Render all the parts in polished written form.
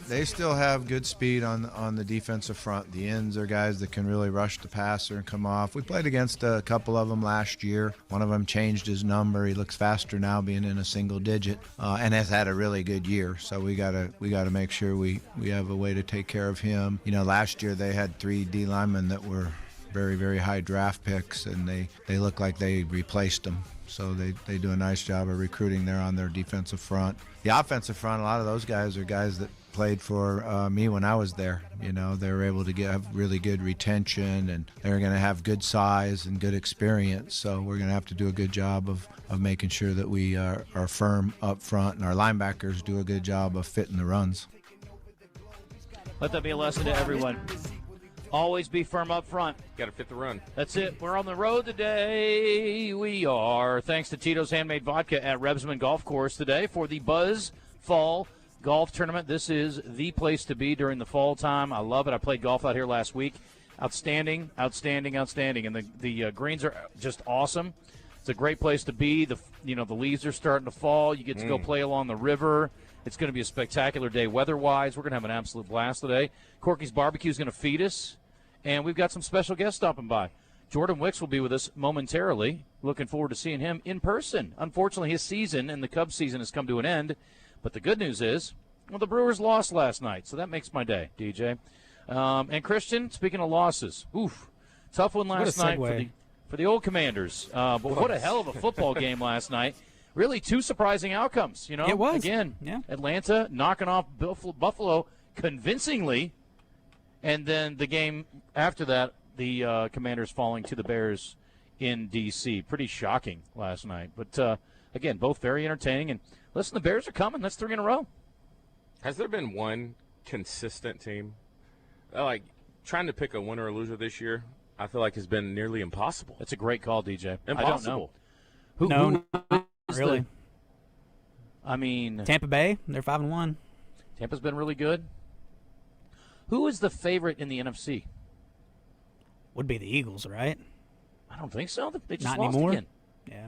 They still have good speed on the defensive front. The ends are guys that can really rush the passer and come off. We played against a couple of them last year. One of them changed his number. He looks faster now, being in a single digit, and has had a really good year. So we gotta make sure we have a way to take care of him. You know, last year they had 3 D linemen that were very, very high draft picks, and they look like they replaced them. So they do a nice job of recruiting there on their defensive front. The offensive front, a lot of those guys are guys that played for me when I was there. You know, they were able to have really good retention, and they're going to have good size and good experience. So we're going to have to do a good job of making sure that we are firm up front, and our linebackers do a good job of fitting the runs. Let that be a lesson to everyone. Always be firm up front. Got to fit the run. That's it. We're on the road today. We are. Thanks to Tito's Handmade Vodka at Rebsamen Golf Course today for the Buzz Fall Golf Tournament. This is the place to be during the fall time. I love it. I played golf out here last week. Outstanding. And the greens are just awesome. It's a great place to be. The leaves are starting to fall. You get to go play along the river. It's going to be a spectacular day weather-wise. We're going to have an absolute blast today. Corky's Barbecue is going to feed us. And we've got some special guests stopping by. Jordan Wicks will be with us momentarily. Looking forward to seeing him in person. Unfortunately, his season and the Cubs season has come to an end. But the good news is, well, the Brewers lost last night, so that makes my day, DJ. And Christian, speaking of losses, tough one last night for the old Commanders. But what a hell of a football game last night. Really two surprising outcomes, you know. It was. Again, yeah. Atlanta knocking off Buffalo convincingly. And then the game after that, the Commanders falling to the Bears in D.C. Pretty shocking last night. But, again, both very entertaining. And, listen, the Bears are coming. That's 3 in a row. Has there been one consistent team? Like, trying to pick a winner or loser this year, I feel like has been nearly impossible. That's a great call, DJ. Impossible. I don't know. Not really. I mean, Tampa Bay, they're 5-1. Tampa's been really good. Who is the favorite in the NFC? Would be the Eagles, right? I don't think so. They just Not lost anymore. again. Yeah.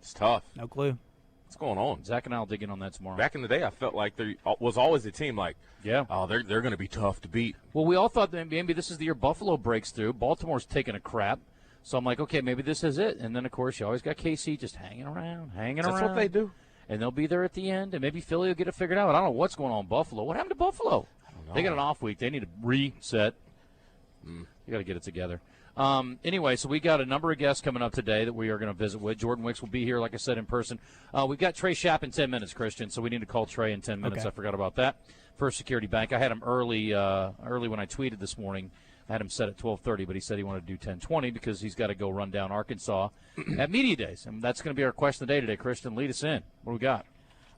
It's tough. No clue. What's going on? Zach and I will dig in on that tomorrow. Back in the day, I felt like there was always a team like, yeah, they're going to be tough to beat. Well, we all thought that maybe this is the year Buffalo breaks through. Baltimore's taking a crap. So I'm like, okay, maybe this is it. And then, of course, you always got KC just hanging around. That's what they do. And they'll be there at the end, and maybe Philly will get it figured out. I don't know what's going on in Buffalo. What happened to Buffalo? I don't know. They got an off week. They need to reset. They got to get it together. Anyway, so we got a number of guests coming up today that we are going to visit with. Jordan Wicks will be here, like I said, in person. We've got Trey Schapp in 10 minutes, Christian, so we need to call Trey in 10 minutes. Okay. I forgot about that. First Security Bank. I had him early when I tweeted this morning. I had him set at 12:30, but he said he wanted to do 10:20 because he's got to go run down Arkansas at Media Days. And that's going to be our question of the day today. Christian, lead us in. What do we got?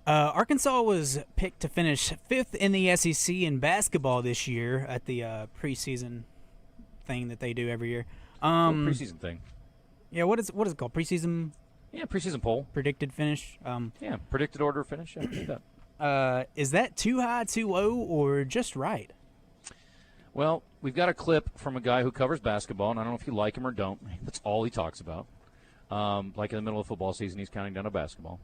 Arkansas was picked to finish 5th in the SEC in basketball this year at the preseason thing that they do every year. Preseason thing. Yeah, what is it called? Preseason? Yeah, preseason poll. Predicted finish? Yeah, predicted order of finish. Yeah, do that. Is that too high, too low, or just right? Well, we've got a clip from a guy who covers basketball, and I don't know if you like him or don't. That's all he talks about. Like in the middle of football season, he's counting down to basketball.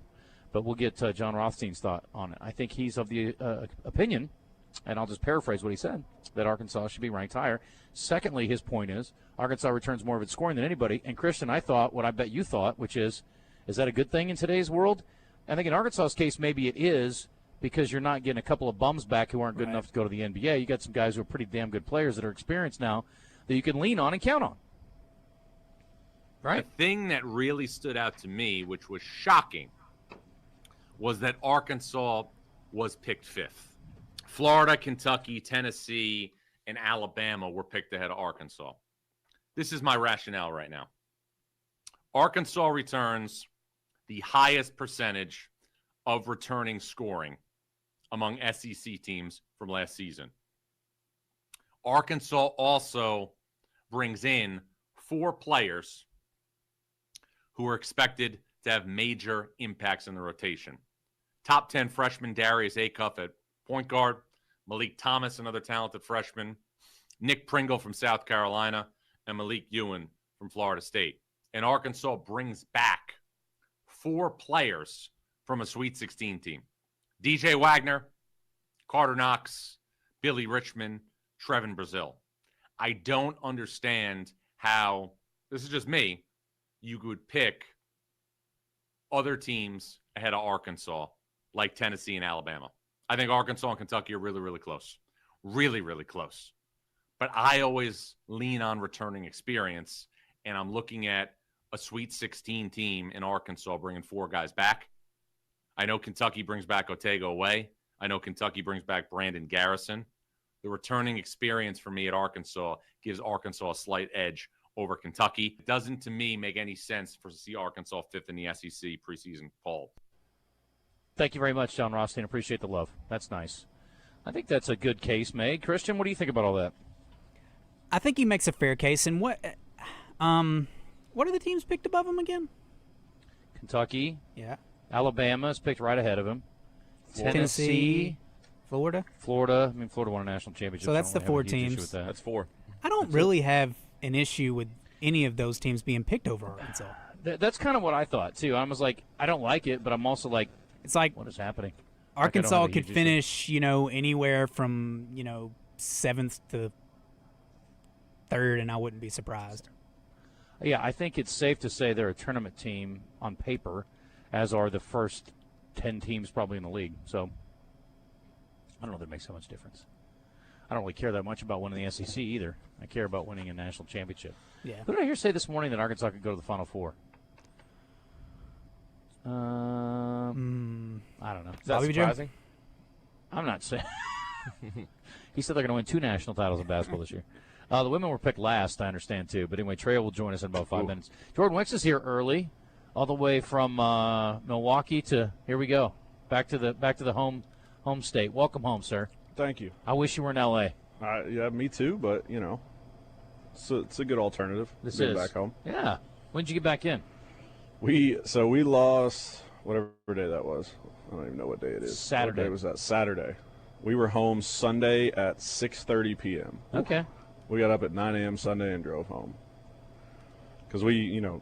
But we'll get John Rothstein's thought on it. I think he's of the opinion, and I'll just paraphrase what he said, that Arkansas should be ranked higher. Secondly, his point is Arkansas returns more of its scoring than anybody. And, Christian, I thought what I bet you thought, which is that a good thing in today's world? I think in Arkansas's case, maybe it is, because you're not getting a couple of bums back who aren't good enough to go to the NBA. You got some guys who are pretty damn good players that are experienced now that you can lean on and count on. Right? The thing that really stood out to me, which was shocking, was that Arkansas was picked 5th. Florida, Kentucky, Tennessee, and Alabama were picked ahead of Arkansas. This is my rationale right now. Arkansas returns the highest percentage of returning scoring among SEC teams from last season. Arkansas also brings in 4 players who are expected to have major impacts in the rotation. Top 10 freshman Darius Acuff at point guard, Malik Thomas, another talented freshman, Nick Pringle from South Carolina, and Malik Ewan from Florida State. And Arkansas brings back 4 players from a Sweet 16 team. DJ Wagner, Carter Knox, Billy Richmond, Trevin Brazil. I don't understand how, this is just me, you would pick other teams ahead of Arkansas, like Tennessee and Alabama. I think Arkansas and Kentucky are really, really close. Really, really close. But I always lean on returning experience, and I'm looking at a Sweet 16 team in Arkansas bringing 4 guys back. I know Kentucky brings back Otego away. I know Kentucky brings back Brandon Garrison. The returning experience for me at Arkansas gives Arkansas a slight edge over Kentucky. It doesn't, to me, make any sense to see Arkansas 5th in the SEC preseason poll. Thank you very much, John Rothstein. Appreciate the love. That's nice. I think that's a good case made. Christian, what do you think about all that? I think he makes a fair case. And what are the teams picked above him again? Kentucky. Yeah. Alabama is picked right ahead of him. Tennessee. Florida. Florida won a national championship. So that's the 4 teams. teams. That's 4. I don't really have an issue with any of those teams being picked over Arkansas. That's kind of what I thought, too. I was like, I don't like it, but I'm also like, it's like, what is happening? Arkansas could finish, anywhere from, 7th to 3rd, and I wouldn't be surprised. Yeah, I think it's safe to say they're a tournament team on paper, as are the first 10 teams probably in the league. So I don't know that it makes so much difference. I don't really care that much about winning the SEC either. I care about winning a national championship. Yeah. Who did I hear say this morning that Arkansas could go to the Final Four? I don't know. Is that surprising? I'm not saying. He said they're going to win 2 national titles in basketball this year. The women were picked last, I understand, too. But anyway, Treya will join us in about 5 minutes. Jordan Wicks is here early, all the way from Milwaukee to here we go, back to the home state. Welcome home, sir. Thank you. I wish you were in L.A. Yeah, me too. But it's a good alternative. This being is back home. Yeah. When did you get back in? We lost whatever day that was. I don't even know what day it is. Saturday. What day was that? Saturday. We were home Sunday at 6:30 p.m. Okay. We got up at 9 a.m. Sunday and drove home. Because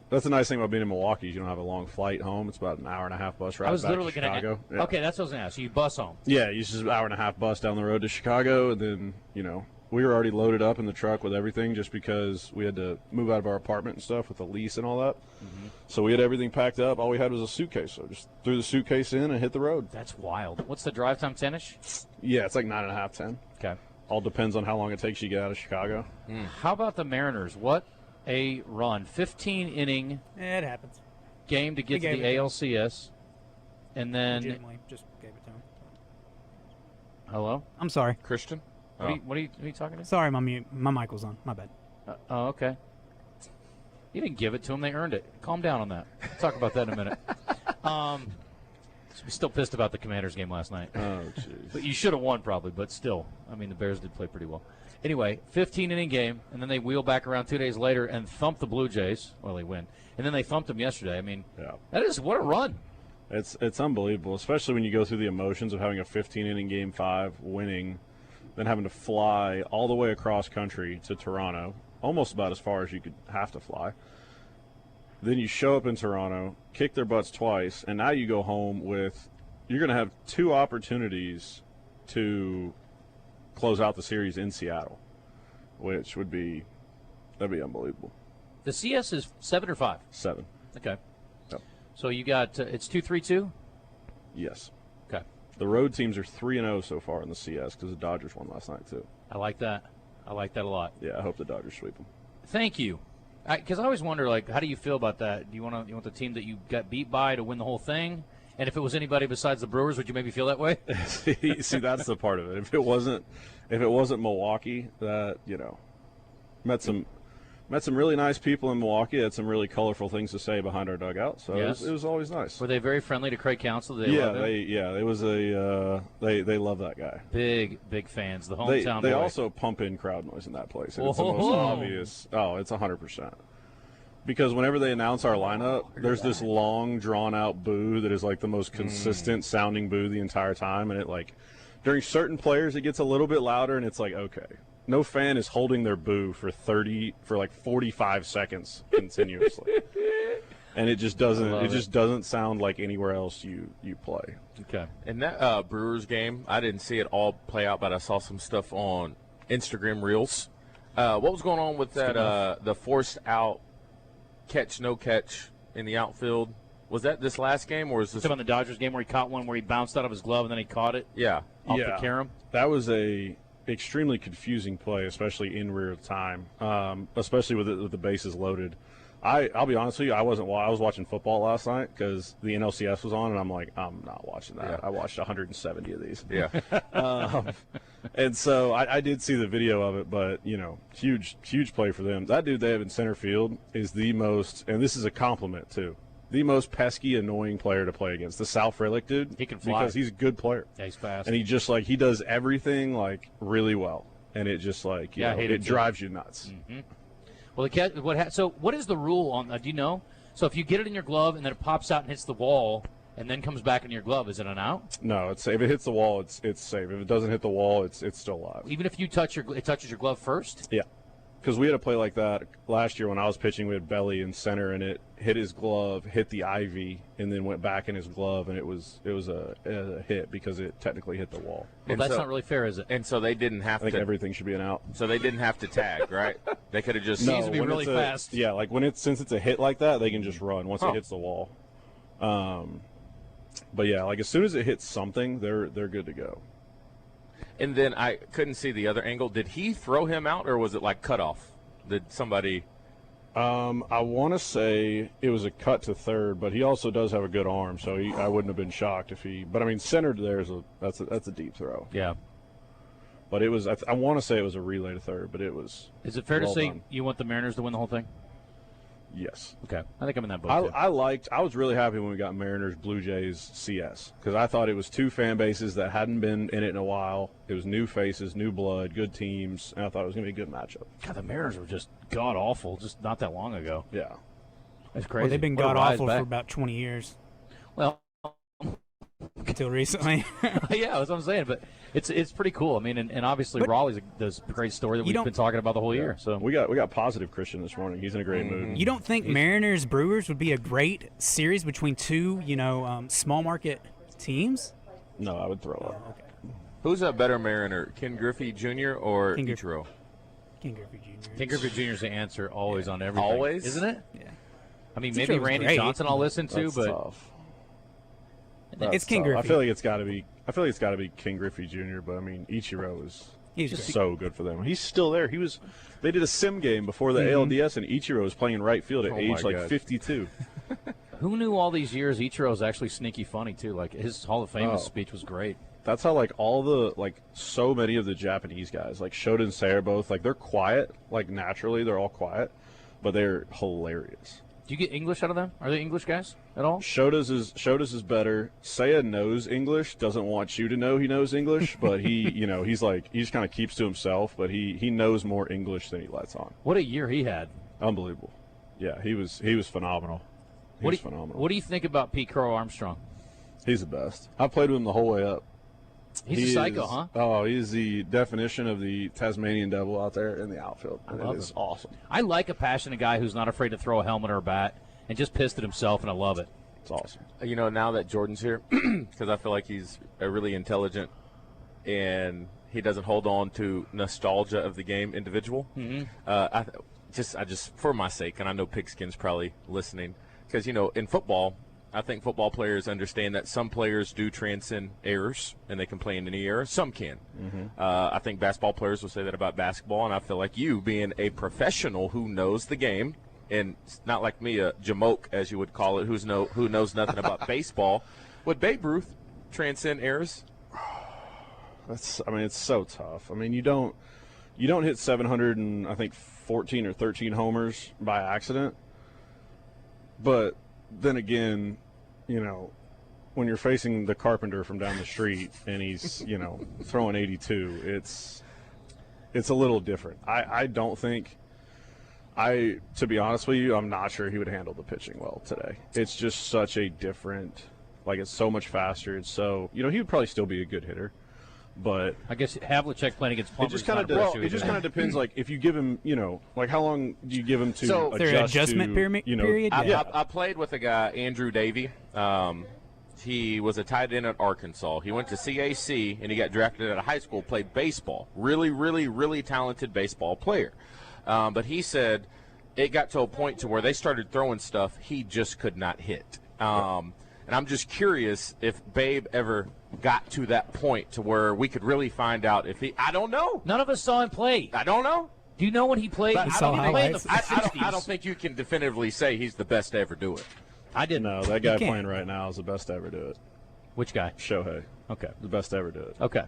that's the nice thing about being in Milwaukee is you don't have a long flight home. It's about an hour and a half bus ride back to Chicago. Yeah. Okay, that's what I was going to ask. So you bus home. Yeah, you just an hour and a half bus down the road to Chicago, and then, we were already loaded up in the truck with everything just because we had to move out of our apartment and stuff with the lease and all that. Mm-hmm. So we had everything packed up. All we had was a suitcase. So just threw the suitcase in and hit the road. That's wild. What's the drive time, 10-ish? Yeah, it's like 9.5, 10. Okay. All depends on how long it takes you to get out of Chicago. How about the Mariners? What a run. 15-inning It happens. game to get to the ALCS. And then Legitimately, just gave it to him. Hello? I'm sorry. Christian? What are you talking to? Sorry, my mic was on. My bad. Okay. You didn't give it to them. They earned it. Calm down on that. We'll talk about that in a minute. I'm still pissed about the Commanders game last night. Oh, jeez. But you should have won probably, but still. I mean, the Bears did play pretty well. Anyway, 15-inning game, and then they wheel back around 2 days later and thump the Blue Jays. Well, they win. And then they thumped them yesterday. I mean, that is what a run. It's unbelievable, especially when you go through the emotions of having a 15-inning Game 5, winning, then having to fly all the way across country to Toronto, almost about as far as you could have to fly. Then you show up in Toronto, kick their butts twice, and now you go home with – you're going to have 2 opportunities to close out the series in Seattle, which would be – that'd be unbelievable. The CS is 7 or 5? 7. Okay. Yep. So you got it's 2-3-2? Yes. Okay. The road teams are 3-0 so far in the CS because the Dodgers won last night too. I like that. I like that a lot. Yeah, I hope the Dodgers sweep them. Thank you. Because I always wonder, how do you feel about that? Do you want the team that you got beat by to win the whole thing? And if it was anybody besides the Brewers, would you maybe feel that way? See, that's the part of it. If it wasn't Milwaukee, that met some really nice people in Milwaukee. Had some really colorful things to say behind our dugout. So yes. it was always nice. Were they very friendly to Craig Counsell? They love that guy. Big fans. The hometown. They boy. also pump in crowd noise in that place. And it's the most obvious. Oh, it's 100%. Because whenever they announce our lineup, there's this long, drawn-out boo that is like the most consistent sounding boo the entire time, and it during certain players it gets a little bit louder, and it's like, okay. No fan is holding their boo for 45 seconds continuously. and it just doesn't sound like anywhere else you play. Okay. In that Brewers game, I didn't see it all play out, but I saw some stuff on Instagram Reels. What was going on with that the forced out catch, no catch in the outfield? Was that this last game, or is this on the Dodgers game where he caught one where he bounced out of his glove and then he caught it? Yeah. Off the carom? That was a extremely confusing play, especially in real time, especially with the bases loaded. I'll be honest with you, I was watching football last night because the NLCS was on, and I'm like, I'm not watching that. Yeah. I watched 170 of these. Yeah. And so I did see the video of it, but, huge play for them. That dude they have in center field is the most, and this is a compliment too, the most pesky, annoying player to play against. The Sal Frelick dude. He can fly. Because he's a good player. Yeah, he's fast. And he just, he does everything, really well. And it just, it drives you nuts. Mm-hmm. Well, so what is the rule on do you know? So if you get it in your glove and then it pops out and hits the wall and then comes back in your glove, is it an out? No, if it hits the wall, it's safe. If it doesn't hit the wall, it's still alive. Even if it touches your glove first? Yeah. Because we had a play like that last year when I was pitching. We had Belly in center, and it hit his glove, hit the ivy, and then went back in his glove, and it was a hit because it technically hit the wall. Well, that's not really fair, is it? And so they didn't have I think everything should be an out. So they didn't have to tag, right? They could have just. Needs to be really fast. Yeah, since it's a hit like that, they can just run once it hits the wall. But yeah, as soon as it hits something, they're good to go. And then I couldn't see the other angle. Did he throw him out, or was it cutoff? Did somebody? I want to say it was a cut to third, but he also does have a good arm, so I wouldn't have been shocked if he. But I mean, centered there that's a deep throw. Yeah. But it was. I want to say it was a relay to third, but it was. Is it fair to say done. you want the Mariners to win the whole thing? Yes. Okay. I think I'm in that boat. I was really happy when we got Mariners Blue Jays CS because I thought it was two fan bases that hadn't been in it in a while. It was new faces, new blood, good teams, and I thought it was going to be a good matchup. God, the Mariners were just god awful just not that long ago. Yeah. That's crazy. Well, they've been What a god rise awful back. for about 20 years Well, until recently. yeah, that's what I'm saying. But it's pretty cool. I mean, and obviously Raleigh's this great story that we've been talking about the whole year. So we got positive Christian this morning. He's in a great mood. You don't think Mariners Brewers would be a great series between two, small market teams? No, I would throw up. Okay. Who's a better Mariner, Ken Griffey Jr. or Ichiro? King Griffey Jr. Ken Griffey Jr. is the answer always on everything. Always? Isn't it? Yeah. I mean, Ichiro's maybe Randy great. Johnson I'll listen to, That's but tough. It's King Griffey. I feel like it's got to be King Griffey Jr. But I mean, Ichiro is He's just great. so good for them. He's still there. They did a sim game before the ALDS, and Ichiro was playing in right field at age my God. 52. who knew all these years Ichiro's actually sneaky funny, too? His Hall of Fame speech was great. That's how all the so many of the Japanese guys Shota and Sei are both they're quiet naturally they're all quiet, but they're hilarious. Do you get English out of them? Are they English guys at all? Shota's is better. Seiya knows English, doesn't want you to know he knows English, but he he just kind of keeps to himself, but he knows more English than he lets on. What a year he had. Unbelievable. Yeah, he was phenomenal. Phenomenal. What do you think about Pete Crow Armstrong? He's the best. I played with him the whole way up. He's a psycho, huh? Oh, he's the definition of the Tasmanian devil out there in the outfield. I love it is him. awesome. I like a passionate guy who's not afraid to throw a helmet or a bat and just pissed at himself, and I love it. It's awesome. Now that Jordan's here, because I feel like he's a really intelligent and he doesn't hold on to nostalgia of the game individual. Mm-hmm. I just for my sake, and I know Pigskin's probably listening, because in football, I think football players understand that some players do transcend errors and they can play in any error. Some can. I think basketball players will say that about basketball, and I feel like you, being a professional who knows the game, and not like me, a jamoke, as you would call it, who knows nothing about baseball, would Babe Ruth transcend errors? It's so tough. I mean, you don't hit 700 and I think 14 or 13 homers by accident. But then again, when you're facing the carpenter from down the street and he's, throwing 82, it's a little different. I don't think to be honest with you, I'm not sure he would handle the pitching well today. It's just such a different, it's so much faster. It's so, he would probably still be a good hitter. But I guess Havlicek playing against it Plummer just is kind not of a pressure just either. kind of depends. Like if you give him, like how long do you give him to So- adjust Their adjustment to, period? I played with a guy, Andrew Davey. He was a tight end at Arkansas. He went to CAC, and he got drafted out of high school, played baseball. Really, really, really talented baseball player. But he said it got to a point to where they started throwing stuff he just could not hit. And I'm just curious if Babe ever got to that point to where we could really find out if he – I don't know. None of us saw him play. I don't know. Do you know when he played? But We saw He played in the highlights. 60s. I don't think you can definitively say he's the best to ever do it. I didn't. No, that guy You can't. playing right now is the best to ever do it. Which guy? Shohei, Okay. the best to ever do it. Okay.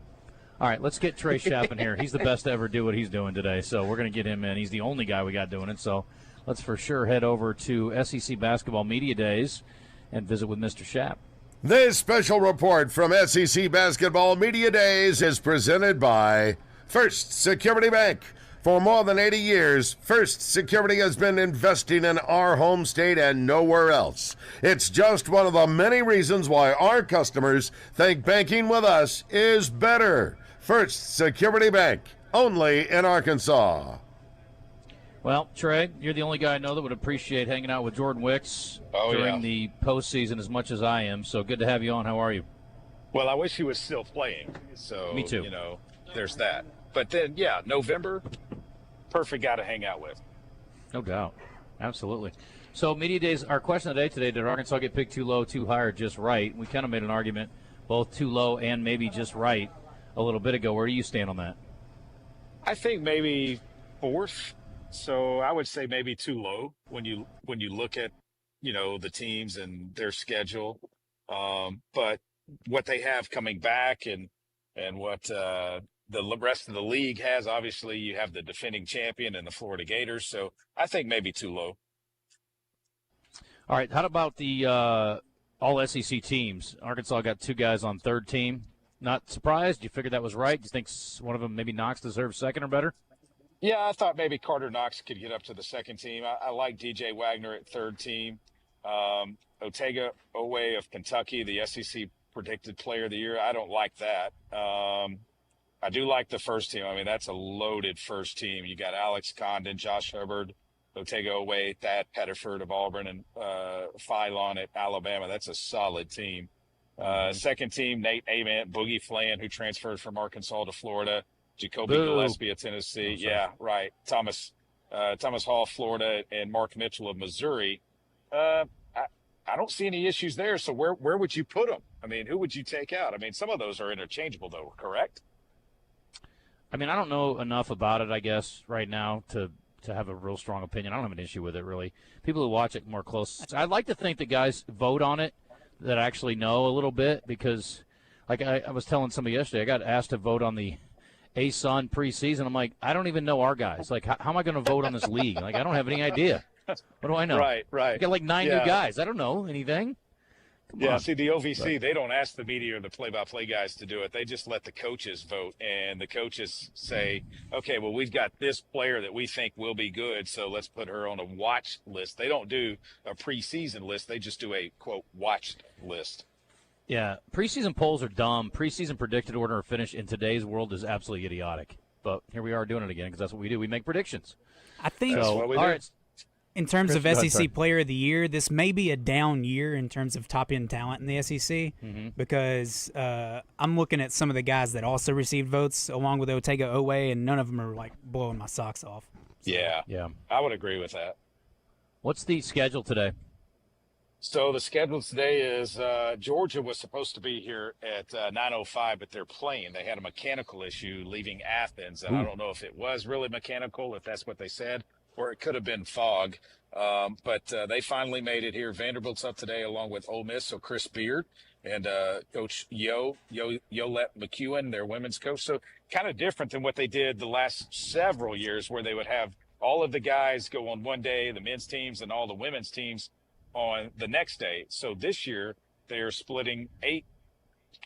All right, let's get Trey Shapp in here. He's the best to ever do what he's doing today, so we're going to get him in. He's the only guy we got doing it, so let's for sure head over to SEC Basketball Media Days and visit with Mr. Shapp. This special report from SEC Basketball Media Days is presented by First Security Bank. For more than 80 years, First Security has been investing in our home state and nowhere else. It's just one of the many reasons why our customers think banking with us is better. First Security Bank, only in Arkansas. Well, Trey, you're the only guy I know that would appreciate hanging out with Jordan Wicks during the postseason as much as I am, so good to have you on. How are you? Well, I wish he was still playing. So, Me too. There's that. But then, yeah, November, perfect guy to hang out with. No doubt. Absolutely. So, Media Days, our question of the day today, did Arkansas get picked too low, too high, or just right? We kind of made an argument, both too low and maybe just right a little bit ago. Where do you stand on that? I think maybe fourth. So I would say maybe too low when you look at, the teams and their schedule. But what they have coming back and what the rest of the league has, obviously you have the defending champion and the Florida Gators. So I think maybe too low. All right. How about the all SEC teams? Arkansas got two guys on third team. Not surprised? You figured that was right? You think one of them, maybe Knox, deserves second or better? Yeah, I thought maybe Carter Knox could get up to the second team. I like DJ Wagner at third team. Otega Owe of Kentucky, the SEC predicted player of the year. I don't like that. I do like the first team. I mean, that's a loaded first team. You got Alex Condon, Josh Hubbard, Otega Owe, Thad Pettiford of Auburn, and Philon at Alabama. That's a solid team. Second team, Nate Ament, Boogie Flan, who transferred from Arkansas to Florida. Jacoby Gillespie of Tennessee. Yeah, right. Thomas Hall, Florida, and Mark Mitchell of Missouri. I don't see any issues there. So where would you put them? I mean, who would you take out? I mean, some of those are interchangeable, though, correct? I mean, I don't know enough about it, I guess, right now to have a real strong opinion. I don't have an issue with it, really. People who watch it more close. I'd like to think that guys vote on it that actually know a little bit because, like I was telling somebody yesterday, I got asked to vote on the ASUN preseason. I'm like, I don't even know our guys. Like, how am I going to vote on this league? Like, I don't have any idea. What do I know? Right. I got like 9 new guys. I don't know anything. Come on. See, the OVC, they don't ask the media or the play-by-play guys to do it. They just let the coaches vote, and the coaches say, okay, well, we've got this player that we think will be good, so let's put her on a watch list. They don't do a preseason list. They just do a, quote, watch list. Yeah, preseason polls are dumb. Preseason predicted order of finish in today's world is absolutely idiotic. But here we are doing it again because that's what we do. We make predictions. I think That's what we do. All right. in terms of Chris, go ahead, SEC sorry. Player of the Year, this may be a down year in terms of top-end talent in the SEC because I'm looking at some of the guys that also received votes along with Otega Owe, and none of them are, like, blowing my socks off. Yeah, Yeah. I would agree with that. What's the schedule today? So the schedule today is Georgia was supposed to be here at 9:05, but they're playing. They had a mechanical issue leaving Athens, and I don't know if it was really mechanical, if that's what they said, or it could have been fog. But they finally made it here. Vanderbilt's up today along with Ole Miss, so Chris Beard and Coach Yolette McEwen, their women's coach. So kind of different than what they did the last several years where they would have all of the guys go on one day, the men's teams and all the women's teams on the next day. So this year they're splitting 8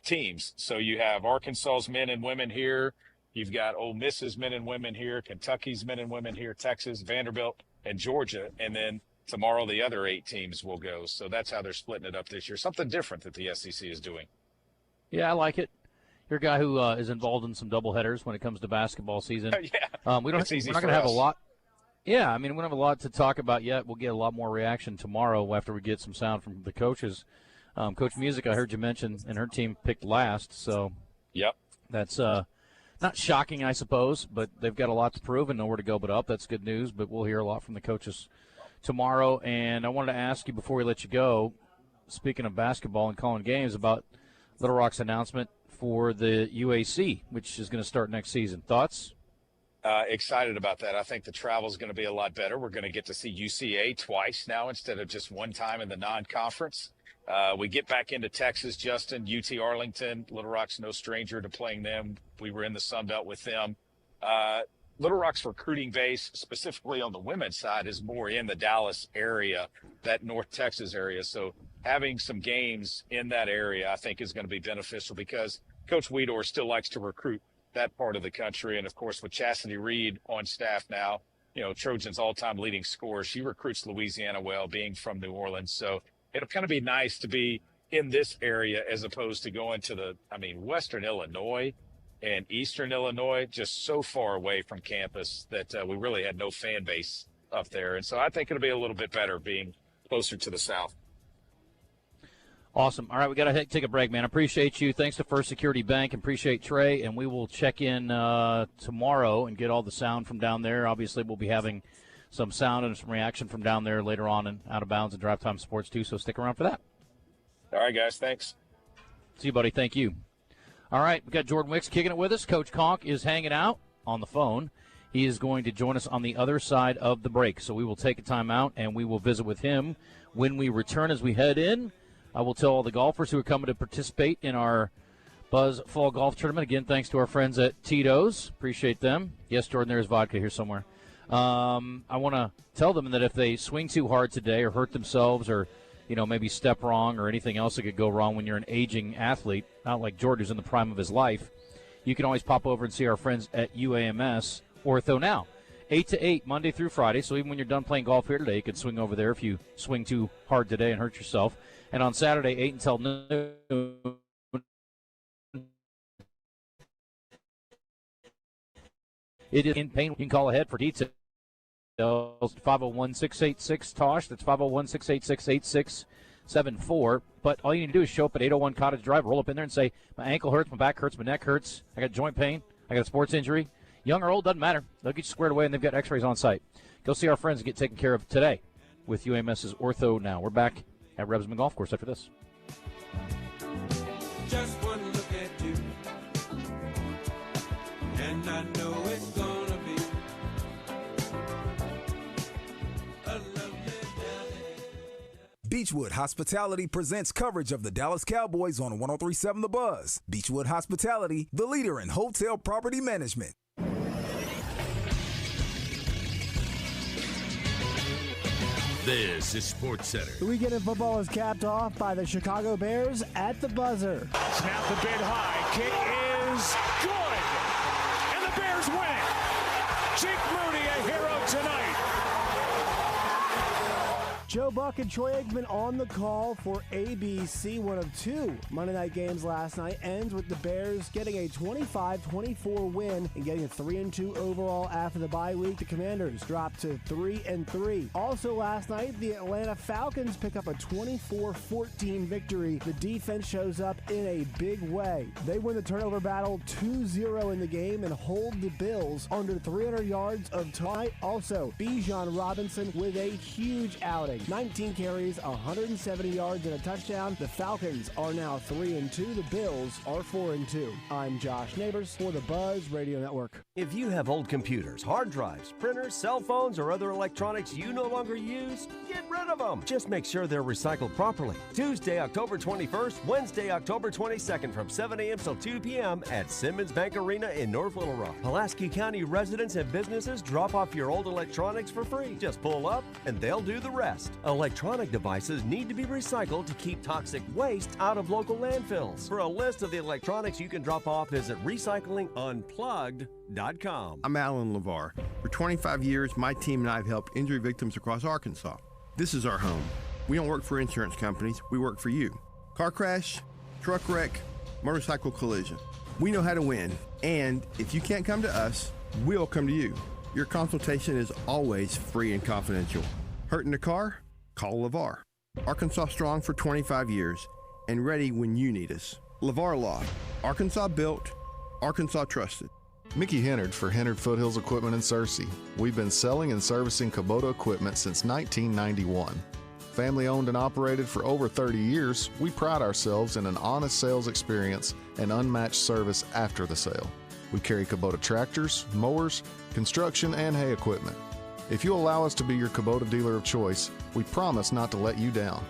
teams. So you have Arkansas's men and women here. You've got Ole Miss's men and women here, Kentucky's men and women here, Texas, Vanderbilt, and Georgia. And then tomorrow the other 8 teams will go. So that's how they're splitting it up this year. Something different that the SEC is doing. Yeah, I like it. You're a guy who is involved in some doubleheaders when it comes to basketball season. Yeah. We're not going to have a lot. Yeah, I mean, we don't have a lot to talk about yet. We'll get a lot more reaction tomorrow after we get some sound from the coaches. Coach Music, I heard you mention, and her team picked last, so Yep. that's not shocking, I suppose, but they've got a lot to prove and nowhere to go but up. That's good news, but we'll hear a lot from the coaches tomorrow. And I wanted to ask you before we let you go, speaking of basketball and calling games, about Little Rock's announcement for the UAC, which is going to start next season. Thoughts? Excited about that. I think the travel is going to be a lot better. We're going to get to see UCA twice now instead of just one time in the non-conference. We get back into Texas, Justin, UT Arlington. Little Rock's no stranger to playing them. We were in the Sun Belt with them. Little Rock's recruiting base, specifically on the women's side, is more in the Dallas area, that North Texas area. So having some games in that area, I think, is going to be beneficial because Coach Weedor still likes to recruit that part of the country. And, of course, with Chastity Reed on staff now, Trojan's all-time leading scorer, she recruits Louisiana well, being from New Orleans. So it'll kind of be nice to be in this area as opposed to going to Western Illinois and Eastern Illinois, just so far away from campus that we really had no fan base up there. And so I think it'll be a little bit better being closer to the South. Awesome. All right, we got to take a break, man. I appreciate you. Thanks to First Security Bank. Appreciate Trey, and we will check in tomorrow and get all the sound from down there. Obviously, we'll be having some sound and some reaction from down there later on in Out of Bounds and Drive Time Sports, too, so stick around for that. All right, guys. Thanks. See you, buddy. Thank you. All right, we got Jordan Wicks kicking it with us. Coach Conque is hanging out on the phone. He is going to join us on the other side of the break, so we will take a time out, and we will visit with him when we return. As we head in, I will tell all the golfers who are coming to participate in our Buzz Fall Golf Tournament. Again, thanks to our friends at Tito's. Appreciate them. Yes, Jordan, there's vodka here somewhere. I want to tell them that if they swing too hard today or hurt themselves or, maybe step wrong or anything else that could go wrong when you're an aging athlete, not like Jordan who's in the prime of his life, you can always pop over and see our friends at UAMS Ortho Now. 8 to 8, Monday through Friday. So even when you're done playing golf here today, you can swing over there if you swing too hard today and hurt yourself. And on Saturday, 8 until noon, it is in pain. You can call ahead for details. 501-686-TOSH. That's 501-686-8674. But all you need to do is show up at 801 Cottage Drive, roll up in there and say, my ankle hurts, my back hurts, my neck hurts, I got joint pain, I got a sports injury. Young or old, doesn't matter. They'll get you squared away, and they've got x-rays on site. Go see our friends and get taken care of today with UAMS's Ortho Now. We're back at Rebsamen Golf Course after this. Just one look at you, and I know it's gonna be a lovely day. Beechwood Hospitality presents coverage of the Dallas Cowboys on 103.7 The Buzz. Beechwood Hospitality, the leader in hotel property management. This is Sports Center. The weekend in football is capped off by the Chicago Bears at the buzzer. Snap the bid high. Kick is good. And the Bears win. Jake Moody, a hero tonight. Joe Buck and Troy Aikman on the call for ABC. One of two Monday night games last night ends with the Bears getting a 25-24 win and getting a 3-2 overall after the bye week. The Commanders dropped to 3-3. Also last night, the Atlanta Falcons pick up a 24-14 victory. The defense shows up in a big way. They win the turnover battle 2-0 in the game and hold the Bills under 300 yards of time. Also, Bijan Robinson with a huge outing. 19 carries, 170 yards, and a touchdown. The Falcons are now 3-2. The Bills are 4-2. I'm Josh Neighbors for the Buzz Radio Network. If you have old computers, hard drives, printers, cell phones, or other electronics you no longer use, get rid of them. Just make sure they're recycled properly. Tuesday, October 21st, Wednesday, October 22nd from 7 a.m. till 2 p.m. at Simmons Bank Arena in North Little Rock. Pulaski County residents and businesses drop off your old electronics for free. Just pull up and they'll do the rest. Electronic devices need to be recycled to keep toxic waste out of local landfills. For a list of the electronics you can drop off, visit recyclingunplugged.com. I'm Alan LeVar. For 25 years, my team and I have helped injury victims across Arkansas. This is our home. We don't work for insurance companies, we work for you. Car crash, truck wreck, motorcycle collision. We know how to win, and if you can't come to us, we'll come to you. Your consultation is always free and confidential. Hurt in the car? Call LeVar. Arkansas strong for 25 years and ready when you need us. LeVar Law. Arkansas built, Arkansas trusted. Mickey Hennard for Hennard Foothills Equipment in Searcy. We've been selling and servicing Kubota equipment since 1991. Family owned and operated for over 30 years, we pride ourselves in an honest sales experience and unmatched service after the sale. We carry Kubota tractors, mowers, construction, and hay equipment. If you allow us to be your Kubota dealer of choice, we promise not to let you down.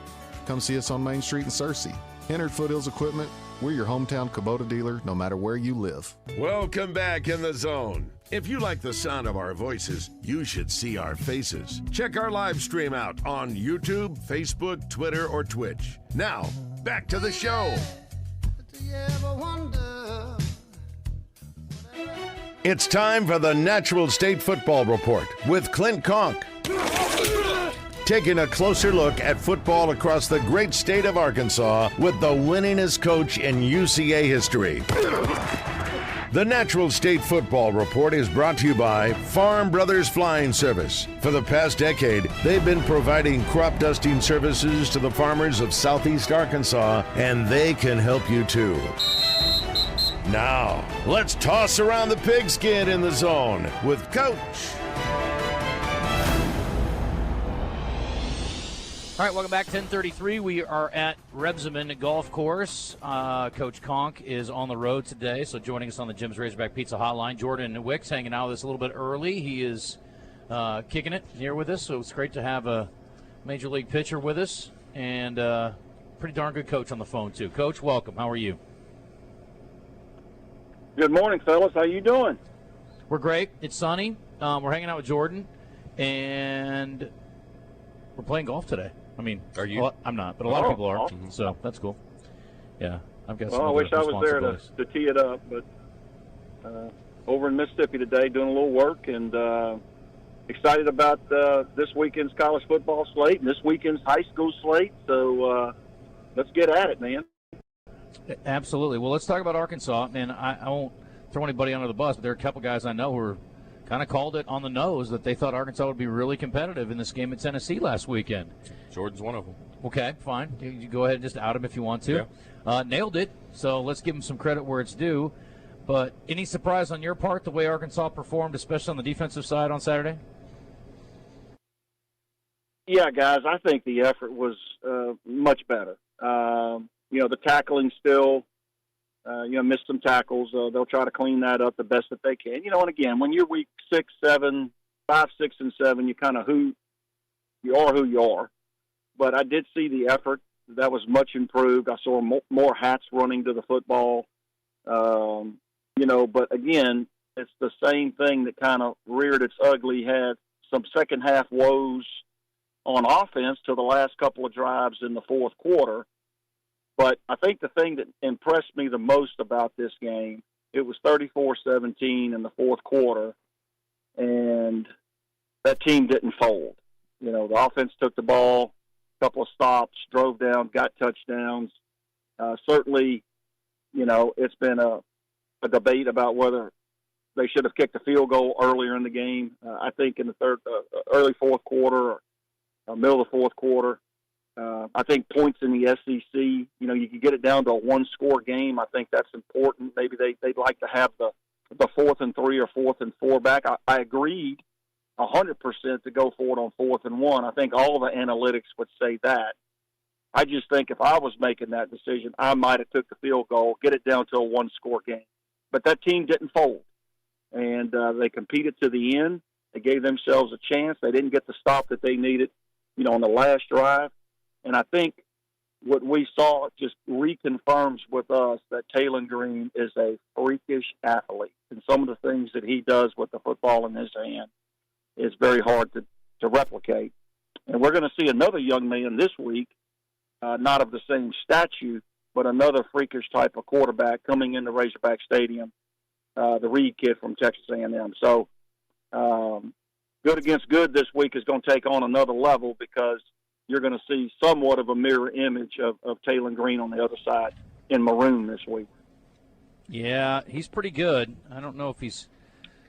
Come see us on Main Street in Searcy. Hennard Foothills Equipment, we're your hometown Kubota dealer no matter where you live. Welcome back in the zone. If you like the sound of our voices, you should see our faces. Check our live stream out on YouTube, Facebook, Twitter, or Twitch. Now, back to the show. It's time for the Natural State Football Report with Clint Conque. Taking a closer look at football across the great state of Arkansas with the winningest coach in UCA history. The Natural State Football Report is brought to you by Farm Brothers Flying Service. For the past decade, they've been providing crop dusting services to the farmers of Southeast Arkansas, and they can help you too. Now, let's toss around the pigskin in the zone with Coach. All right, welcome back. 10:33. We are at Rebsamen Golf Course. Coach Conque is on the road today, so joining us on the Jim's Razorback Pizza Hotline. Jordan Wicks hanging out with us a little bit early. He is kicking it here with us, so it's great to have a Major League pitcher with us and pretty darn good coach on the phone, too. Coach, welcome. How are you? Good morning, fellas. How you doing? We're great. It's sunny. We're hanging out with Jordan, and we're playing golf today. I mean, are you? I'm not, but a lot of people are, awesome. so that's cool. Yeah, I've got. Well, some I wish I was there to tee it up, but over in Mississippi today, doing a little work, and excited about this weekend's college football slate and this weekend's high school slate. So let's get at it, man. Absolutely. Well, let's talk about Arkansas, and I won't throw anybody under the bus, but there are a couple guys I know who are kind of called it on the nose that they thought Arkansas would be really competitive in this game at Tennessee last weekend. Jordan's one of them. Okay, fine. You go ahead and just out him if you want to. Yeah. Nailed it, so let's give him some credit where it's due. But any surprise on your part the way Arkansas performed, especially on the defensive side on Saturday? Yeah, guys, I think the effort was much better. The tackling still, missed some tackles. They'll try to clean that up the best that they can. And again, when you're week 6, 7, 5, 6, and 7, you kind of who you are. But I did see the effort. That was much improved. I saw more hats running to the football. But again, it's the same thing that kind of reared its ugly head. Some second half woes on offense to the last couple of drives in the fourth quarter. But I think the thing that impressed me the most about this game, it was 34-17 in the fourth quarter, and that team didn't fold. The offense took the ball, a couple of stops, drove down, got touchdowns. Certainly, it's been a debate about whether they should have kicked a field goal earlier in the game. I think in the early fourth quarter, or middle of the fourth quarter. I think points in the SEC, you can get it down to a one-score game. I think that's important. Maybe they'd like to have the 4th and 3 or 4th and 4 back. I agreed 100% to go for it on 4th and 1. I think all the analytics would say that. I just think if I was making that decision, I might have took the field goal, get it down to a one-score game. But that team didn't fold, and they competed to the end. They gave themselves a chance. They didn't get the stop that they needed, on the last drive. And I think what we saw just reconfirms with us that Taylor Green is a freakish athlete. And some of the things that he does with the football in his hand is very hard to replicate. And we're going to see another young man this week, not of the same stature, but another freakish type of quarterback coming into Razorback Stadium, the Reed kid from Texas A&M. So good against good this week is going to take on another level because you're going to see somewhat of a mirror image of Taylor Green on the other side in maroon this week. Yeah, he's pretty good. I don't know if he's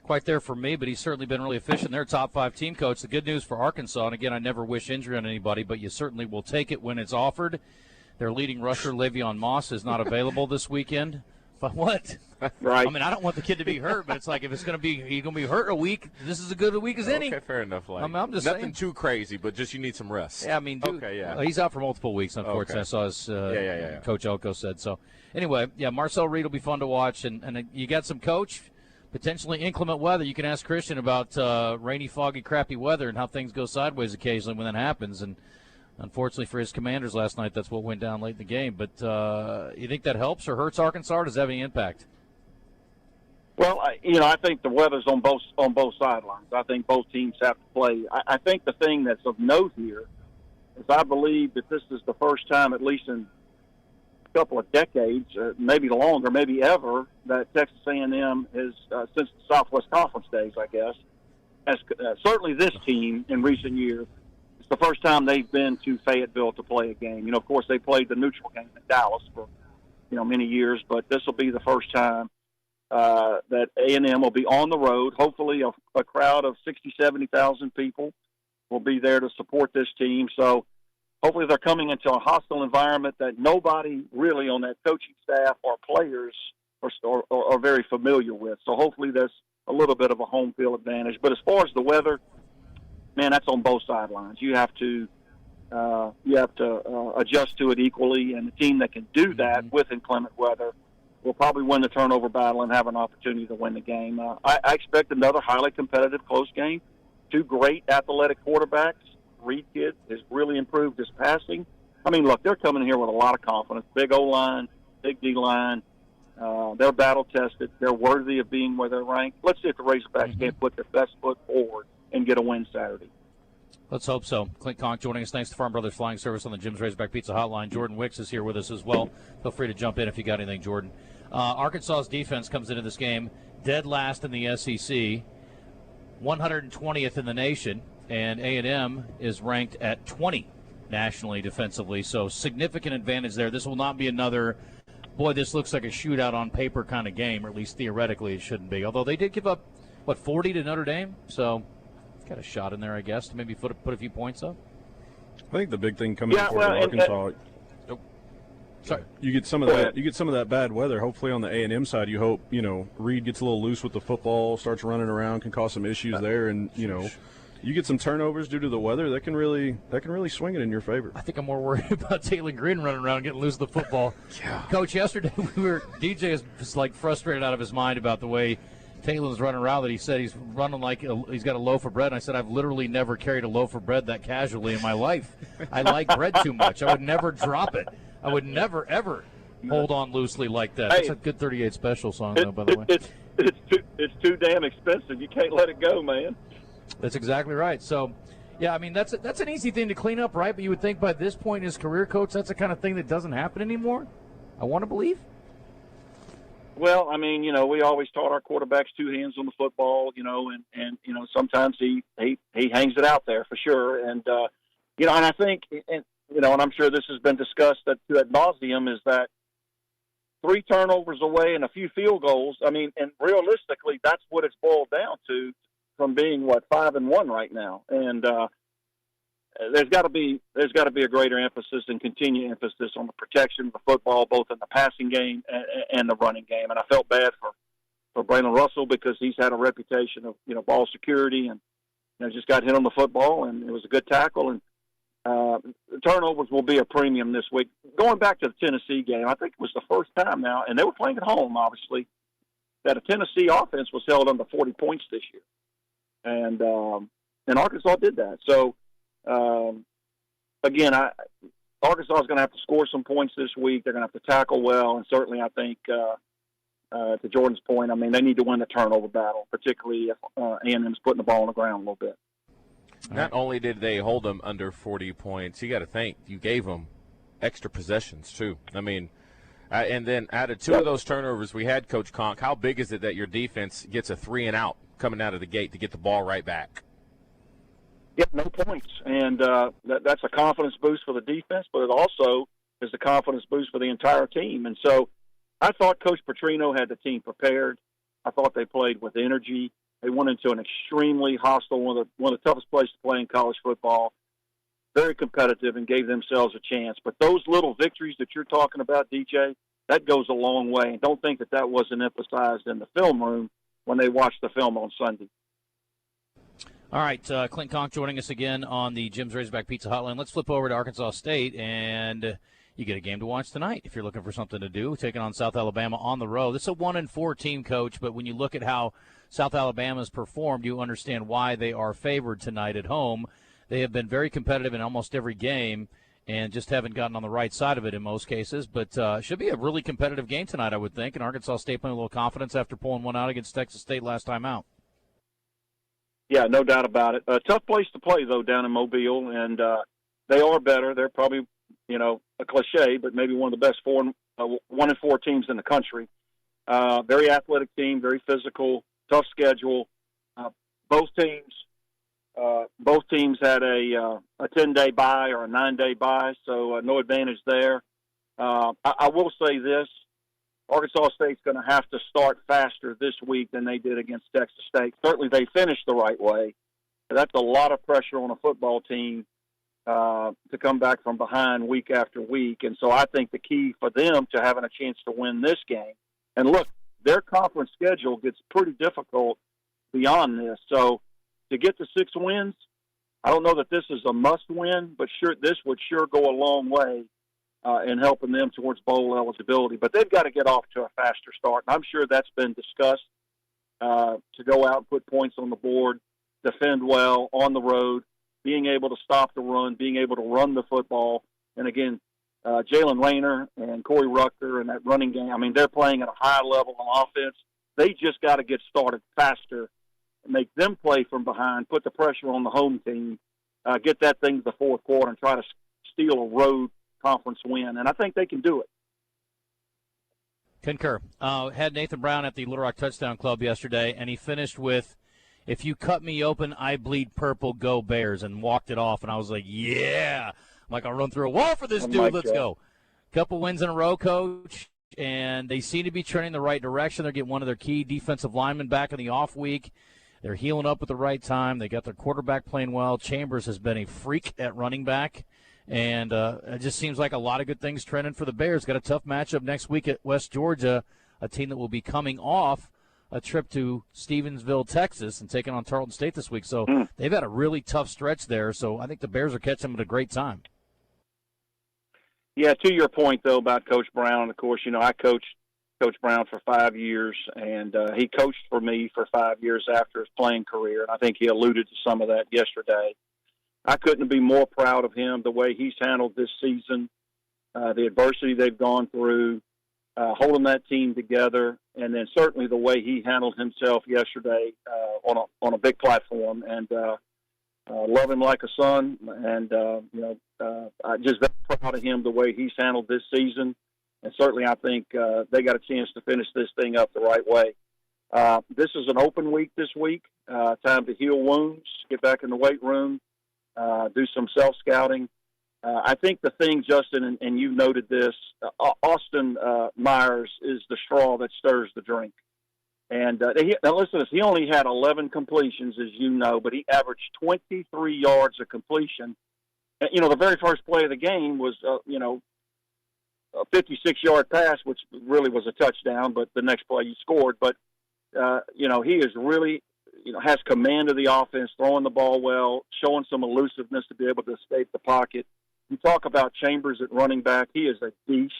quite there for me, but he's certainly been really efficient. They're a top-5 team coach. The good news for Arkansas, and again, I never wish injury on anybody, but you certainly will take it when it's offered. Their leading rusher, Le'Veon Moss, is not available this weekend. But what? Right. I mean, I don't want the kid to be hurt, but it's like if it's going to be he's going to be hurt a week, this is as good a week as any. Okay, fair enough. Like, I'm just nothing saying. too crazy, but just you need some rest. Yeah, I mean, dude, okay, yeah. He's out for multiple weeks, unfortunately. Okay. I saw his yeah. Coach Elko said so. Anyway, yeah, Marcel Reed will be fun to watch, and you got some coach, potentially inclement weather. You can ask Christian about rainy, foggy, crappy weather and how things go sideways occasionally when that happens. And unfortunately for his Commanders last night, that's what went down late in the game. But you think that helps or hurts Arkansas? Or does that have any impact? Well, I think the weather's on both sidelines. I think both teams have to play. I think the thing that's of note here is I believe that this is the first time, at least in a couple of decades, maybe longer, maybe ever, that Texas A&M has, since the Southwest Conference days, I guess, has certainly this team in recent years. It's the first time they've been to Fayetteville to play a game. Of course, they played the neutral game in Dallas for many years, but this will be the first time that A&M will be on the road. Hopefully a crowd of 60,000, 70,000 people will be there to support this team. So hopefully they're coming into a hostile environment that nobody really on that coaching staff or players are very familiar with. So hopefully there's a little bit of a home field advantage. But as far as the weather, man, that's on both sidelines. You have to adjust to it equally, and the team that can do that with inclement weather will probably win the turnover battle and have an opportunity to win the game. I expect another highly competitive, close game. Two great athletic quarterbacks. Reed kid has really improved his passing. I mean, look, they're coming here with a lot of confidence. Big O-line, big D-line. They're battle-tested. They're worthy of being where they're ranked. Let's see if the Razorbacks can't put their best foot forward and get a win Saturday. Let's hope so. Clint Conque joining us. Thanks to Farm Brothers Flying Service on the Jim's Razorback Pizza Hotline. Jordan Wicks is here with us as well. Feel free to jump in if you got anything, Jordan. Arkansas's defense comes into this game dead last in the SEC, 120th in the nation, and A&M is ranked at 20 nationally defensively. So significant advantage there. This will not be another, boy, this looks like a shootout on paper kind of game, or at least theoretically it shouldn't be. Although they did give up, 40 to Notre Dame? So got a shot in there, I guess, to maybe put a few points up. I think the big thing coming for Arkansas. Sorry, you get some of that. You get some of that bad weather. Hopefully, on the A&M side, you hope Reed gets a little loose with the football, starts running around, can cause some issues there, and you get some turnovers due to the weather. That can really swing it in your favor. I think I'm more worried about Taylor Green running around and getting loose with the football. Yeah. Coach, yesterday DJ is just like frustrated out of his mind about the way Taylor's running around. That he said he's running like he's got a loaf of bread. And I said I've literally never carried a loaf of bread that casually in my life. I like bread too much. I would never drop it. I would never, ever hold on loosely like that. That's a good 38 Special song, though, by the way. It's too damn expensive. You can't let it go, man. That's exactly right. So, yeah, I mean, that's an easy thing to clean up, right? But you would think by this point in his career, Coach, that's the kind of thing that doesn't happen anymore? I want to believe. Well, I mean, we always taught our quarterbacks two hands on the football, and sometimes he hangs it out there for sure. And, and I think, and I'm sure this has been discussed ad nauseum, is that 3 turnovers away and a few field goals. I mean, and realistically, that's what it's boiled down to from being 5-1 right now. And there's got to be a greater emphasis and continued emphasis on the protection of the football, both in the passing game and the running game. And I felt bad for Braylon Russell because he's had a reputation of ball security and just got hit on the football, and it was a good tackle. And turnovers will be a premium this week. Going back to the Tennessee game, I think it was the first time now, and they were playing at home, obviously, that a Tennessee offense was held under 40 points this year. And Arkansas did that. So, again, Arkansas is going to have to score some points this week. They're going to have to tackle well, and certainly I think, to Jordan's point, I mean, they need to win the turnover battle, particularly if A&M's putting the ball on the ground a little bit. Not only did they hold them under 40 points, you got to think you gave them extra possessions too. I mean, and then out of 2 of those turnovers we had, Coach Conque, how big is it that your defense gets a 3 and out coming out of the gate to get the ball right back? Yeah, no points. And that's a confidence boost for the defense, but it also is a confidence boost for the entire team. And so I thought Coach Petrino had the team prepared. I thought they played with energy. They went into an extremely hostile, one of the toughest places to play in college football. Very competitive and gave themselves a chance. But those little victories that you're talking about, DJ, that goes a long way. And don't think that wasn't emphasized in the film room when they watched the film on Sunday. All right, Clint Conque joining us again on the Jim's Razorback Pizza Hotline. Let's flip over to Arkansas State, and you get a game to watch tonight if you're looking for something to do, taking on South Alabama on the road. It's a 1-4 team, Coach, but when you look at how South Alabama's performed, you understand why they are favored tonight at home. They have been very competitive in almost every game and just haven't gotten on the right side of it in most cases. But should be a really competitive game tonight, I would think, and Arkansas State playing a little confidence after pulling one out against Texas State last time out. Yeah, no doubt about it. A tough place to play, though, down in Mobile, and they are better. They're probably, a cliche, but maybe one of the best 1-4 teams in the country. Very athletic team, very physical, tough schedule. Both teams had a 10-day bye or a 9-day bye, so no advantage there. I will say this. Arkansas State's going to have to start faster this week than they did against Texas State. Certainly they finished the right way. That's a lot of pressure on a football team to come back from behind week after week. And so I think the key for them to having a chance to win this game, and look, their conference schedule gets pretty difficult beyond this. So to get to 6 wins, I don't know that this is a must-win, but this would sure go a long way in helping them towards bowl eligibility. But they've got to get off to a faster start. And I'm sure that's been discussed to go out and put points on the board, defend well on the road, being able to stop the run, being able to run the football. And, again, Jalen Rayner and Corey Rucker and that running game, I mean, they're playing at a high level on offense. They just got to get started faster, make them play from behind, put the pressure on the home team, get that thing to the fourth quarter and try to steal a road conference win, and I think they can do it. Concur. Had Nathan Brown at the Little Rock Touchdown Club yesterday, and he finished with, "If you cut me open, I bleed purple, go Bears," and walked it off, and I was like, yeah. I'm like, I'll run through a wall for this dude. Let's go. Couple wins in a row, Coach, and they seem to be trending the right direction. They're getting one of their key defensive linemen back in the off week. They're healing up at the right time. They got their quarterback playing well. Chambers has been a freak at running back. And it just seems like a lot of good things trending for the Bears. Got a tough matchup next week at West Georgia, a team that will be coming off a trip to Stevensville, Texas, and taking on Tarleton State this week. So they've had a really tough stretch there. So I think the Bears are catching them at a great time. Yeah, to your point, though, about Coach Brown, of course, I coached Coach Brown for 5 years, and he coached for me for 5 years after his playing career. And I think he alluded to some of that yesterday. I couldn't be more proud of him, the way he's handled this season, the adversity they've gone through, holding that team together, and then certainly the way he handled himself yesterday on a big platform. And love him like a son, and I'm just very proud of him, the way he's handled this season. And certainly I think they got a chance to finish this thing up the right way. This is an open week this week, time to heal wounds, get back in the weight room, do some self-scouting. I think the thing, Justin, and you noted this, Austin Myers is the straw that stirs the drink. And now listen to this, he only had 11 completions, as you know, but he averaged 23 yards of completion. And, the very first play of the game was, a 56-yard pass, which really was a touchdown, but the next play he scored. But, he is really – has command of the offense, throwing the ball well, showing some elusiveness to be able to escape the pocket. You talk about Chambers at running back. He is a beast.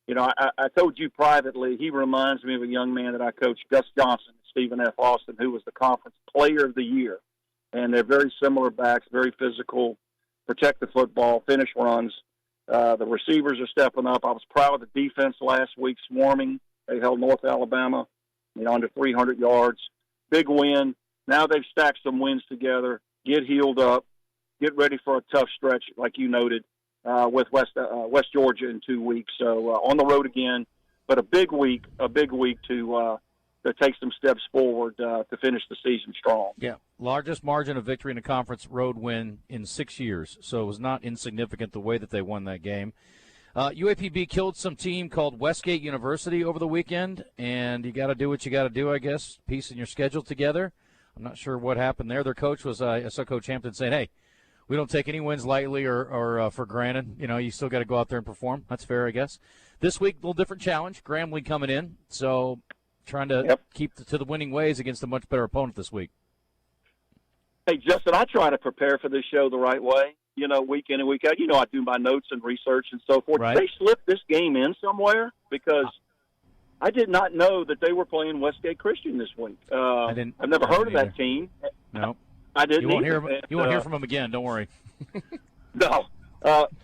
I told you privately, he reminds me of a young man that I coached, Gus Johnson, Stephen F. Austin, who was the conference player of the year. And they're very similar backs, very physical, protect the football, finish runs. The receivers are stepping up. I was proud of the defense last week, swarming. They held North Alabama, under 300 yards. Big win. Now they've stacked some wins together. Get healed up. Get ready for a tough stretch, like you noted, with West Georgia in 2 weeks. So on the road again, but a big week to take some steps forward to finish the season strong. Yeah, largest margin of victory in a conference road win in 6 years. So it was not insignificant the way that they won that game. UAPB killed some team called Westgate University over the weekend, and you got to do what you got to do, I guess, piecing your schedule together. I'm not sure what happened there. Their coach was, I saw Coach Hampton saying, hey, we don't take any wins lightly or for granted. You know, you still got to go out there and perform. That's fair, I guess. This week, a little different challenge. Grambling coming in, so trying to keep to the winning ways against a much better opponent this week. Hey, Justin, I try to prepare for this show the right way, you know, week in and week out. You know, I do my notes and research and so forth. Right. They slipped this game in somewhere because I did not know that they were playing Westgate Christian this week. I've never heard of that team. No. I didn't you either. You won't hear from them again. Don't worry. No.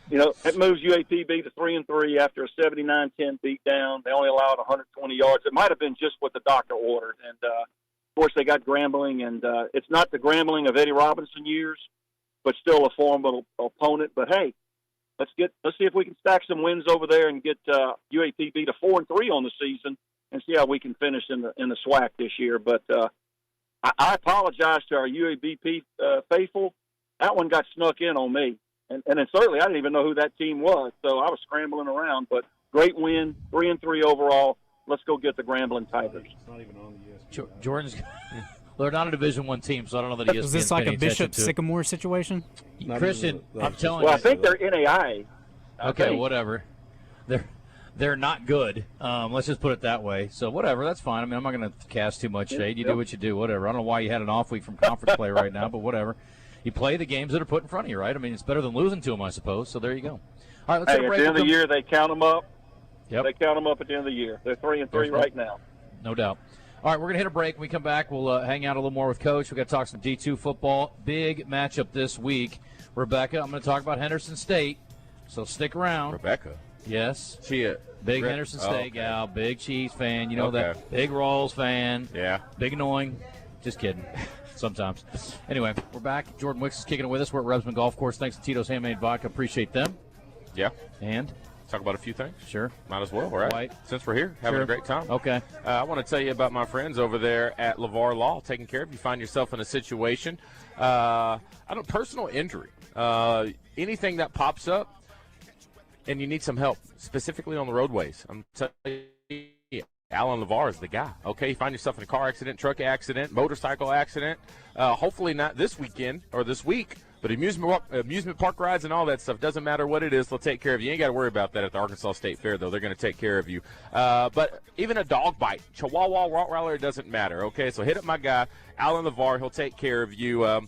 You know, it moves UAPB to 3-3 after a 79-10 beatdown. They only allowed 120 yards. It might have been just what the doctor ordered. And, of course, they got Grambling, and it's not the Grambling of Eddie Robinson years, but still a formidable opponent. But, hey, let's see if we can stack some wins over there and get UAPB to 4-3 on the season and see how we can finish in the SWAC this year. But I apologize to our UABP faithful. That one got snuck in on me. And then certainly I didn't even know who that team was, so I was scrambling around. But great win, 3-3 overall. Let's go get the Grambling Tigers. It's not even on the ESPN. Jordan's they're not a Division I team, so I don't know that he is. Is this like a Bishop Sycamore situation? Christian, I'm telling well, you. I think they're NAIA. Okay, whatever. They're not good. Let's just put it that way. So whatever, that's fine. I mean, I'm not going to cast too much shade. You do what you do, whatever. I don't know why you had an off week from conference play right now, but whatever. You play the games that are put in front of you, right? I mean, it's better than losing to them, I suppose. So there you go. All right, let's take a break. At the end of the year, they count them up. Yep. They count them up at the end of the year. They're 3-3 right now. No doubt. All right, we're going to hit a break. When we come back, we'll hang out a little more with Coach. We've got to talk some D2 football. Big matchup this week. Rebecca, I'm going to talk about Henderson State, so stick around. Rebecca? Yes. She a big Henderson State gal, big Chiefs fan. You know that. Big Rolls fan. Yeah. Big annoying. Just kidding. Sometimes. Anyway, we're back. Jordan Wicks is kicking it with us. We're at Rebsamen Golf Course. Thanks to Tito's Handmade Vodka. Appreciate them. Yeah. And? Talk about a few things. Sure. Might as well, right? White. Since we're here, having a great time. Okay. I want to tell you about my friends over there at LeVar Law, taking care of you. Find yourself in a situation, personal injury, anything that pops up, and you need some help, specifically on the roadways. I'm telling you, Alan LeVar is the guy. Okay, you find yourself in a car accident, truck accident, motorcycle accident. Hopefully not this weekend or this week. But amusement park rides and all that stuff, doesn't matter what it is, they'll take care of you. You ain't got to worry about that at the Arkansas State Fair, though. They're going to take care of you. But even a dog bite, Chihuahua, Rottweiler, it doesn't matter, okay? So hit up my guy, Alan LeVar. He'll take care of you.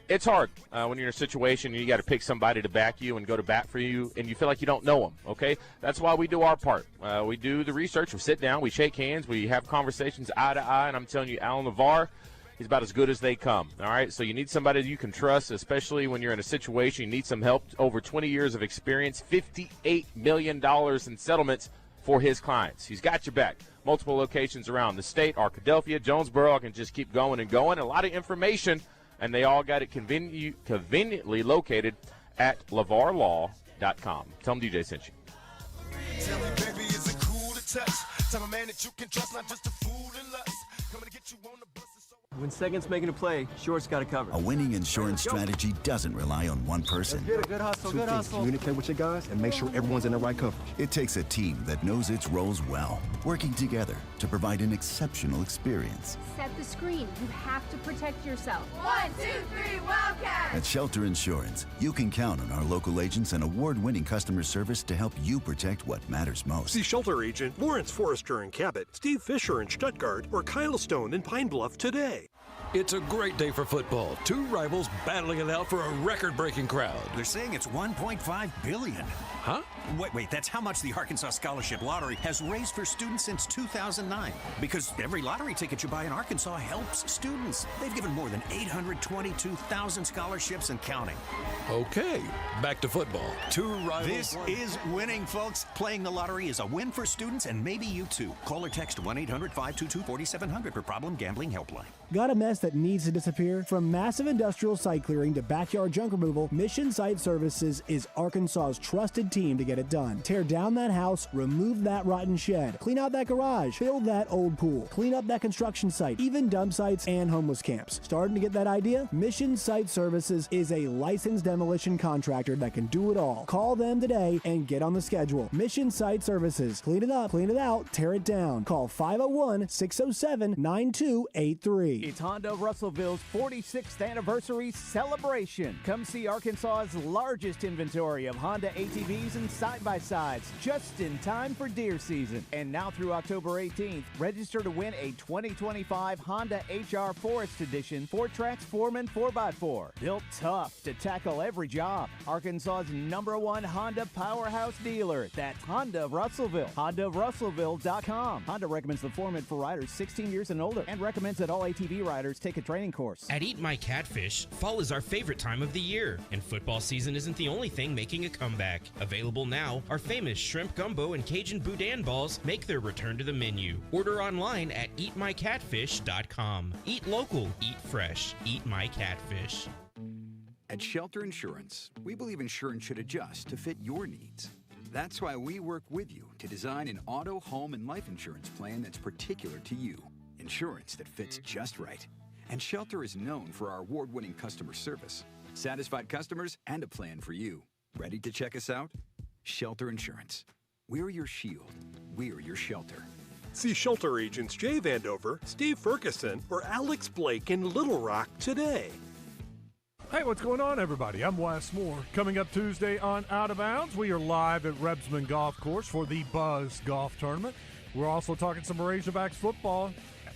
It's hard when you're in a situation and you got to pick somebody to back you and go to bat for you, and you feel like you don't know them, okay? That's why we do our part. We do the research. We sit down. We shake hands. We have conversations eye to eye, and I'm telling you, Alan LeVar, he's about as good as they come, all right? So you need somebody you can trust, especially when you're in a situation you need some help. Over 20 years of experience, $58 million in settlements for his clients. He's got your back. Multiple locations around the state, Arkadelphia, Jonesboro. I can just keep going and going. A lot of information, and they all got it conveniently located at LeVarLaw.com. Tell them DJ sent you. Tell me, baby, is it cool to touch? Tell a man that you can trust, not just a fool in lust. Coming to get you on the bus. When second's making a play, short's got to cover. A winning insurance strategy doesn't rely on one person. Good hustle, good hustle. Communicate with your guys and make sure everyone's in the right coverage. It takes a team that knows its roles well, working together to provide an exceptional experience. Set the screen. You have to protect yourself. 1, 2, 3, Wildcat! At Shelter Insurance, you can count on our local agents and award-winning customer service to help you protect what matters most. See Shelter Agent Lawrence Forrester in Cabot, Steve Fisher in Stuttgart, or Kyle Stone in Pine Bluff today. It's a great day for football. Two rivals battling it out for a record-breaking crowd. They're saying it's $1.5 billion. Huh? Wait, that's how much the Arkansas Scholarship Lottery has raised for students since 2009. Because every lottery ticket you buy in Arkansas helps students. They've given more than 822,000 scholarships and counting. Okay, back to football. Two rivals. This is winning, folks. Playing the lottery is a win for students and maybe you too. Call or text 1-800-522-4700 for Problem Gambling Helpline. Got a mess that needs to disappear? From massive industrial site clearing to backyard junk removal, Mission Site Services is Arkansas's trusted team to get it done. Tear down that house, remove that rotten shed, clean out that garage, build that old pool, clean up that construction site, even dump sites and homeless camps. Starting to get that idea? Mission Site Services is a licensed demolition contractor that can do it all. Call them today and get on the schedule. Mission Site Services. Clean it up, clean it out, tear it down. Call 501-607-9283. It's Honda of Russellville's 46th anniversary celebration. Come see Arkansas's largest inventory of Honda ATVs and side-by-sides just in time for deer season. And now through October 18th, register to win a 2025 Honda HR Forest Edition 4Trax Foreman 4x4. Built tough to tackle every job. Arkansas's #1 Honda powerhouse dealer. That's Honda of Russellville. HondaofRussellville.com. Honda recommends the Foreman for riders 16 years and older and recommends that all ATV riders take a training course. At Eat My Catfish, fall is our favorite time of the year, and football season isn't the only thing making a comeback. Available now, our famous shrimp gumbo and Cajun boudin balls make their return to the menu. Order online at eatmycatfish.com. Eat local, eat fresh, eat my catfish. At Shelter Insurance, we believe insurance should adjust to fit your needs. That's why we work with you to design an auto, home, and life insurance plan that's particular to you. Insurance that fits just right. And Shelter is known for our award-winning customer service, satisfied customers, and a plan for you. Ready to check us out? Shelter Insurance. We're your shield. We're your shelter. See Shelter agents Jay Vandover, Steve Ferguson, or Alex Blake in Little Rock today. Hey, what's going on, everybody? I'm Wes Moore. Coming up Tuesday on Out of Bounds, we are live at Rebsamen Golf Course for the Buzz Golf Tournament. We're also talking some Razorbacks football.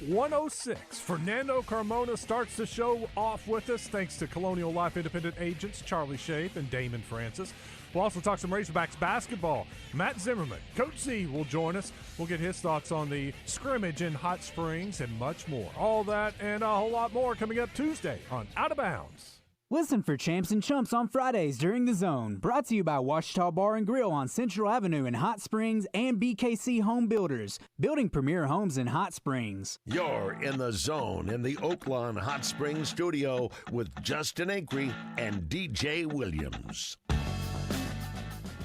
106, Fernando Carmona starts the show off with us, thanks to Colonial Life Independent agents Charlie Schaaf and Damon Francis. We'll also talk some Razorbacks basketball. Matt Zimmerman, Coach Z, will join us. We'll get his thoughts on the scrimmage in Hot Springs and much more. All that and a whole lot more coming up Tuesday on Out of Bounds. Listen for Champs and Chumps on Fridays during the Zone. Brought to you by Washita Bar and Grill on Central Avenue in Hot Springs and BKC Home Builders, building premier homes in Hot Springs. You're in the Zone in the Oaklawn Hot Springs studio with Justin Acri and DJ Williams.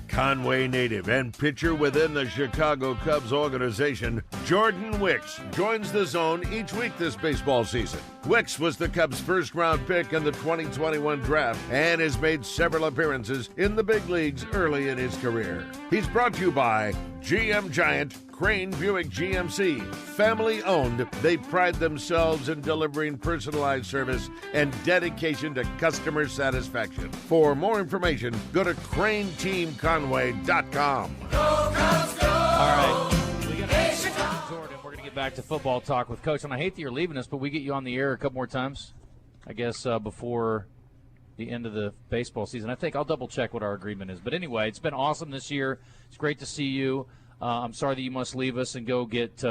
Conway native and pitcher within the Chicago Cubs organization, Jordan Wicks joins the Zone each week this baseball season. Wicks was the Cubs' first-round pick in the 2021 draft and has made several appearances in the big leagues early in his career. He's brought to you by GM Giant, Crain Buick GMC. Family-owned, they pride themselves in delivering personalized service and dedication to customer satisfaction. For more information, go to crainteamconway.com. All right. We got Jordan. We're going to get back to football talk with Coach. And I hate that you're leaving us, but we get you on the air a couple more times, I guess, before the end of the baseball season. I think I'll double-check what our agreement is. But anyway, it's been awesome this year. It's great to see you. I'm sorry that you must leave us and go get,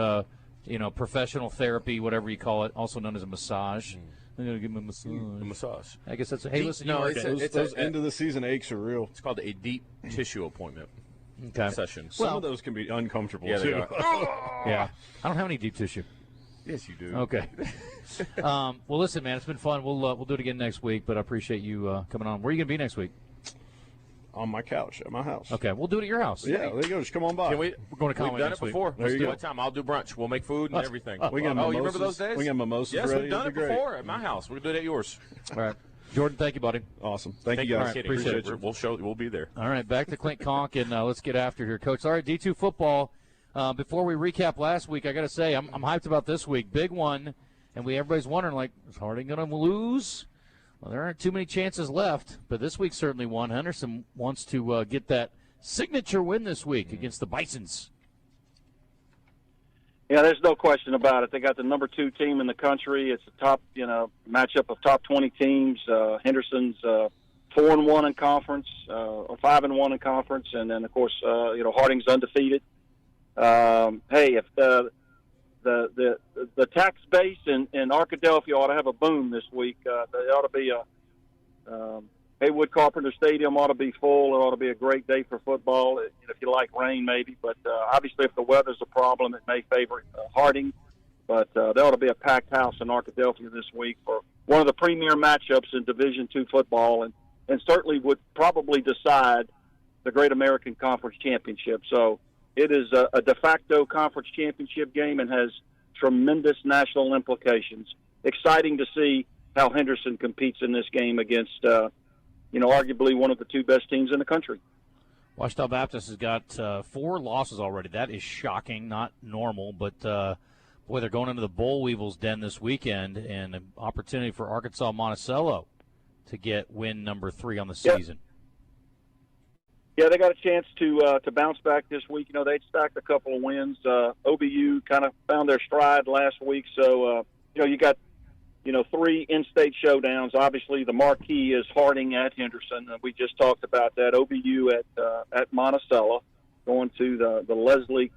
professional therapy, whatever you call it, also known as a massage. I'm going to give him a massage. A massage. I guess that's a, hey, listen, no, those end of the season aches are real. It's called a deep tissue appointment. Okay. Session. Some of those can be uncomfortable, yeah, too. They are. Yeah. I don't have any deep tissue. Yes, you do. Okay. Well, listen, man, it's been fun. We'll do it again next week, but I appreciate you coming on. Where are you going to be next week? On my couch at my house. Okay, we'll do it at your house. Yeah, there you go. Just come on by. We're going to Conway We've done next it before. week. Let's you do go. it time. I'll do brunch. We'll make food and everything. We got you mimosas. remember those days? We got mimosas yes, ready. we've done It'd be it great. before at my house. We'll do it at yours. All right. Jordan, thank you, buddy. Awesome. Thank you, guys. All right, appreciate it. We'll be there. All right, back to Clint Conque, and let's get after here, Coach. All right, D2 football. Before we recap last week, I got to say I'm hyped about this week. Big one, and everybody's wondering, like, is Harding going to lose? Well, there aren't too many chances left, but this week's certainly one. Henderson wants to get that signature win this week against the Bisons. Yeah, there's no question about it. They got the number 2 team in the country. It's a top, matchup of top 20 teams. Henderson's 4-1 in conference, or 5-1 in conference, and then of course, Harding's undefeated. Hey, if the tax base in Arkadelphia ought to have a boom this week. There ought to be Haywood Carpenter Stadium ought to be full. It ought to be a great day for football, if you like rain maybe. But obviously if the weather's a problem, it may favor Harding. But there ought to be a packed house in Arkadelphia this week for one of the premier matchups in Division II football, and certainly would probably decide the Great American Conference Championship. So it is a de facto conference championship game and has tremendous national implications. Exciting to see how Henderson competes in this game against, arguably one of the two best teams in the country. Ouachita Baptist has got 4 losses already. That is shocking, not normal, but boy, they're going into the Boll Weevils' den this weekend, and an opportunity for Arkansas Monticello to get win number 3 on the season. Yeah, they got a chance to bounce back this week. They'd stacked a couple of wins. OBU kind of found their stride last week, so you got 3 in-state showdowns. Obviously, the marquee is Harding at Henderson. We just talked about that. OBU at Monticello, going to the Leslie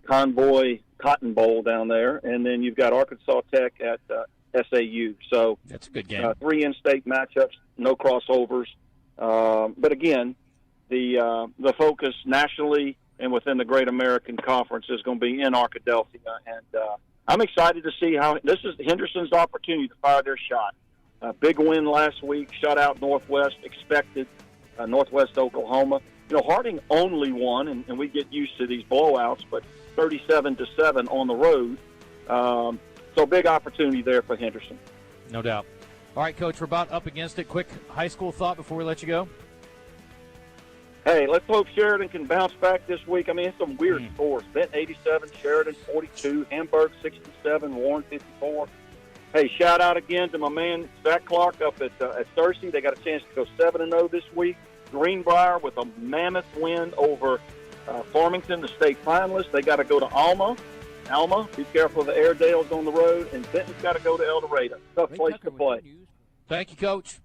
Convoy Cotton Bowl down there, and then you've got Arkansas Tech at SAU. So that's a good game. 3 in-state matchups, no crossovers. But again, the focus nationally and within the Great American Conference is going to be in Arkadelphia, and I'm excited to see how this is Henderson's opportunity to fire their shot. Big win last week, shut out Northwest, expected Northwest Oklahoma. Harding only won, and we get used to these blowouts, but 37-7 on the road. So big opportunity there for Henderson. No doubt. All right, Coach, we're about up against it. Quick high school thought before we let you go. Hey, let's hope Sheridan can bounce back this week. I mean, it's some weird scores. Benton 87, Sheridan 42, Hamburg 67, Warren 54. Hey, shout out again to my man Zach Clark up at Searcy. They got a chance to go 7-0 this week. Greenbrier with a mammoth win over Farmington, the state finalists. They got to go to Alma. Alma, be careful of the Airedales on the road. And Benton's got to go to El Dorado. Tough place to play. Thank you, Coach.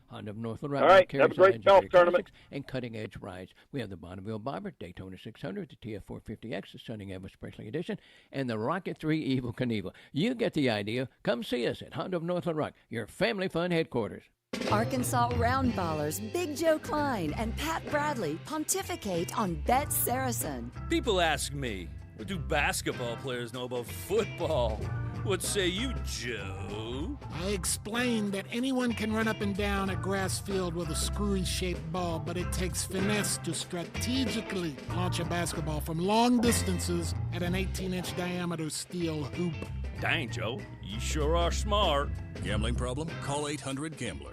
Honda of North Little All right, have a great golf tournament. And cutting-edge rides. We have the Bonneville Bobber, Daytona 600, the TF450X, the Stunning Ever Special Edition, and the Rocket 3 Evel Knievel. You get the idea. Come see us at Honda of North Little Rock, your family fun headquarters. Arkansas roundballers Big Joe Klein and Pat Bradley pontificate on Bet Saracen. People ask me, what do basketball players know about football? What say you, Joe? I explained that anyone can run up and down a grass field with a screwy-shaped ball, but it takes finesse to strategically launch a basketball from long distances at an 18-inch diameter steel hoop. Dang, Joe, you sure are smart. Gambling problem? Call 800-GAMBLER.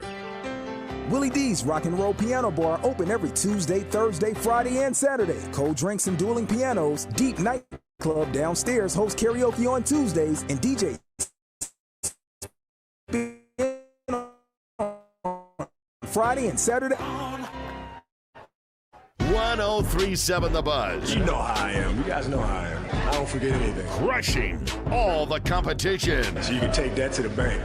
Willie D's Rock and Roll Piano Bar open every Tuesday, Thursday, Friday, and Saturday. Cold drinks and dueling pianos. Deep Night Club downstairs hosts karaoke on Tuesdays, and DJ Friday and Saturday. 1037 The Buzz. You know how I am. You guys know how I am. I don't forget anything. Crushing all the competition. So you can take that to the bank.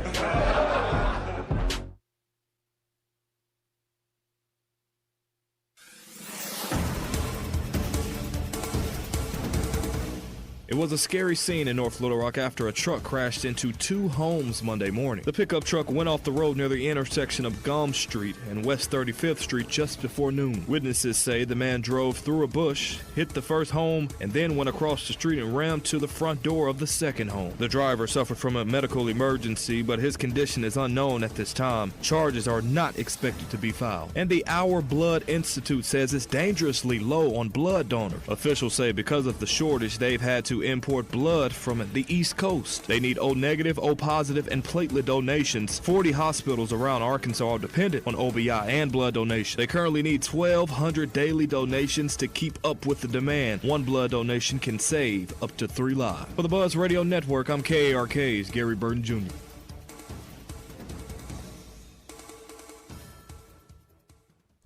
It was a scary scene in North Little Rock after a truck crashed into 2 homes Monday morning. The pickup truck went off the road near the intersection of Gom Street and West 35th Street just before noon. Witnesses say the man drove through a bush, hit the first home, and then went across the street and rammed to the front door of the second home. The driver suffered from a medical emergency, but his condition is unknown at this time. Charges are not expected to be filed. And the Our Blood Institute says it's dangerously low on blood donors. Officials say because of the shortage, they've had to import blood from the East Coast. They need O negative, O positive, and platelet donations. 40 hospitals around Arkansas are dependent on OBI and blood donation. They currently need 1,200 daily donations to keep up with the demand. One blood donation can save up to 3 lives. For the Buzz Radio Network, I'm KARK's Gary Burton Jr.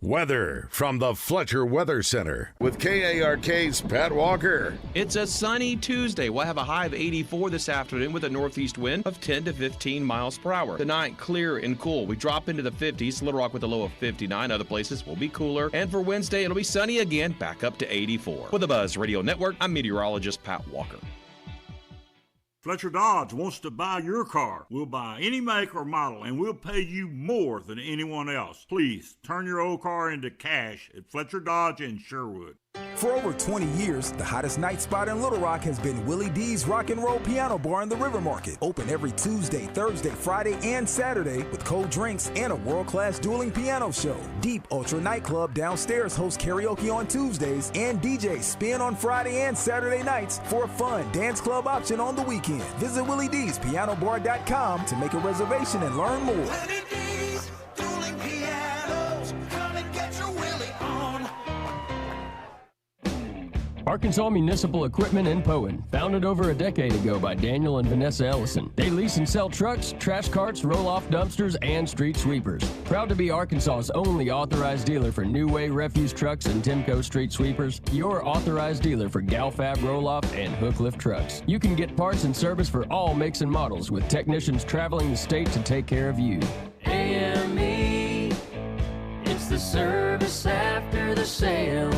Weather from the Fletcher Weather Center with KARK's Pat Walker. It's a sunny Tuesday. We'll have a high of 84 this afternoon with a northeast wind of 10 to 15 miles per hour. Tonight, clear and cool. We drop into the 50s, Little Rock with a low of 59. Other places will be cooler. And for Wednesday, it'll be sunny again, back up to 84. For the Buzz Radio Network, I'm meteorologist Pat Walker. Fletcher Dodge wants to buy your car. We'll buy any make or model, and we'll pay you more than anyone else. Please turn your old car into cash at Fletcher Dodge in Sherwood. For over 20 years, the hottest night spot in Little Rock has been Willy D's Rock and Roll Piano Bar in the River Market. Open every Tuesday, Thursday, Friday, and Saturday with cold drinks and a world-class dueling piano show. Deep Ultra Nightclub downstairs hosts karaoke on Tuesdays, and DJs spin on Friday and Saturday nights for a fun dance club option on the weekend. Visit WillyD'sPianoBar.com to make a reservation and learn more. Willy D's dueling pianos. Come and get your Willy on. Arkansas Municipal Equipment in Poen, founded over a decade ago by Daniel and Vanessa Ellison. They lease and sell trucks, trash carts, roll-off dumpsters, and street sweepers. Proud to be Arkansas's only authorized dealer for New Way refuse trucks and Timco street sweepers, your authorized dealer for Galfab roll-off and hook lift trucks. You can get parts and service for all makes and models with technicians traveling the state to take care of you. AME, it's the service after the sale.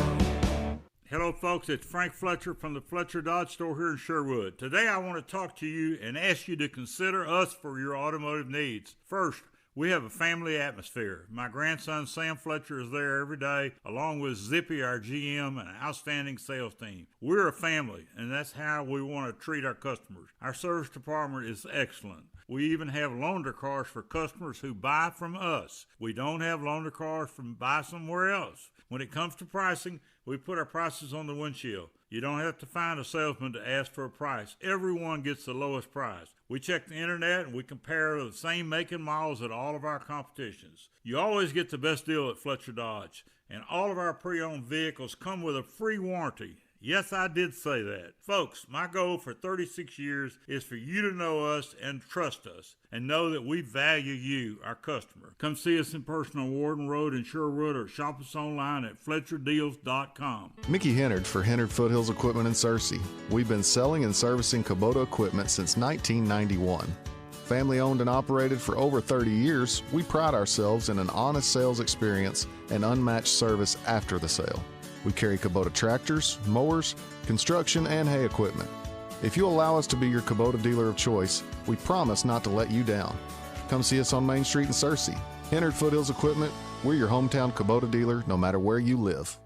Hello, folks. It's Frank Fletcher from the Fletcher Dodge Store here in Sherwood. Today, I want to talk to you and ask you to consider us for your automotive needs. First, we have a family atmosphere. My grandson, Sam Fletcher, is there every day, along with Zippy, our GM, and an outstanding sales team. We're a family, and that's how we want to treat our customers. Our service department is excellent. We even have loaner cars for customers who buy from us. We don't have loaner cars from buy somewhere else. When it comes to pricing, we put our prices on the windshield. You don't have to find a salesman to ask for a price. Everyone gets the lowest price. We check the internet and we compare the same make and models at all of our competitions. You always get the best deal at Fletcher Dodge, and all of our pre-owned vehicles come with a free warranty. Yes, I did say that. Folks, my goal for 36 years is for you to know us and trust us and know that we value you, our customer. Come see us in person on Warden Road in Sherwood or shop us online at FletcherDeals.com. Mickey Hennard for Hennard Foothills Equipment in Searcy. We've been selling and servicing Kubota equipment since 1991. Family owned and operated for over 30 years, we pride ourselves in an honest sales experience and unmatched service after the sale. We carry Kubota tractors, mowers, construction, and hay equipment. If you allow us to be your Kubota dealer of choice, we promise not to let you down. Come see us on Main Street in Searcy. Hennard Foothills Equipment, we're your hometown Kubota dealer no matter where you live.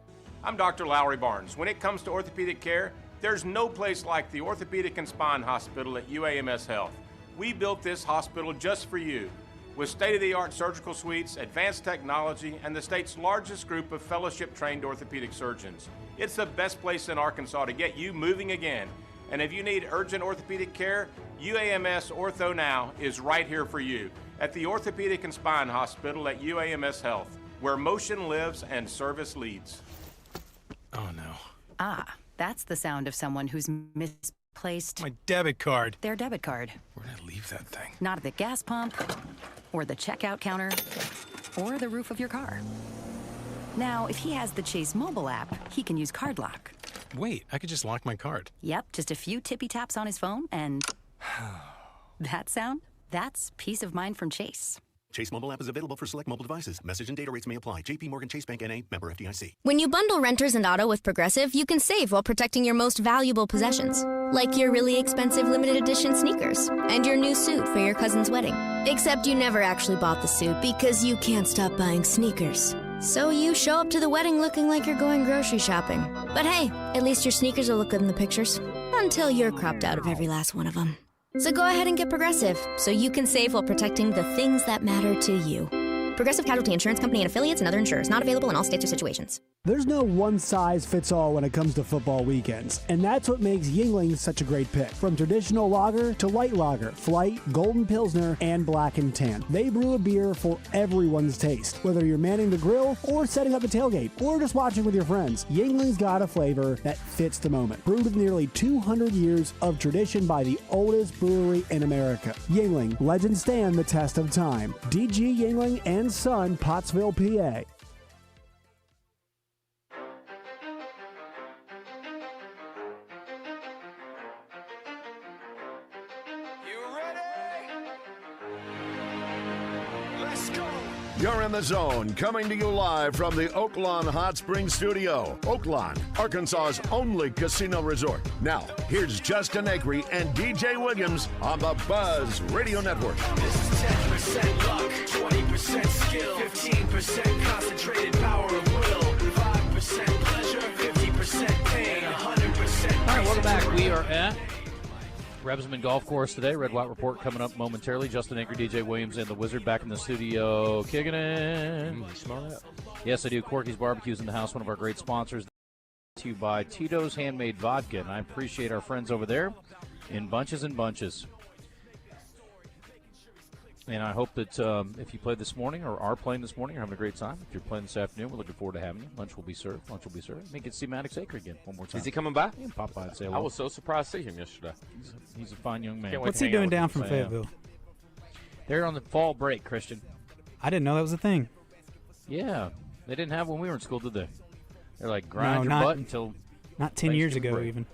I'm Dr. Lowry Barnes. When it comes to orthopedic care, there's no place like the Orthopedic and Spine Hospital at UAMS Health. We built this hospital just for you. With state-of-the-art surgical suites, advanced technology, and the state's largest group of fellowship-trained orthopedic surgeons. It's the best place in Arkansas to get you moving again. And if you need urgent orthopedic care, UAMS Ortho Now is right here for you at the Orthopedic and Spine Hospital at UAMS Health, where motion lives and service leads. Oh, no. Ah, that's the sound of someone who's misplaced my debit card. Their debit card. Where did I leave that thing? Not at the gas pump, or the checkout counter, or the roof of your car. Now, if he has the Chase mobile app, he can use Card Lock. Wait, I could just lock my card. Yep, just a few tippy taps on his phone, and that sound? That's peace of mind from Chase. Chase mobile app is available for select mobile devices. Message and data rates may apply. JP Morgan Chase Bank N.A., member FDIC. When you bundle renters and auto with Progressive, you can save while protecting your most valuable possessions. Like your really expensive limited edition sneakers and your new suit for your cousin's wedding. Except you never actually bought the suit because you can't stop buying sneakers. So you show up to the wedding looking like you're going grocery shopping. But hey, at least your sneakers will look good in the pictures. Until you're cropped out of every last one of them. So go ahead and get Progressive, so you can save while protecting the things that matter to you. Progressive Casualty Insurance Company and affiliates and other insurers. Not available in all states or situations. There's no one-size-fits-all when it comes to football weekends, and that's what makes Yuengling such a great pick. From traditional lager to light lager, flight, golden pilsner, and black and tan. They brew a beer for everyone's taste. Whether you're manning the grill or setting up the tailgate or just watching with your friends, Yuengling's got a flavor that fits the moment. Brewed with nearly 200 years of tradition by the oldest brewery in America. Yuengling, legends stand the test of time. DG Yuengling and Son, Pottsville, PA. You're in the zone, coming to you live from the Oaklawn Hot Springs Studio. Oaklawn, Arkansas's only casino resort. Now, here's Justin Acri and DJ Williams on the Buzz Radio Network. This is 10% luck, 20% skill, 15% concentrated power of will, 5% pleasure, 50% back. We are at Rebsamen Golf Course today. Red White Report coming up momentarily. Justin Acri, DJ Williams, and the Wizard back in the studio. Kicking in. You smell that? Yes, I do. Corky's Barbecue's in the house, one of our great sponsors. To you by Tito's Handmade Vodka, and I appreciate our friends over there in bunches and bunches. And I hope that if you played this morning or are playing this morning, you're having a great time. If you're playing this afternoon, we're looking forward to having you. Lunch will be served. Maybe get to see Maddox Acri again one more time. Is he coming by? Yeah, pop by and say hello. I was so surprised to see him yesterday. He's a fine young man. What's he doing down from Fayetteville? They're on the fall break, Christian. I didn't know that was a thing. Yeah. They didn't have when we were in school, did they? They're like grind your butt until not 10 years ago break. even.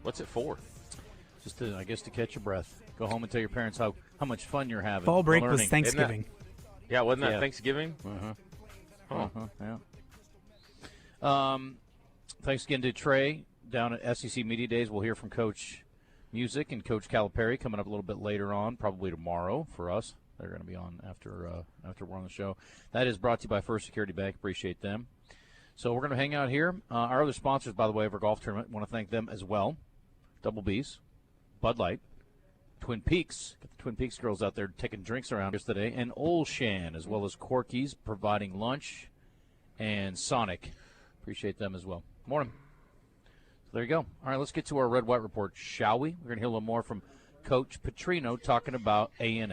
What's it for? Just to, I guess, to catch your breath. Go home and tell your parents how much fun you're having. Fall break was learning. Thanksgiving. Wasn't that Thanksgiving? Yeah. Thanks again to Trey down at SEC Media Days. We'll hear from Coach Music and Coach Calipari coming up a little bit later on, probably tomorrow for us. They're going to be on after we're on the show. That is brought to you by First Security Bank. Appreciate them. So we're going to hang out here. Our other sponsors, by the way, of our golf tournament, want to thank them as well. Double B's, Bud Light, Twin Peaks. Got the Twin Peaks girls out there taking drinks around us today, and Olshan, as well as Corky's providing lunch, and Sonic. Appreciate them as well. Morning. So there you go. All right, let's get to our Red White Report, shall we? We're going to hear a little more from Coach Petrino talking about A&M.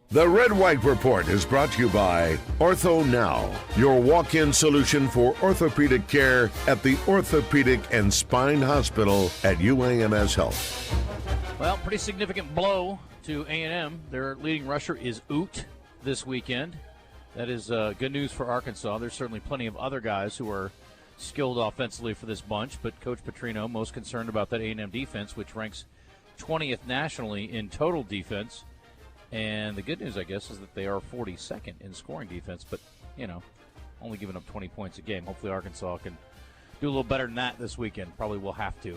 The Red White Report is brought to you by Ortho Now, your walk-in solution for orthopedic care at the Orthopedic and Spine Hospital at UAMS Health. Well, pretty significant blow to A&M. Their leading rusher is Oot this weekend. That is good news for Arkansas. There's certainly plenty of other guys who are skilled offensively for this bunch, but Coach Petrino most concerned about that A&M defense, which ranks 20th nationally in total defense. And the good news, I guess, is that they are 42nd in scoring defense, but, only giving up 20 points a game. Hopefully Arkansas can do a little better than that this weekend. Probably will have to.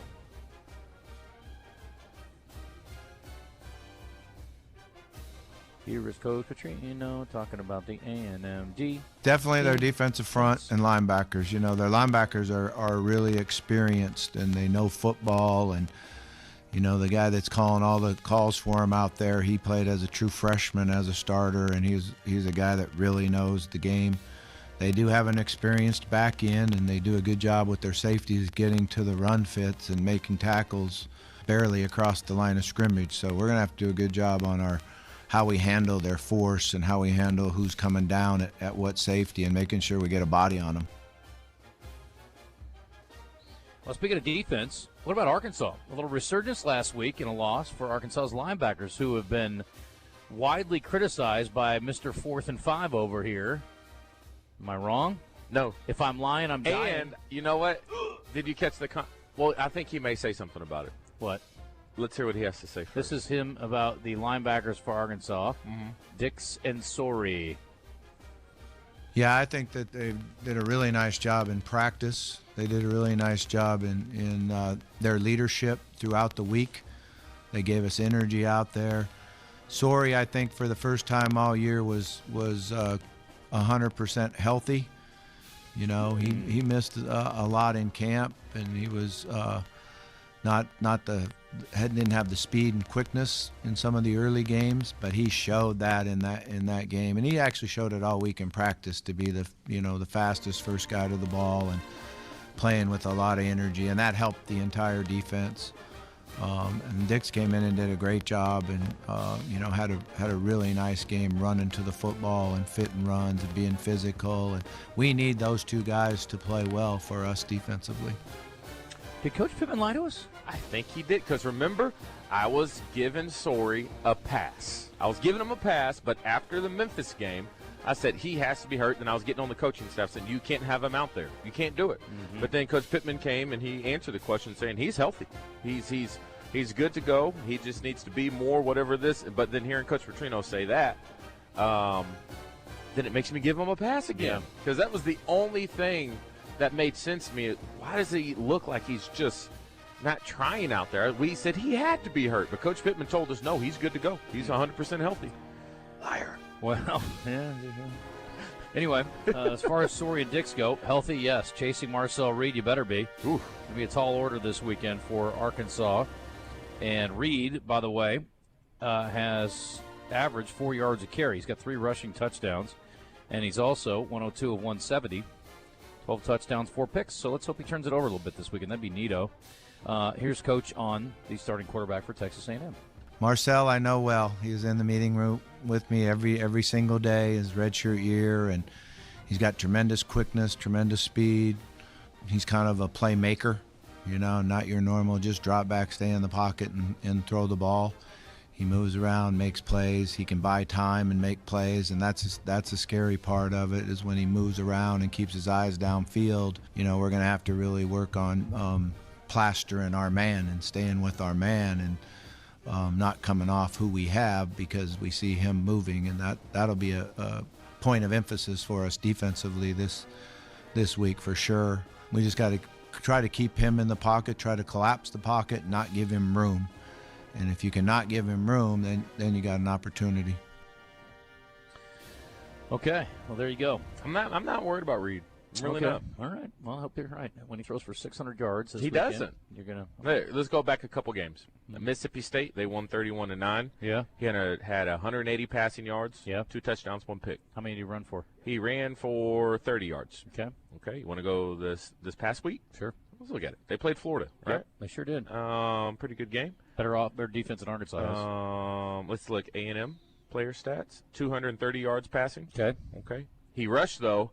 Here is Coach Petrino talking about the A&M D. Definitely their defensive front and linebackers. Their linebackers are really experienced, and they know football, and the guy that's calling all the calls for him out there, he played as a true freshman as a starter, and he's a guy that really knows the game. They do have an experienced back end, and they do a good job with their safeties getting to the run fits and making tackles barely across the line of scrimmage. So we're going to have to do a good job on how we handle their force and how we handle who's coming down at what safety and making sure we get a body on them. Well, speaking of defense, what about Arkansas? A little resurgence last week in a loss for Arkansas's linebackers, who have been widely criticized by Mr. 4th and 5 over here. Am I wrong? No. If I'm lying, I'm dying. And you know what? Did you catch well, I think he may say something about it. What? Let's hear what he has to say first. This is him about the linebackers for Arkansas, Dix and Sori. Yeah, I think that they did a really nice job in practice. They did a really nice job in their leadership throughout the week. They gave us energy out there. Sori, I think, for the first time all year was 100% healthy. He missed a lot in camp, and he was didn't have the speed and quickness in some of the early games, but he showed that in that game, and he actually showed it all week in practice to be the fastest first guy to the ball and playing with a lot of energy, and that helped the entire defense. And Dix came in and did a great job, and had a really nice game running to the football and fitting runs and being physical, and we need those two guys to play well for us defensively. Did Coach Pittman lie to us? I think he did, because remember, I was giving Sori a pass. I was giving him a pass, but after the Memphis game, I said he has to be hurt, and I was getting on the coaching staff saying you can't have him out there. You can't do it. But then Coach Pittman came, and he answered the question saying he's healthy. He's good to go. He just needs to be more whatever this. But then hearing Coach Petrino say that, then it makes me give him a pass again. Because that was the only thing that made sense to me. Why does he look like he's just not trying out there? We said he had to be hurt, but Coach Pittman told us, no, he's good to go. He's 100% healthy. Liar. Well, yeah. Anyway, as far as Sorey and Dix go, healthy, yes. Chasing Marcel Reed, you better be. Ooh. It'll be a tall order this weekend for Arkansas. And Reed, by the way, has averaged 4 yards a carry. He's got 3 rushing touchdowns, and he's also 102 of 170, 12 touchdowns, 4 picks. So let's hope he turns it over a little bit this weekend. That'd be neato. Here's Coach on the starting quarterback for Texas A&M. Marcel, I know well. He was in the meeting room with me every single day, his redshirt year, and he's got tremendous quickness, tremendous speed. He's kind of a playmaker, not your normal just drop back, stay in the pocket and throw the ball. He moves around, makes plays. He can buy time and make plays, and that's a scary part of it is when he moves around and keeps his eyes downfield. We're going to have to really work on plastering our man and staying with our man and not coming off who we have because we see him moving, and that'll be a point of emphasis for us defensively this week for sure. We just got to try to keep him in the pocket, try to collapse the pocket, not give him room. And if you cannot give him room, then you got an opportunity. Okay, well there you go. I'm not worried about Reed. I'm really not. All right. Well, I hope you're right. When he throws for 600 yards this he weekend, doesn't. You're gonna. Hey, let's go back a couple games. Mississippi State, they won 31-9. Yeah. He had 180 passing yards. Yeah. 2 touchdowns, 1 pick. How many did he run for? He ran for 30 yards. Okay. Okay. You want to go this past week? Sure. Let's look at it. They played Florida, right? Yep, they sure did. Pretty good game. Better defense than Arkansas has. Let's look A&M player stats. 230 yards passing. Okay. Okay. He rushed though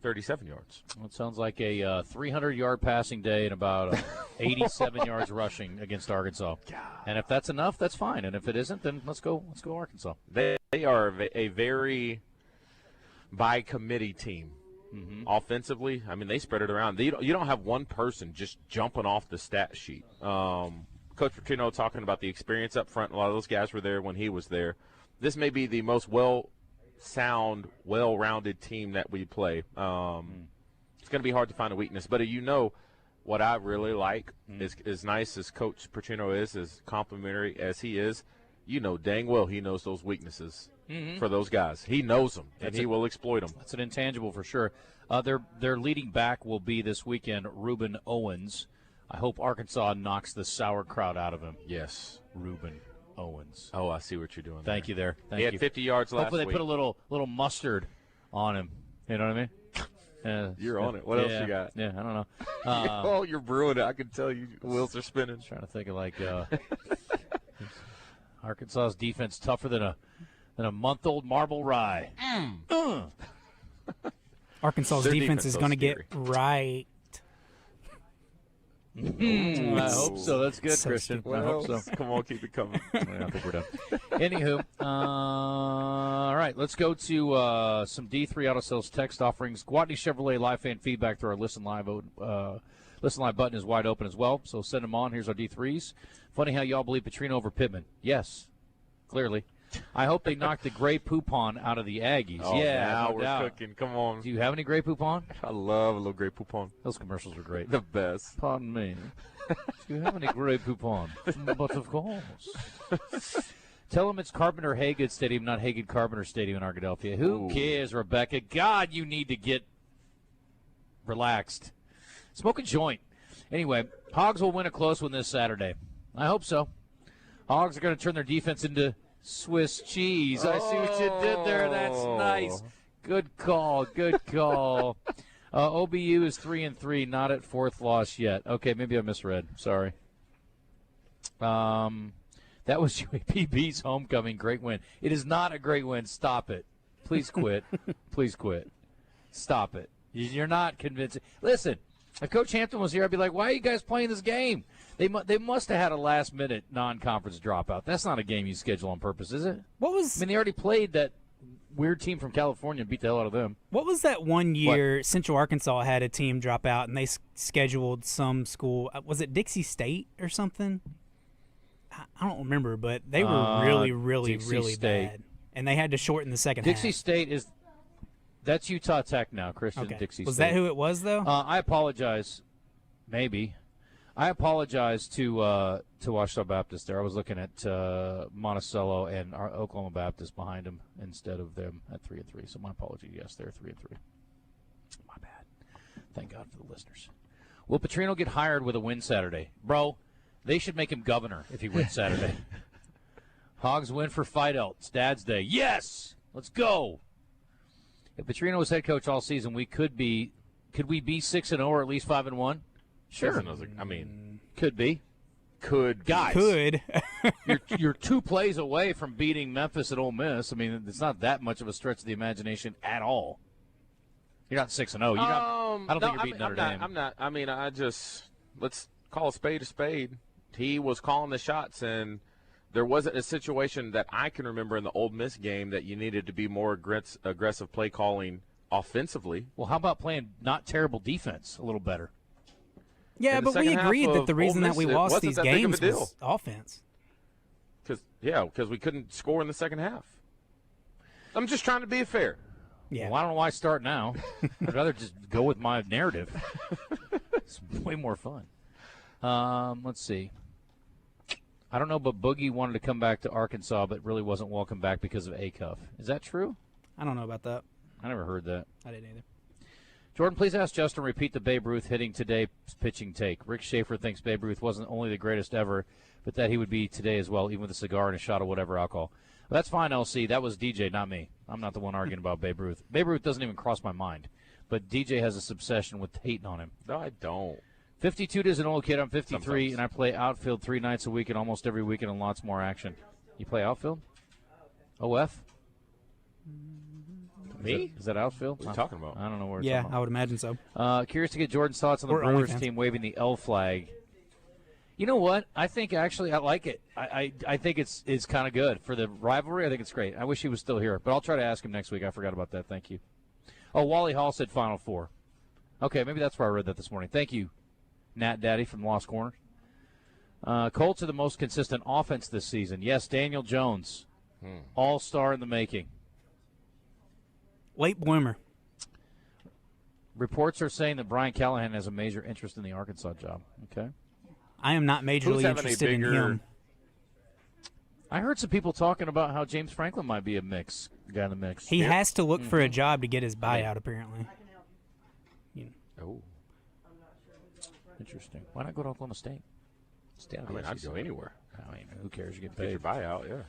37 yards. Well, it sounds like a 300-yard passing day and about 87 yards rushing against Arkansas. God. And if that's enough, that's fine. And if it isn't, then let's go Arkansas. They are a very by committee team. Mm-hmm. Offensively, I mean, they spread it around. You don't have one person just jumping off the stat sheet. Coach Petrino talking about the experience up front. A lot of those guys were there when he was there. This may be the most well-rounded team that we play. It's going to be hard to find a weakness. But what I really like is as nice as Coach Petrino is, as complimentary as he is, dang well he knows those weaknesses for those guys. He knows them, and he will exploit them. That's an intangible for sure. Their leading back will be this weekend, Reuben Owens. I hope Arkansas knocks the sauerkraut out of him. Yes. Reuben Owens. Oh, I see what you're doing. Thank you there. He had 50 yards last week. Hopefully they put a little mustard on him. You know what I mean? You're on it. What else you got? Yeah, I don't know. Oh, you're brewing it. I can tell you wheels are spinning. Trying to think of Arkansas's defense tougher than a month-old marble rye. Arkansas's defense is going to get right. I hope so. That's good, so Christian. stupid. I hope so. Come on, keep it coming. I think we're done. Anywho, all right, let's go to some D3 Auto Sales text offerings. Gwatney Chevrolet live fan feedback through our Listen Live button is wide open as well, so send them on. Here's our D3s. Funny how y'all believe Petrino over Pittman. Yes, clearly. I hope they knock the Grey Poupon out of the Aggies. Oh, yeah, now no we're doubt. cooking. Come on. Do you have any Grey Poupon? I love a little Grey Poupon. Those commercials are great. The best. Pardon me. Do you have any Grey Poupon? But of course. Tell them it's Carpenter Haygood Stadium, not Haygood Carpenter Stadium in Arkadelphia. Who cares, Rebecca? God, you need to get relaxed. Smoke a joint. Anyway, Hogs will win a close one this Saturday. I hope so. Hogs are going to turn their defense into Swiss cheese. I see what you did there. That's nice. Good call. Good call. OBU is 3-3, not at 4th loss yet. Okay, maybe I misread. Sorry. That was UAPB's homecoming. Great win. It is not a great win. Stop it. Please quit. Please quit. Stop it. You're not convincing. Listen, if Coach Hampton was here, I'd be like, why are you guys playing this game? They must have had a last-minute non-conference dropout. That's not a game you schedule on purpose, is it? They already played that weird team from California and beat the hell out of them. What was that one year Central Arkansas had a team drop out and they scheduled some school? Was it Dixie State or something? I don't remember, but they were really bad. And they had to shorten the second half. Dixie State that's Utah Tech now, Christian. Okay. Dixie Was State. that who it was, though? I apologize. Maybe. I apologize to Ouachita Baptist there. I was looking at Monticello and our Oklahoma Baptist behind them instead of them at 3-3. So my apology. Yes, they're 3-3. My bad. Thank God for the listeners. Will Petrino get hired with a win Saturday? Bro, they should make him governor if he wins Saturday. Hogs win for Fidel. It's Dad's Day. Yes! Let's go! If Petrino was head coach all season, could we be 6-0 or at least 5-1? Sure. I mean, could be. Guys. Could. you're 2 plays away from beating Memphis at Ole Miss. I mean, it's not that much of a stretch of the imagination at all. You're not 6-0. I don't think you're beating Notre Dame. I'm not. I mean, let's call a spade a spade. He was calling the shots, and there wasn't a situation that I can remember in the Ole Miss game that you needed to be more aggressive play calling offensively. Well, how about playing not terrible defense a little better? Yeah, but we agreed that the reason that we lost these games was offense. Because we couldn't score in the second half. I'm just trying to be fair. Yeah. Well, I don't know why I start now. I'd rather just go with my narrative. It's way more fun. Let's see. I don't know, but Boogie wanted to come back to Arkansas, but really wasn't welcome back because of ACUF. Is that true? I don't know about that. I never heard that. I didn't either. Jordan, please ask Justin to repeat the Babe Ruth hitting today pitching take. Rick Schaefer thinks Babe Ruth wasn't only the greatest ever, but that he would be today as well, even with a cigar and a shot of whatever alcohol. Well, that's fine, LC. That was DJ, not me. I'm not the one arguing about Babe Ruth. Babe Ruth doesn't even cross my mind, but DJ has this obsession with hating on him. No, I don't. 52 is an old kid. I'm 53, Sometimes. and I play outfield 3 nights a week and almost every weekend and lots more action. You play outfield? OF? Me? Is that outfield? What are you talking about? I don't know where it's Yeah, I would imagine so. Curious to get Jordan's thoughts on the Or Brewers OnlyFans. team waving the L flag. You know what? I think actually I like it. I think it's kind of good for the rivalry. I think it's great. I wish he was still here, but I'll try to ask him next week. I forgot about that. Thank you. Oh, Wally Hall said Final Four. Okay, maybe that's where I read that this morning. Thank you, Nat Daddy from Lost Corners. Colts are the most consistent offense this season. Yes, Daniel Jones, all-star in the making. Late bloomer. Reports are saying that Brian Callahan has a major interest in the Arkansas job. Okay. I am not majorly interested in him. I heard some people talking about how James Franklin might be a guy in the mix. He has to look for a job to get his buyout, apparently. Oh. Interesting. Why not go to Oklahoma State? I'd go anywhere. I mean, who cares? You get Get paid. your buyout, yeah.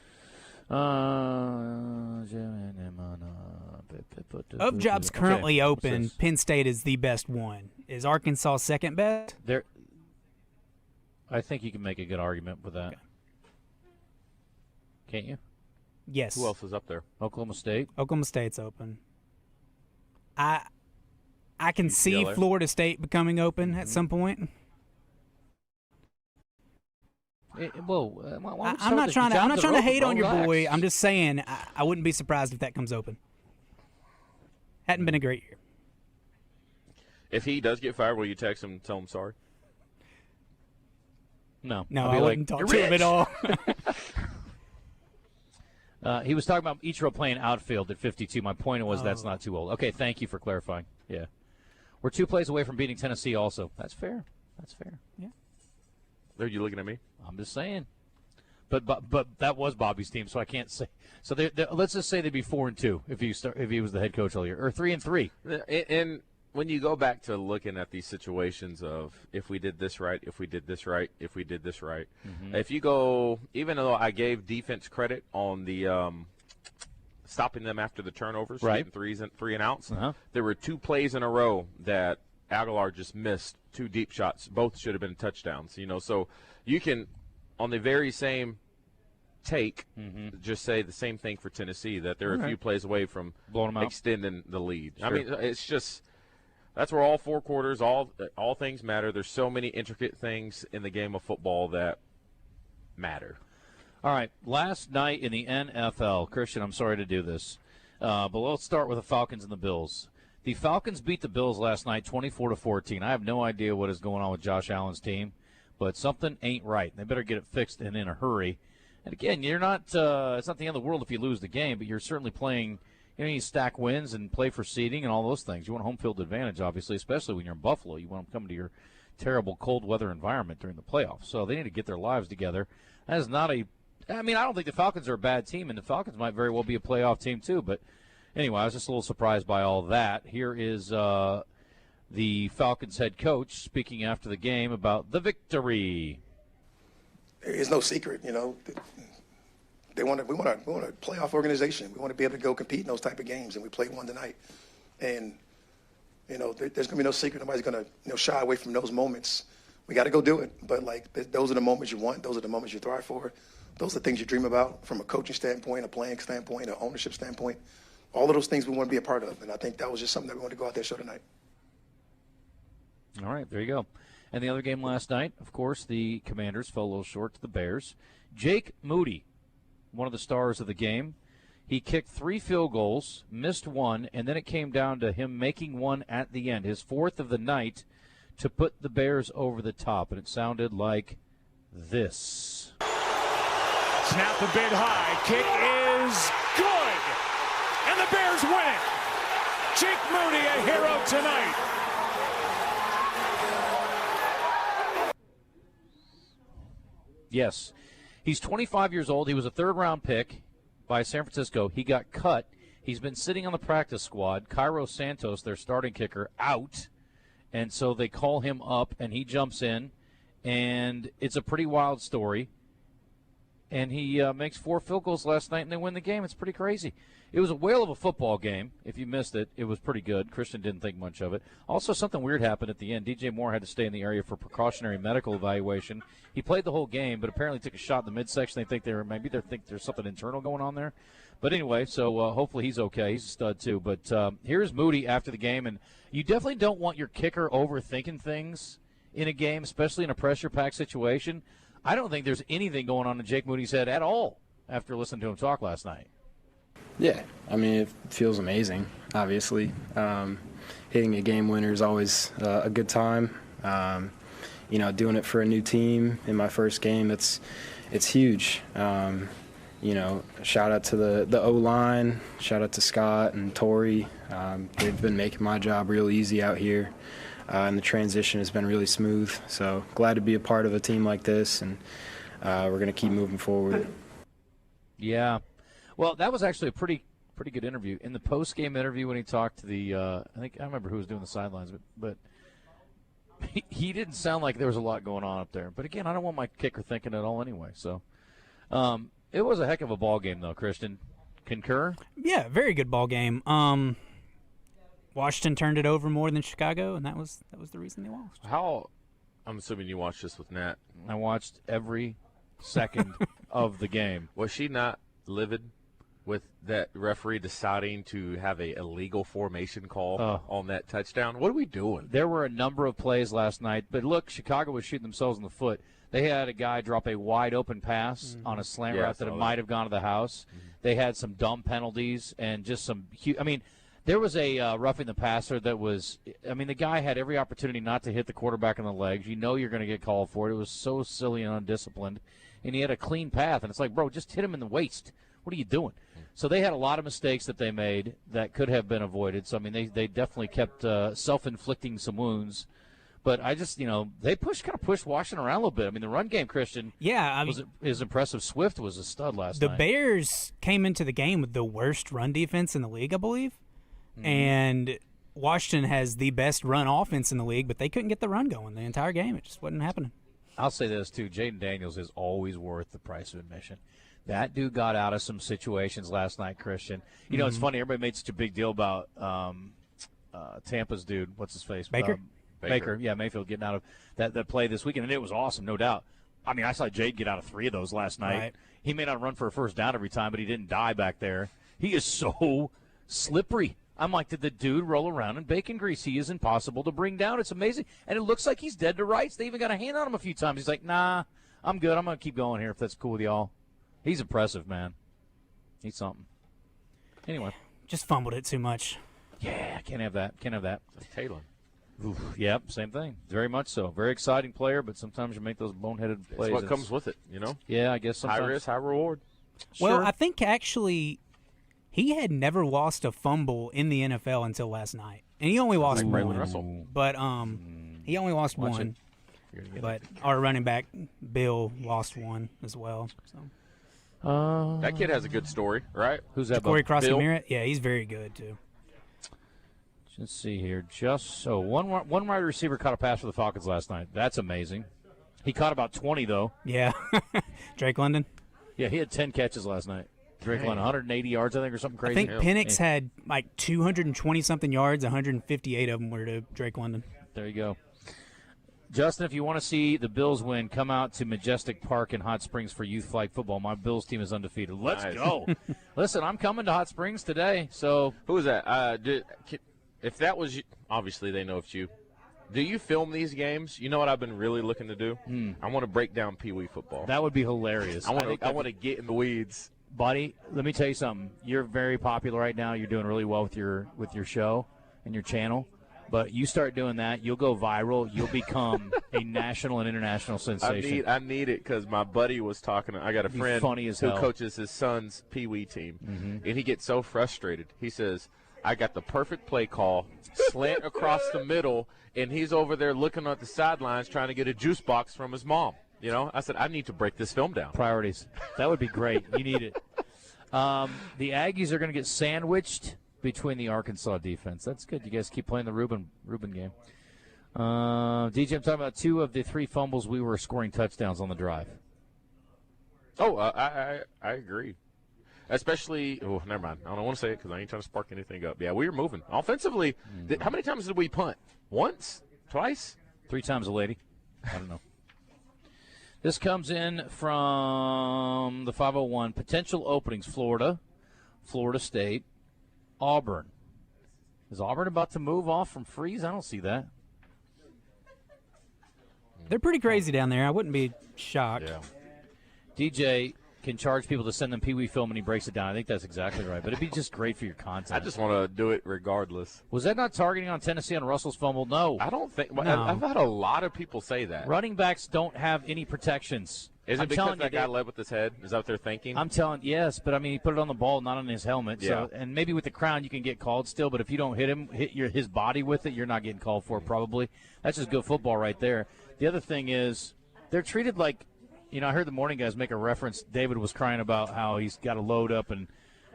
Of jobs currently Okay, open, what's this? Penn State is the best one. Is Arkansas second best? I think you can make a good argument with that. Can't you? Yes. Who else is up there? Oklahoma State. Oklahoma State's open. I can see UCLA? Florida State becoming open at some point. I'm not trying to hate on your boy. I'm just saying I wouldn't be surprised if that comes open. Hadn't been a great year. If he does get fired, will you text him and tell him sorry? No. No, I'll be I like, wouldn't talk "You're to him at rich." all. He was talking about Ichiro playing outfield at 52. My point was that's not too old. Okay, thank you for clarifying. Yeah. We're 2 plays away from beating Tennessee also. That's fair. That's fair. Yeah. Are you looking at me? I'm just saying. But that was Bobby's team, so I can't say. So let's just say they'd be 4-2 if he was the head coach all year, or 3-3. And when you go back to looking at these situations of if we did this right, if we did this right, if we did this right, if you go, even though I gave defense credit on the stopping them after the turnovers, Right. getting 3 and outs, there were 2 plays in a row that Aguilar just missed 2 deep shots. Both should have been touchdowns. So you can, on the very same take, just say the same thing for Tennessee, that they're a few plays away from blowing them out, extending the lead. Sure. I mean, it's just that's where all 4 quarters, all things matter. There's so many intricate things in the game of football that matter. All right, last night in the NFL, Christian, I'm sorry to do this, but let's start with the Falcons and the Bills. The Falcons beat the Bills last night 24-14. I have no idea what is going on with Josh Allen's team, but something ain't right. They better get it fixed and in a hurry. And again, you're not it's not the end of the world if you lose the game, but you're certainly playing, you need to stack wins and play for seeding and all those things. You want home field advantage, obviously, especially when you're in Buffalo. You want them coming to terrible cold weather environment during the playoffs. So they need to get their lives together. That is not a – I mean, I don't think the Falcons are a bad team, and the Falcons might very well be a playoff team too. But anyway, I was just a little surprised by all that. Here is the Falcons head coach speaking after the game about the victory. There is no secret, you know. We want a playoff organization. We want to be able to go compete in those type of games, and we played one tonight. And you know, there's going to be no secret. Nobody's going to shy away from those moments. We got to go do it. But, like, those are the moments you want. Those are the moments you thrive for. Those are the things you dream about from a coaching standpoint, a playing standpoint, an ownership standpoint. All of those things we want to be a part of. And I think that was just something that we wanted to go out there and show tonight. All right, there you go. And the other game last night, of course, the Commanders fell a little short to the Bears. Jake Moody, one of the stars of the game. He kicked 3 field goals, missed one, and then it came down to him making one at the end, his 4th of the night, to put the Bears over the top. And it sounded like this. Snap the bid high. Kick is good. And the Bears win it. Jake Moody, a hero tonight. Yes. He's 25 years old. He was a 3rd-round pick by San Francisco. He got cut. He's been sitting on the practice squad. Cairo Santos, their starting kicker, out. And so they call him up, and he jumps in. And it's a pretty wild story. And he makes 4 field goals last night, and they win the game. It's pretty crazy. It was a whale of a football game. If you missed it, it was pretty good. Christian didn't think much of it. Also, something weird happened at the end. DJ Moore had to stay in the area for precautionary medical evaluation. He played the whole game, but apparently took a shot in the midsection. They think there's something internal going on there. But anyway, so hopefully he's okay. He's a stud too. But here's Moody after the game, and you definitely don't want your kicker overthinking things in a game, especially in a pressure-packed situation. I don't think there's anything going on in Jake Moody's head at all after listening to him talk last night. Yeah, I mean, it feels amazing, obviously. Hitting a game winner is always a good time. You know, doing it for a new team in my first game, it's huge. You know, shout out to the O-line, shout out to Scott and Tori. They've been making my job real easy out here. And the transition has been really smooth. So glad to be a part of a team like this, and we're going to keep moving forward. Yeah. Well, that was actually a pretty good interview. In the post-game interview when he talked to the I don't remember who was doing the sidelines, but he didn't sound like there was a lot going on up there. But, again, I don't want my kicker thinking at all anyway. So it was a heck of a ball game, though, Christian. Concur? Yeah, very good ball game. Washington turned it over more than Chicago, and that was the reason they lost. I'm assuming you watched this with Nat. I watched every second of the game. Was she not livid with that referee deciding to have a illegal formation call on that touchdown? What are we doing? There were a number of plays last night, but look, Chicago was shooting themselves in the foot. They had a guy drop a wide-open pass on a slant route that it might have gone to the house. They had some dumb penalties and just some – I mean, there was a roughing the passer that was – I mean, the guy had every opportunity not to hit the quarterback in the legs. You know you're going to get called for it. It was so silly and undisciplined. And he had a clean path, and it's like, bro, just hit him in the waist. What are you doing? So they had a lot of mistakes that they made that could have been avoided. So, I mean, they definitely kept self-inflicting some wounds. But I just, they kind of pushed Washington around a little bit. I mean, the run game, Christian, was impressive. Swift was a stud last night. The Bears came into the game with the worst run defense in the league, I believe. Mm-hmm. And Washington has the best run offense in the league, but they couldn't get the run going the entire game. It just wasn't happening. I'll say this, too. Jaden Daniels is always worth the price of admission. That dude got out of some situations last night, Christian. You know, it's funny. Everybody made such a big deal about Tampa's dude. What's his face? Baker. Yeah, Mayfield getting out of that play this weekend, and it was awesome, no doubt. I mean, I saw Jade get out of 3 of those last night. Right. He may not run for a first down every time, but he didn't die back there. He is so slippery. I'm like, did the dude roll around in bacon grease? He is impossible to bring down. It's amazing. And it looks like he's dead to rights. They even got a hand on him a few times. He's like, nah, I'm good. I'm going to keep going here if that's cool with y'all. He's impressive, man. He's something. Anyway. Just fumbled it too much. Yeah, can't have that. That's Taylor. Oof, yep, same thing. Very much so. Very exciting player, but sometimes you make those boneheaded plays. That's what comes with it, Yeah, I guess sometimes. High risk, high reward. Well, Sure. I think actually he had never lost a fumble in the NFL until last night. And he only lost one. Russell. But he only lost Watch one. it. But our running back, Bill, lost one as well. So that kid has a good story, right? Who's that? Corey Bill? Cross-Merritt? Yeah, he's very good, too. Let's see here. Just so one wide receiver caught a pass for the Falcons last night. That's amazing. He caught about 20, though. Yeah. Drake London? Yeah, he had 10 catches last night. Drake London, 180 yards, I think, or something crazy. I think Penix had like 220-something yards, 158 of them were to Drake London. There you go. Justin, if you want to see the Bills win, come out to Majestic Park in Hot Springs for youth flag football. My Bills team is undefeated. Let's go. Listen, I'm coming to Hot Springs today. So who is that? If that was you, obviously they know it's you. Do you film these games? You know what I've been really looking to do? I want to break down Pee Wee football. That would be hilarious. I want to get in the weeds. Buddy, let me tell you something. You're very popular right now. You're doing really well with your show and your channel. But you start doing that, you'll go viral. You'll become a national and international sensation. I need it because my buddy was talking. I got a friend who coaches his son's Pee Wee team, and he gets so frustrated. He says, I got the perfect play call, slant across the middle, and he's over there looking at the sidelines trying to get a juice box from his mom. You know, I said, I need to break this film down. Priorities. That would be great. You need it. The Aggies are going to get sandwiched between the Arkansas defense. That's good. You guys keep playing the Ruben game. DJ, I'm talking about 2 of the 3 fumbles we were scoring touchdowns on the drive. Oh, I agree. Especially, never mind. I don't want to say it because I ain't trying to spark anything up. Yeah, we were moving. Offensively, how many times did we punt? Once? Twice? 3 times a lady. I don't know. This comes in from the 501. Potential openings, Florida, Florida State, Auburn. Is Auburn about to move off from Freeze? I don't see that. They're pretty crazy down there. I wouldn't be shocked. Yeah. DJ can charge people to send them Pee Wee film and he breaks it down. I think that's exactly right. But it'd be just great for your content. I just want to do it regardless. Was that not targeting on Tennessee on Russell's fumble? No. I don't think. No. I've had a lot of people say that. Running backs don't have any protections. Is it because that guy led with his head? Is that what they're thinking? I'm telling yes, but I mean he put it on the ball, not on his helmet. Yeah. So, and maybe with the crown you can get called still, but if you don't hit his body with it, you're not getting called for probably. That's just good football right there. The other thing is they're treated like, you know, I heard the morning guys make a reference. David was crying about how he's got to load up in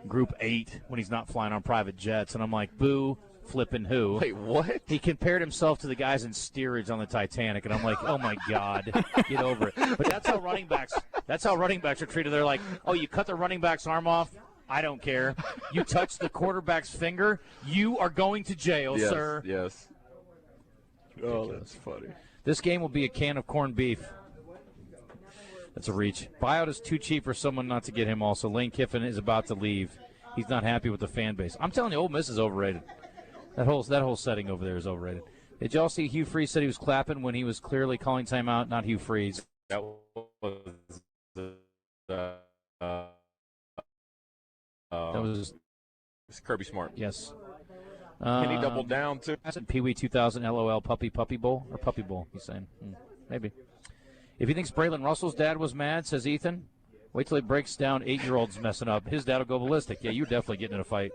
Group 8 when he's not flying on private jets, and I'm like, boo. Flipping who? Wait, what? He compared himself to the guys in steerage on the Titanic, and I'm like, oh my God, get over it. But that's how running backs are treated. They're like, oh, you cut the running back's arm off? I don't care. You touch the quarterback's finger, you are going to jail, sir. Yes. Oh, that's funny. This game will be a can of corned beef. That's a reach. Buyout is too cheap for someone not to get him also. Lane Kiffin is about to leave. He's not happy with the fan base. I'm telling you, Ole Miss is overrated. That whole setting over there is overrated. Did y'all see Hugh Freeze said he was clapping when he was clearly calling timeout? Not Hugh Freeze. That was Kirby Smart. Yes. Can he double down too? Pee Wee 2000 LOL Puppy Bowl or Puppy Bowl? He's saying maybe. If he thinks Braylon Russell's dad was mad, says Ethan, wait till he breaks down 8-year-olds messing up. His dad will go ballistic. Yeah, you're definitely getting in a fight.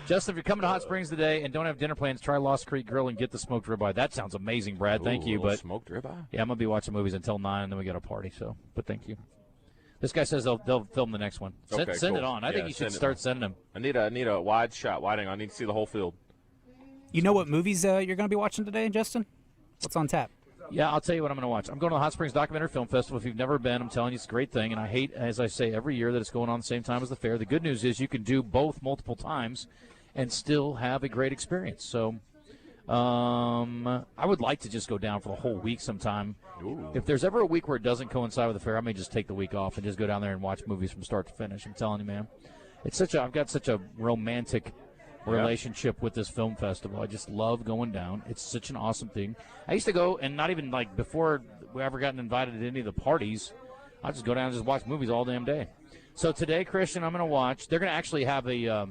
Justin, if you're coming to Hot Springs today and don't have dinner plans, try Lost Creek Grill and get the smoked ribeye. That sounds amazing, Brad. Thank you. But smoked ribeye? Yeah, I'm going to be watching movies until 9, and then we got a party. So, but thank you. This guy says they'll film the next one. Send cool. it on. I think you should start sending them. I need a wide shot. I need to see the whole field. You know what movies you're going to be watching today, Justin? What's on tap? Yeah, I'll tell you what I'm going to watch. I'm going to the Hot Springs Documentary Film Festival. If you've never been, I'm telling you, it's a great thing. And I hate, as I say every year, that it's going on the same time as the fair. The good news is you can do both multiple times and still have a great experience. So I would like to just go down for the whole week sometime. Ooh. If there's ever a week where it doesn't coincide with the fair, I may just take the week off and just go down there and watch movies from start to finish. I'm telling you, man. I've got such a romantic relationship with this film festival. I just love going down. It's such an awesome thing. I used to go, and not even like before we ever gotten invited to any of the parties, I just go down and just watch movies all damn day. So today, Christian, I'm going to watch. They're going to actually have a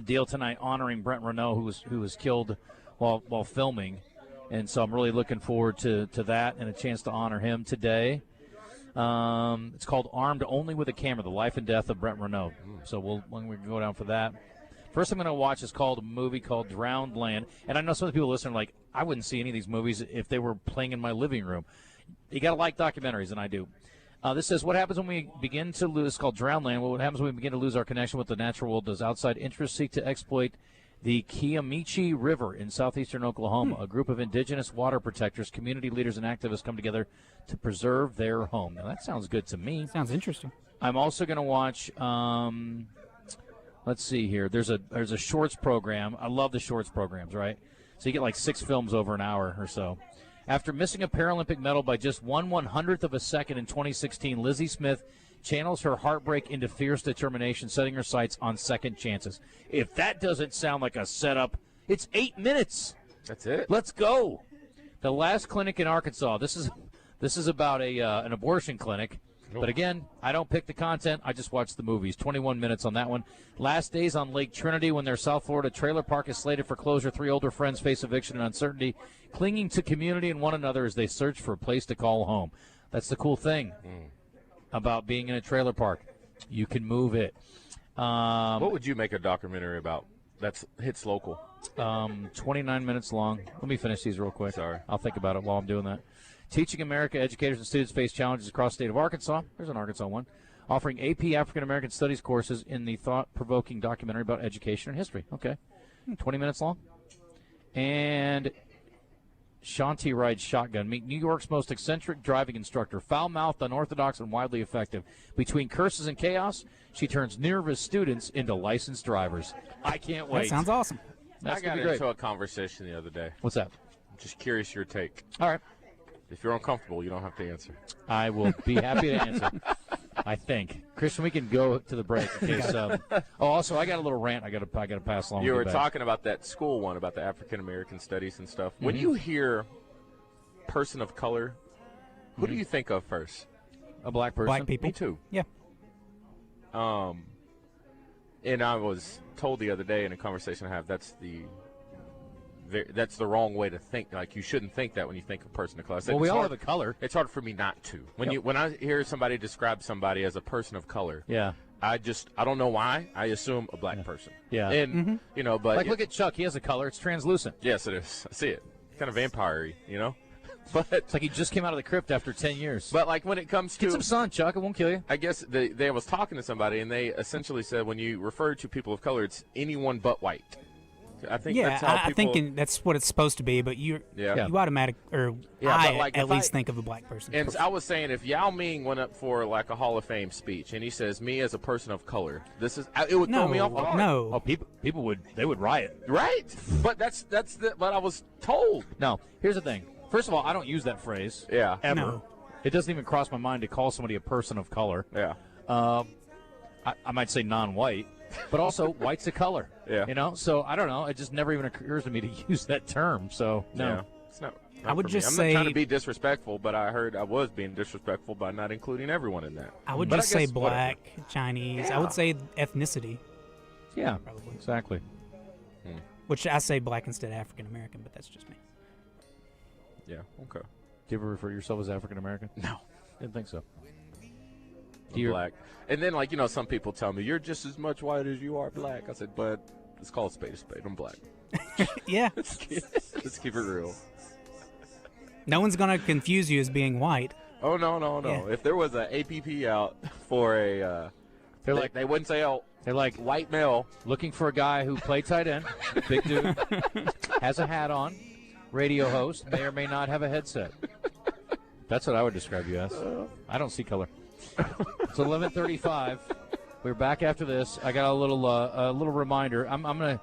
deal tonight honoring Brent Renault, who was killed while filming, and so I'm really looking forward to that and a chance to honor him today. It's called Armed Only with a Camera: The Life and Death of Brent Renault. So when we go down for that. First I'm going to watch is called a movie called Drowned Land. And I know some of the people listening are like, I wouldn't see any of these movies if they were playing in my living room. You got to like documentaries, and I do. This says, what happens when we begin to lose, it's called Drowned Land, what happens when we begin to lose our connection with the natural world? Does outside interests seek to exploit the Kiamichi River in southeastern Oklahoma? A group of indigenous water protectors, community leaders, and activists come together to preserve their home. Now, that sounds good to me. Sounds interesting. I'm also going to watch, let's see here. There's a shorts program. I love the shorts programs, right? So you get like 6 films over an hour or so. After missing a Paralympic medal by just 1/100th of a second in 2016, Lizzie Smith channels her heartbreak into fierce determination, setting her sights on second chances. If that doesn't sound like a setup, it's 8 minutes. That's it. Let's go. The last clinic in Arkansas. This is about an abortion clinic. But again, I don't pick the content. I just watch the movies. 21 minutes on that one. Last days on Lake Trinity when their South Florida trailer park is slated for closure. 3 older friends face eviction and uncertainty, clinging to community and one another as they search for a place to call home. That's the cool thing about being in a trailer park. You can move it. What would you make a documentary about that hits local? 29 minutes long. Let me finish these real quick. Sorry. I'll think about it while I'm doing that. Teaching America, educators and students face challenges across the state of Arkansas. There's an Arkansas one. Offering AP African American Studies courses in the thought-provoking documentary about education and history. Okay. 20 minutes long. And Shanti rides shotgun. Meet New York's most eccentric driving instructor. Foul-mouthed, unorthodox, and widely effective. Between curses and chaos, she turns nervous students into licensed drivers. I can't wait. That sounds awesome. That's I got gonna be into great. a conversation the other day. What's that? I'm just curious your take. All right. If you're uncomfortable, you don't have to answer. I will be happy to answer. I think, Christian, we can go to the break. In case, also, I got a little rant. I got to pass along. You with were you back. talking about that school one about the African American studies and stuff. When you hear person of color, who do you think of first? A black person. Black people. Me too. Yeah. And I was told the other day in a conversation I have that's the wrong way to think. Like, you shouldn't think that when you think of person of color. Well, we all have a color. It's hard for me not to. When I hear somebody describe somebody as a person of color, I don't know why. I assume a black person. Yeah. And but like, look at Chuck. He has a color. It's translucent. Yes, it is. I see it. Kind of vampire-y, But it's like he just came out of the crypt after 10 years. But like when it comes to get some sun, Chuck. It won't kill you. I guess they was talking to somebody and they essentially said when you refer to people of color, it's anyone but white. I think that's how I think that's what it's supposed to be, but you automatic at least think of a black person. And I was saying if Yao Ming went up for like a Hall of Fame speech and he says me as a person of color, it would throw me off guard. No, oh, people would riot, right? But that's what I was told. No, here's the thing. First of all, I don't use that phrase. Yeah, ever. No. It doesn't even cross my mind to call somebody a person of color. Yeah, I might say non-white. But also, white's a color. Yeah. So I don't know. It just never even occurs to me to use that term. So, no. Yeah. It's not I would just I'm say. not trying to be disrespectful, but I heard I was being disrespectful by not including everyone in that. I would But just say guess black, Chinese. I would say ethnicity. Yeah, probably. Exactly. Which I say black instead of African American, but that's just me. Yeah, okay. Do you ever refer to yourself as African American? No. Didn't think so. I'm black. And then, some people tell me, you're just as much white as you are black. I said, but it's called spade a spade. I'm black. Yeah. Let's keep it real. No one's going to confuse you as being white. Oh, no. Yeah. If there was an APP out for a they wouldn't say, they're like white male. Looking for a guy who played tight end, big dude, has a hat on, radio host, may or may not have a headset. That's what I would describe you as. I don't see color. It's 11:35. We're back after this. I got a little reminder. I'm gonna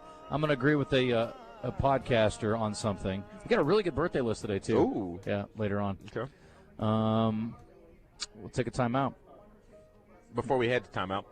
agree with a podcaster on something. We got a really good birthday list today too. Ooh. Yeah, later on. Okay. We'll take a timeout. Before we head to timeout,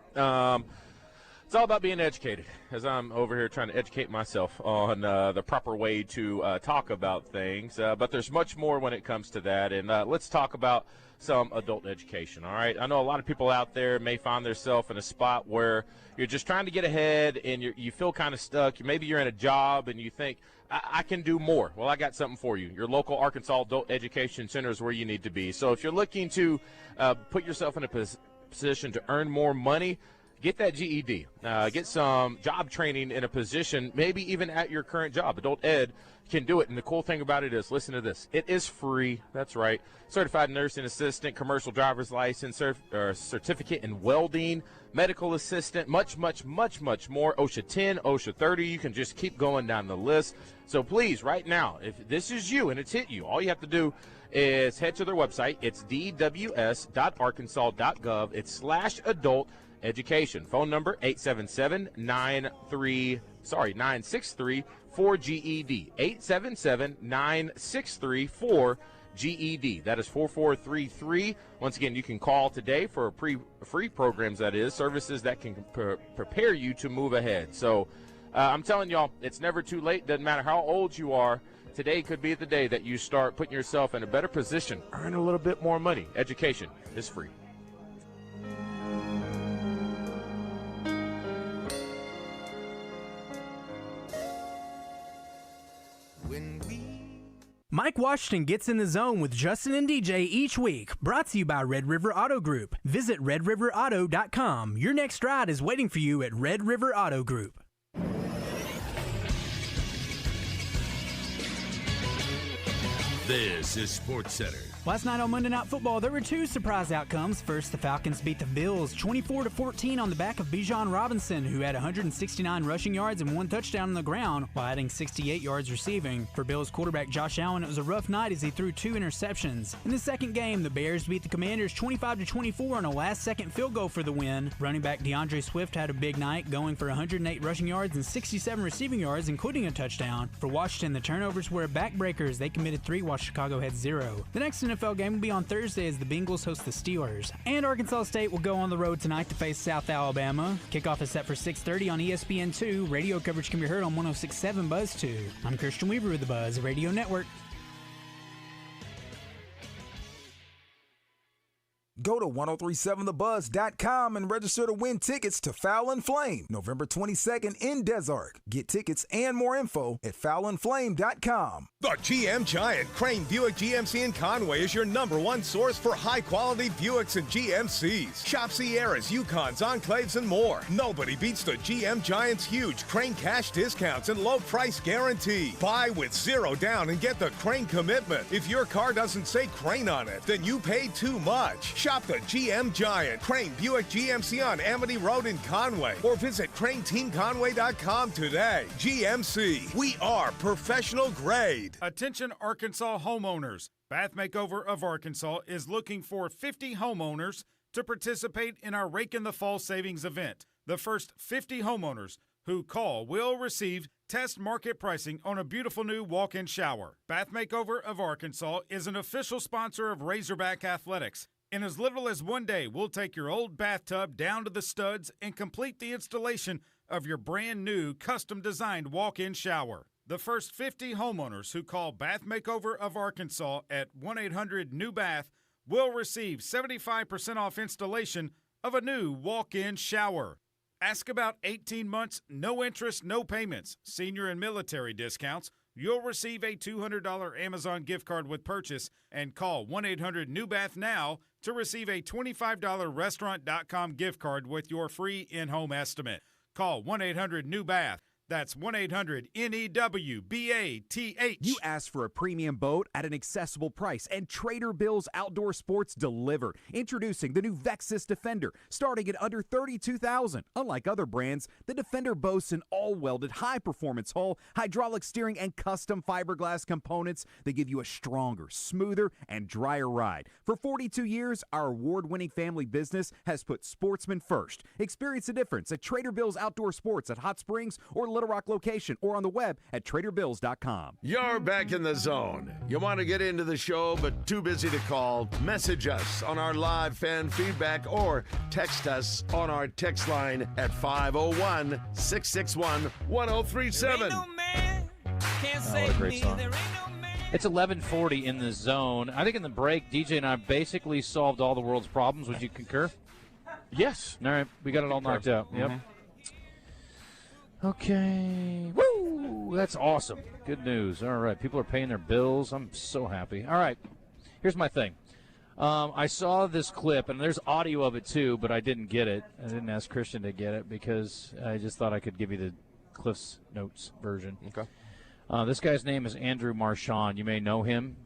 it's all about being educated, as I'm over here trying to educate myself on the proper way to talk about things. But there's much more when it comes to that, and let's talk about some adult education, all right? I know a lot of people out there may find themselves in a spot where you're just trying to get ahead and you feel kind of stuck. Maybe you're in a job and you think, I can do more. Well, I got something for you. Your local Arkansas Adult Education Center is where you need to be. So if you're looking to put yourself in a position to earn more money, Get that GED. Get some job training in a position, maybe even at your current job. Adult Ed can do it. And the cool thing about it is, listen to this. It is free. That's right. Certified nursing assistant, commercial driver's license, certificate in welding, medical assistant, much, much, much, much more. OSHA 10, OSHA 30. You can just keep going down the list. So please, right now, if this is you and it's hit you, all you have to do is head to their website. It's dws.arkansas.gov. It's /adult education. Phone number 877-963-4GED. 877-963-4GED. That is 4433. Once again, you can call today for free programs, that is, services that can prepare you to move ahead. So I'm telling y'all, it's never too late. Doesn't matter how old you are. Today could be the day that you start putting yourself in a better position, earn a little bit more money. Education is free. Mike Washington gets in the zone with Justin and DJ each week. Brought to you by Red River Auto Group. Visit redriverauto.com. Your next ride is waiting for you at Red River Auto Group. This is Sports Center. Last night on Monday Night Football, there were two surprise outcomes. First, the Falcons beat the Bills 24-14 on the back of Bijan Robinson, who had 169 rushing yards and 1 touchdown on the ground, while adding 68 yards receiving. For Bills quarterback Josh Allen, it was a rough night as he threw 2 interceptions. In the second game, the Bears beat the Commanders 25-24 on a last-second field goal for the win. Running back DeAndre Swift had a big night, going for 108 rushing yards and 67 receiving yards, including a touchdown. For Washington, the turnovers were backbreakers. They committed 3 while Chicago had 0. The next NFL game will be on Thursday as the Bengals host the Steelers. And Arkansas State will go on the road tonight to face South Alabama. Kickoff is set for 6:30 on ESPN2. Radio coverage can be heard on 106.7 Buzz 2. I'm Christian Weaver with the Buzz Radio Network. Go to 1037thebuzz.com and register to win tickets to Foul and Flame, November 22nd in Des Arc. Get tickets and more info at foulandflame.com. The GM Giant, Crain Buick GMC in Conway is your #1 source for high-quality Buicks and GMCs. Shop Sierras, Yukons, Enclaves, and more. Nobody beats the GM Giant's huge Crain cash discounts and low price guarantee. Buy with 0 down and get the Crain commitment. If your car doesn't say Crain on it, then you paid too much. Shop the GM Giant, Crain Buick GMC on Amity Road in Conway, or visit CrainTeamConway.com today. GMC, we are professional grade. Attention Arkansas homeowners. Bath Makeover of Arkansas is looking for 50 homeowners to participate in our Rake in the Fall savings event. The first 50 homeowners who call will receive test market pricing on a beautiful new walk-in shower. Bath Makeover of Arkansas is an official sponsor of Razorback Athletics. In as little as 1 day, we'll take your old bathtub down to the studs and complete the installation of your brand new custom-designed walk-in shower. The first 50 homeowners who call Bath Makeover of Arkansas at 1-800-NEW-BATH will receive 75% off installation of a new walk-in shower. Ask about 18 months, no interest, no payments, senior and military discounts. You'll receive a $200 Amazon gift card with purchase, and call 1-800-NEW-BATH now to receive a $25 Restaurant.com gift card with your free in-home estimate. Call 1-800-NEW-BATH. That's 1-800-NEWBATH. You asked for a premium boat at an accessible price, and Trader Bill's Outdoor Sports delivered. Introducing the new Vexus Defender, starting at under $32,000. Unlike other brands, the Defender boasts an all-welded, high-performance hull, hydraulic steering, and custom fiberglass components that give you a stronger, smoother, and drier ride. For 42 years, our award-winning family business has put sportsmen first. Experience the difference at Trader Bill's Outdoor Sports at Hot Springs or Little Rock location, or on the web at traderbills.com. You're back in the zone. You want to get into the show but too busy to call? Message us on our live fan feedback or text us on our text line at 501-661-1037. What a great song. It's 11:40 in the zone. I think in the break, DJ and I basically solved all the world's problems. Would you concur? Yes. All right, we got it all knocked out. Yep. Okay. Woo! That's awesome. Good news. All right. People are paying their bills. I'm so happy. All right. Here's my thing. I saw this clip, and there's audio of it too, but I didn't get it. I didn't ask Christian to get it because I just thought I could give you the Cliff's Notes version. Okay. This guy's name is Andrew Marchand. You may know him.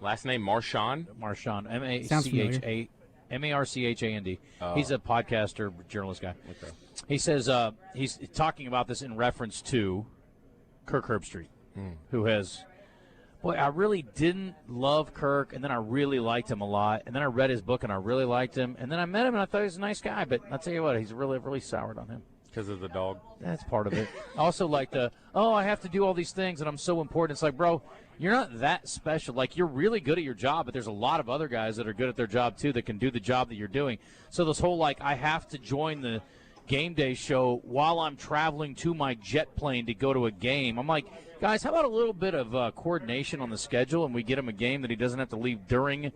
Last name Marchand? Marchand. Sounds familiar. M-A-R-C-H-A-N-D. Oh. He's a podcaster, journalist guy. Okay. He says he's talking about this in reference to Kirk Herbstreit, who has, boy, I really didn't love Kirk, and then I really liked him a lot, and then I read his book, and I really liked him, and then I met him, and I thought he was a nice guy, but I'll tell you what, he's really, really soured on him. Because of the dog? That's part of it. Also, like I have to do all these things, and I'm so important. It's like, bro, you're not that special. Like, you're really good at your job, but there's a lot of other guys that are good at their job, too, that can do the job that you're doing. So this whole, like, I have to join the game day show while I'm traveling to my jet plane to go to a game. I'm like, guys, how about a little bit of coordination on the schedule, and we get him a game that he doesn't have to leave during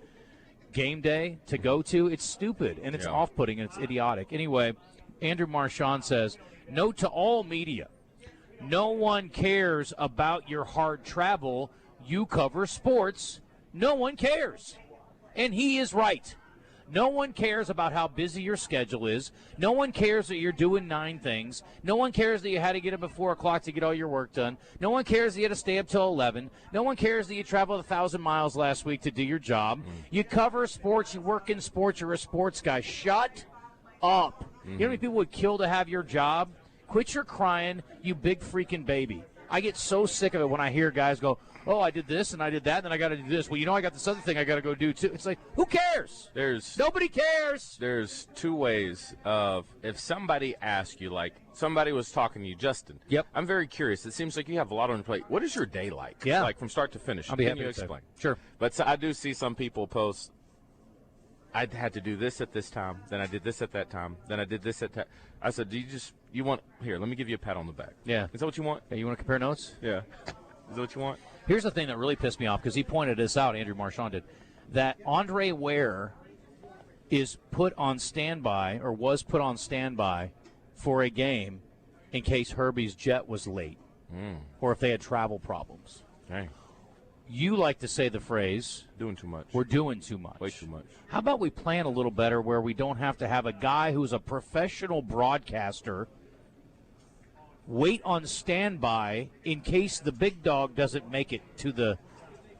game day to go to? It's stupid, and it's off-putting, and it's idiotic. Anyway, Andrew Marchand says, note to all media, no one cares about your hard travel. You cover sports. No one cares. And he is right. No one cares about how busy your schedule is. No one cares that you're doing 9 things. No one cares that you had to get up at 4 o'clock to get all your work done. No one cares that you had to stay up till 11. No one cares that you traveled 1,000 miles last week to do your job. You cover sports. You work in sports. You're a sports guy. Shut up. You know how many people would kill to have your job? Quit your crying, you big freaking baby. I get so sick of it when I hear guys go, oh, I did this and I did that, and then I got to do this. Well, you know, I got this other thing I got to go do, too. It's like, who cares? Nobody cares. There's 2 ways of, if somebody asks you, like, somebody was talking to you, Justin. Yep. I'm very curious. It seems like you have a lot on your plate. What is your day like? Yeah. Like, from start to finish? I'll be Can happy you to say. explain? Sure. But so I do see some people post, I had to do this at this time, then I did this at that time, then I did this at that. I said, you want, here, let me give you a pat on the back. Yeah. Is that what you want? Yeah, you want to compare notes? Yeah. Is that what you want? Here's the thing that really pissed me off, because he pointed this out, Andrew Marchand did, that Andre Ware is put on standby, or was put on standby, for a game in case Herbie's jet was late, or if they had travel problems. Dang. You like to say the phrase, doing too much. We're doing too much. Way too much. How about we plan a little better where we don't have to have a guy who's a professional broadcaster wait on standby in case the big dog doesn't make it to the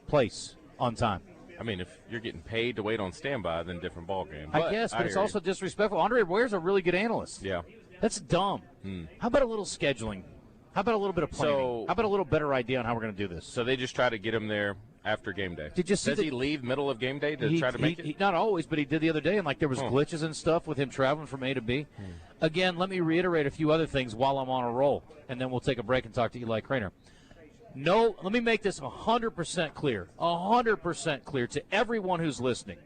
place on time? I mean, if you're getting paid to wait on standby, then different ballgame. I guess, but it's also disrespectful. Andre Ware's a really good analyst. Yeah. That's dumb. How about a little scheduling? How about a little bit of planning? How about a little better idea on how we're going to do this? So they just try to get him there after game day. Did you see Does he leave middle of game day to try to make it? Not always, but he did the other day, and like there was glitches and stuff with him traveling from A to B. Again, let me reiterate a few other things while I'm on a roll, and then we'll take a break and talk to Eli Cranor. No, let me make this 100% clear, 100% clear to everyone who's listening.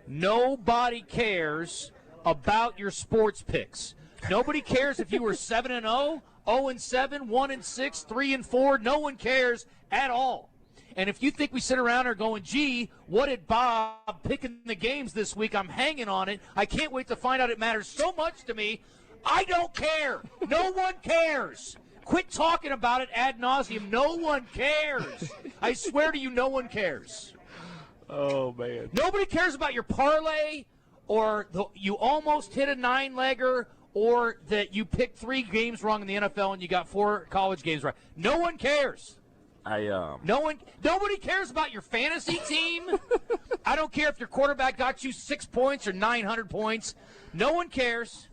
Nobody cares about your sports picks. Nobody cares if you were 7-0, 0-7, 1-6, 3-4. No one cares at all. And if you think we sit around there going, gee, what did Bob pick in the games this week? I'm hanging on it. I can't wait to find out. It matters so much to me. I don't care. No one cares. Quit talking about it ad nauseum. No one cares. I swear to you, no one cares. Oh, man. Nobody cares about your parlay or you almost hit a 9-legger or that you picked 3 games wrong in the NFL and you got 4 college games right. No one cares. Nobody cares about your fantasy team. I don't care if your quarterback got you 6 points or 900 points. No one cares.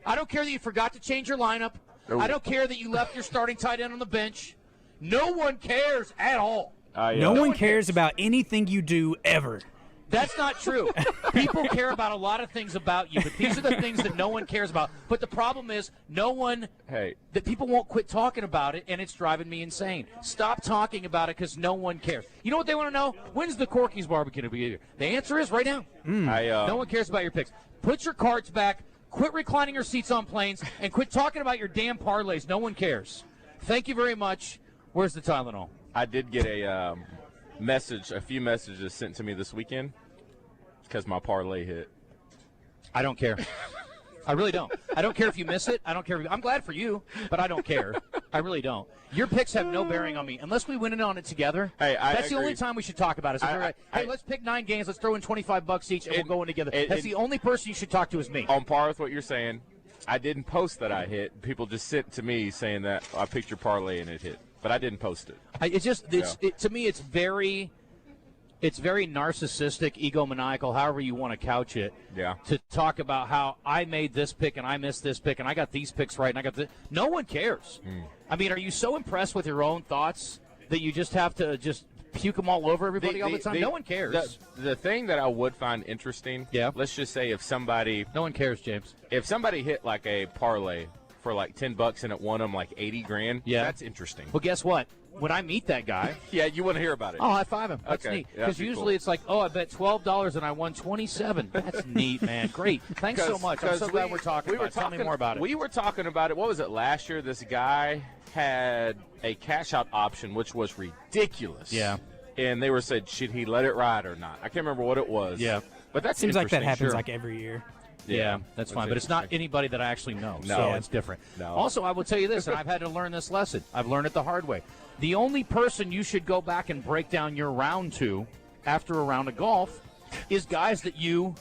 I don't care that you forgot to change your lineup. I don't care that you left your starting tight end on the bench. No one cares at all. No one cares about anything you do ever. That's not true. People care about a lot of things about you, but these are the things that no one cares about. But the problem is that people won't quit talking about it, and it's driving me insane. Stop talking about it because no one cares. You know what they want to know? When's the Corky's barbecue to be here? The answer is right now. No one cares about your picks. Put your cards back, quit reclining your seats on planes, and quit talking about your damn parlays. No one cares. Thank you very much. Where's the Tylenol? I did get a few messages sent to me this weekend because my parlay hit. I don't care. I really don't. I don't care if you miss it. I don't care. I'm glad for you, but I don't care. I really don't. Your picks have no bearing on me unless we win it on it together. That's the only time we should talk about it. So let's pick 9 games. Let's throw in $25 each, and we'll go in together. That's the only person you should talk to is me. On par with what you're saying. I didn't post that I hit. People just sent to me saying that I picked your parlay and it hit, but I didn't post it. To me, it's very narcissistic, egomaniacal, however you want to couch it. Yeah. To talk about how I made this pick and I missed this pick and I got these picks right and I got this. No one cares. I mean, are you so impressed with your own thoughts that you just have to just puke them all over everybody all the time? No one cares. The thing that I would find interesting, let's just say if somebody... No one cares, James. If somebody hit like a parlay for like $10 and it won them like $80,000, that's interesting. Well, guess what? When I meet that guy... you want to hear about it. I'll high-five him. That's neat. Because usually it's like, I bet $12 and I won $27. That's neat, man. Great. Thanks so much. I'm so glad we're talking about it. Tell me more about it. We were talking about it. What was it, last year? This guy had a cash-out option, which was ridiculous. Yeah. And they were said, should he let it ride or not? I can't remember what it was. Yeah. But that seems like that happens like every year. Yeah, that's fine. But it's not anybody that I actually know, so it's different. No. Also, I will tell you this, and I've had to learn this lesson. I've learned it the hard way. The only person you should go back and break down your round to after a round of golf is guys that you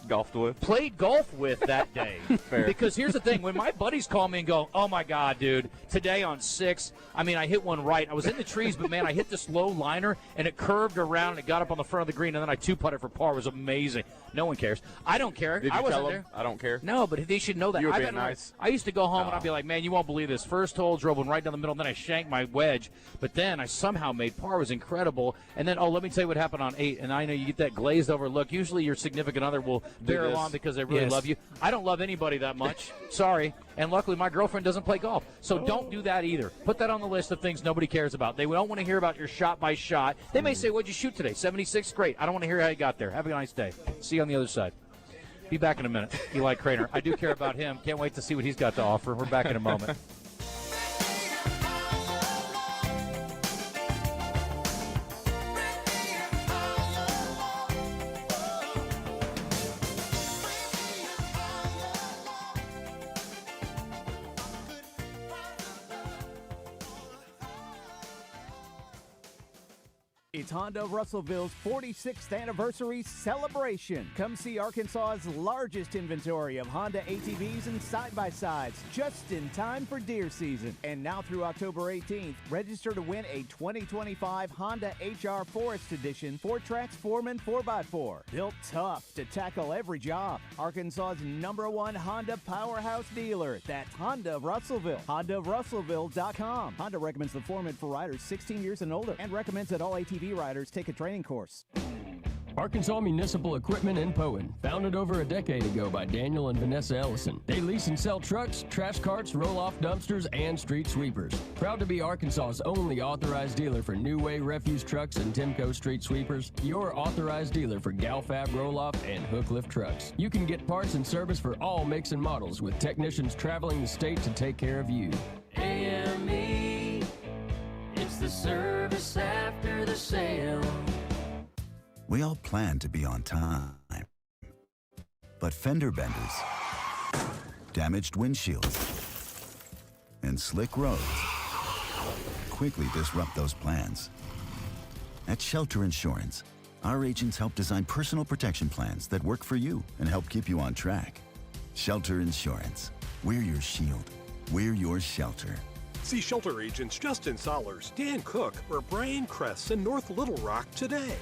played golf with that day. Because here's the thing. When my buddies call me and go, oh, my God, dude, today on 6, I mean, I hit one right. I was in the trees, but, man, I hit this low liner, and it curved around, and it got up on the front of the green, and then I two-putted for par. It was amazing. No one cares. I don't care. Did you I wasn't tell there. them? I don't care. No, but they should know that. You were being nice. I used to go home, and I'd be like, man, you won't believe this. First hole, drove one right down the middle, and then I shanked my wedge. But then I somehow made par. It was incredible. And then, let me tell you what happened on 8. And I know you get that glazed-over look. Usually your significant other will barrel on because they really love you. I don't love anybody that much. Sorry. And luckily my girlfriend doesn't play golf. So don't do that either. Put that on the list of things nobody cares about. They don't want to hear about your shot by shot. They may say, what'd you shoot today? 76? Great. I don't want to hear how you got there. Have a nice day. See you on the other side. Be back in a minute. Eli Cranor. I do care about him. Can't wait to see what he's got to offer. We're back in a moment. It's Honda of Russellville's 46th anniversary celebration. Come see Arkansas's largest inventory of Honda ATVs and side-by-sides just in time for deer season. And now through October 18th, register to win a 2025 Honda HR Forest Edition 4Trax Foreman 4x4. Built tough to tackle every job. Arkansas's #1 Honda powerhouse dealer. That's Honda of Russellville. HondaofRussellville.com. Honda recommends the Foreman for riders 16 years and older and recommends that all ATV riders take a training course. Arkansas Municipal Equipment in Poen, founded over a decade ago by Daniel and Vanessa Ellison. They lease and sell trucks, trash carts, roll-off dumpsters, and street sweepers. Proud to be Arkansas's only authorized dealer for New Way refuse trucks and Timco street sweepers. Your authorized dealer for Galfab roll-off and hook lift trucks. You can get parts and service for all makes and models with technicians traveling the state to take care of you. AME, it's the service after the sale. We all plan to be on time. But fender benders, damaged windshields, and slick roads quickly disrupt those plans. At Shelter Insurance, our agents help design personal protection plans that work for you and help keep you on track. Shelter Insurance. We're your shield. We're your shelter. See Shelter agents Justin Sollers, Dan Cook, or Brian Kress in North Little Rock today.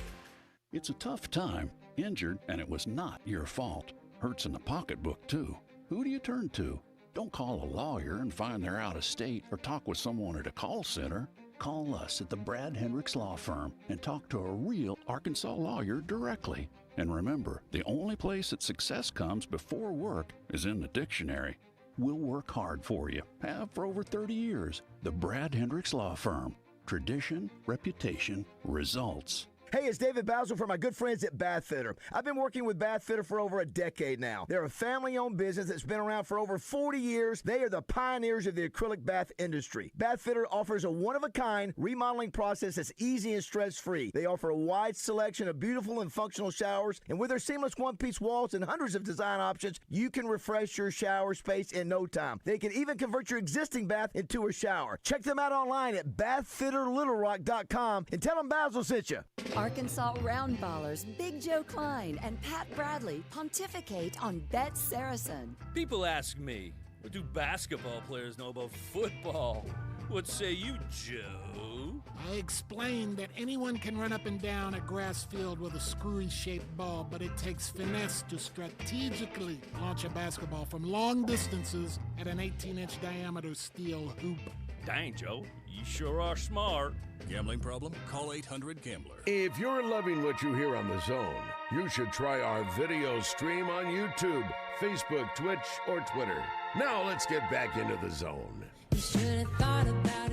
It's a tough time. Injured, and it was not your fault. Hurts in the pocketbook, too. Who do you turn to? Don't call a lawyer and find they're out of state or talk with someone at a call center. Call us at the Brad Hendricks Law Firm and talk to a real Arkansas lawyer directly. And remember, the only place that success comes before work is in the dictionary. We'll work hard for you. Have for over 30 years. The Brad Hendricks Law Firm. Tradition, reputation, results. Hey, it's David Basil from my good friends at Bath Fitter. I've been working with Bath Fitter for over a decade now. They're a family-owned business that's been around for over 40 years. They are the pioneers of the acrylic bath industry. Bath Fitter offers a one-of-a-kind remodeling process that's easy and stress-free. They offer a wide selection of beautiful and functional showers, and with their seamless one-piece walls and hundreds of design options, you can refresh your shower space in no time. They can even convert your existing bath into a shower. Check them out online at bathfitterlittlerock.com and tell them Basil sent you. Arkansas round ballers Big Joe Klein and Pat Bradley pontificate on Bet Saracen. People ask me, what do basketball players know about football? What say you, Joe? I explained that anyone can run up and down a grass field with a screwy-shaped ball, but it takes finesse to strategically launch a basketball from long distances at an 18-inch diameter steel hoop. Dang, Joe, you sure are smart. Gambling problem? Call 800-GAMBLER. If you're loving what you hear on The Zone, you should try our video stream on YouTube, Facebook, Twitch, or Twitter. Now let's get back into The Zone.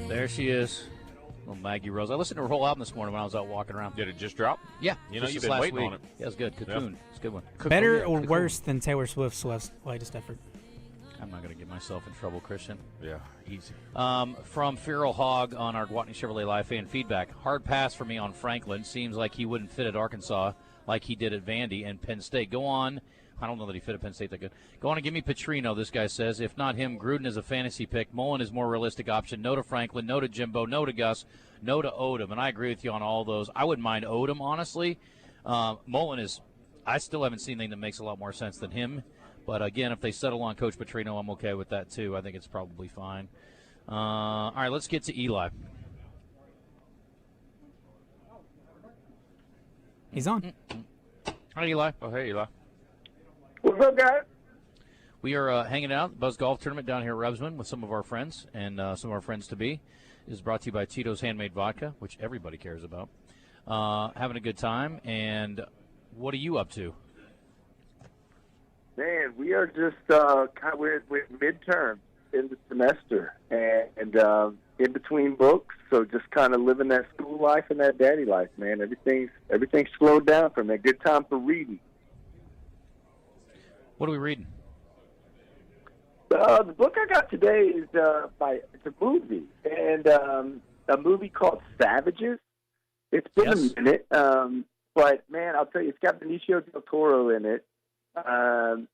There she is. Little Maggie Rose. I listened to her whole album this morning when I was out walking around. Did it just drop? Yeah. You know, just you've this been last waiting week. on it. Yeah, it's good. Cocoon. It's a good one. Better or worse than Taylor Swift's latest effort? I'm not going to get myself in trouble, Christian. Yeah, easy. From Feral Hog on our Gwatney Chevrolet Live fan feedback. Hard pass for me on Franklin. Seems like he wouldn't fit at Arkansas like he did at Vandy and Penn State. Go on. I don't know that he fit at Penn State that good. Go on and give me Petrino, this guy says. If not him, Gruden is a fantasy pick. Mullen is more realistic option. No to Franklin, no to Jimbo, no to Gus, no to Odom. And I agree with you on all those. I wouldn't mind Odom, honestly. Mullen is – I still haven't seen anything that makes a lot more sense than him. But, again, if they settle on Coach Petrino, I'm okay with that, too. I think it's probably fine. All right, let's get to Eli. He's on. Hi, Eli. Oh, hey, Eli. What's up, guys? We are hanging out at the Buzz Golf Tournament down here at Rebsamen with some of our friends, and some of our friends-to-be. This is brought to you by Tito's Handmade Vodka, which everybody cares about. Having a good time, and what are you up to? Man, we are just with midterm in the semester and in between books, so just kind of living that school life and that daddy life, man. Everything's slowed down from that. Good time for reading. What are we reading? The book I got today is it's a movie, and a movie called Savages. It's been a minute, but man, I'll tell you, it's got Benicio del Toro in it.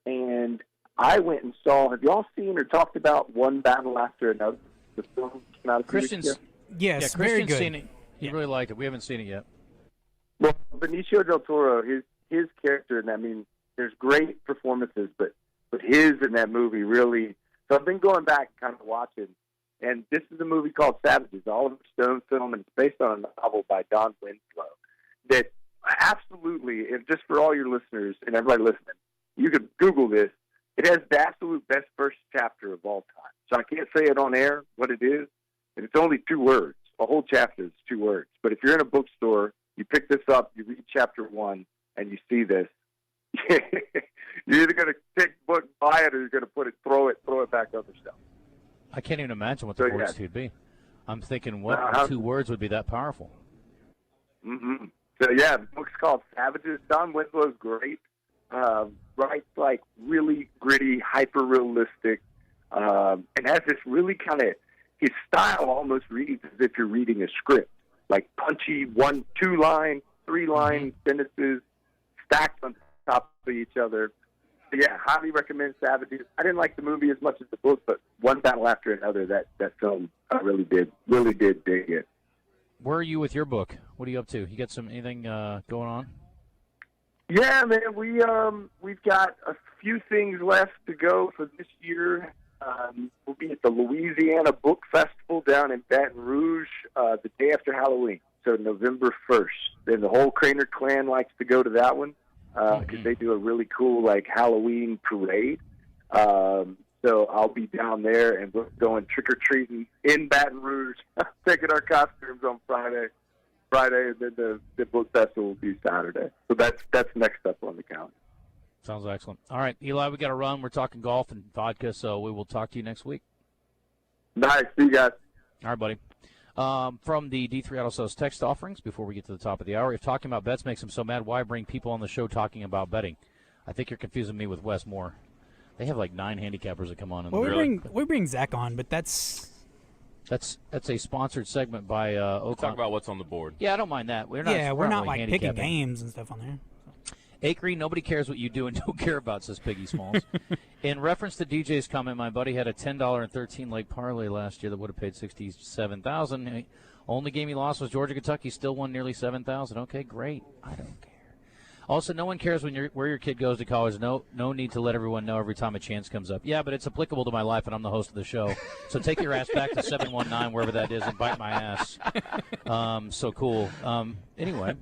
And I went and saw. Have y'all seen or talked about One Battle After Another? The film came out. Christian's, yes, yeah, very Christian's good. seen it. He really liked it. We haven't seen it yet. Well, Benicio del Toro, his character, and I mean, there's great performances, but his in that movie really. So I've been going back and kind of watching, and this is a movie called Savages, Oliver Stone film, and it's based on a novel by Don Winslow. That absolutely, and just for all your listeners and everybody listening, you could Google this. It has the absolute best first chapter of all time. So I can't say it on air what it is, and it's only 2 words. A whole chapter is 2 words. But if you're in a bookstore, you pick this up, you read chapter 1, and you see this. You're either going to take the book, buy it, or you're going to throw it back on the shelf. I can't even imagine what the words would be. I'm thinking, what 2 words would be that powerful? Mm-hmm. So, yeah, the book's called Savages. Don Winslow's great. Writes like really gritty, hyper-realistic, and has this really kind of, his style almost reads as if you're reading a script, like punchy 1, 2-line, 3-line sentences stacked on top of each other. So yeah, highly recommend Savages. I didn't like the movie as much as the book, but One Battle After Another, that film, I really did dig it. Where are you with your book? What are you up to? You got anything going on? Yeah, man, we've got a few things left to go for this year. We'll be at the Louisiana Book Festival down in Baton Rouge the day after Halloween, so November 1st. And the whole Crainer clan likes to go to that one because they do a really cool Halloween parade. So I'll be down there, and we're going trick-or-treating in Baton Rouge, taking our costumes on Friday, and then the book festival will be Saturday. So that's next up on the calendar. Sounds excellent. All right, Eli, we got to run. We're talking golf and vodka, so we will talk to you next week. Nice. See you guys. All right, buddy. From the D3 Auto Sales text offerings, before we get to the top of the hour, if talking about bets makes them so mad, why bring people on the show talking about betting? I think you're confusing me with Wes Moore. They have like 9 handicappers that come on. Well, we bring Zach on, but that's a sponsored segment by Oakland. Talk about what's on the board. Yeah, I don't mind that. We're not like picking games and stuff on there. Acri, nobody cares what you do and don't care about, says Piggy Smalls. In reference to DJ's comment, my buddy had a $10 and 13 leg parlay last year that would have paid $67,000. Only game he lost was Georgia Kentucky. Still won nearly $7,000. Okay, great. I don't care. Also, no one cares where your kid goes to college. No need to let everyone know every time a chance comes up. Yeah, but it's applicable to my life, and I'm the host of the show. So take your ass back to 719, wherever that is, and bite my ass. So cool. Anyway.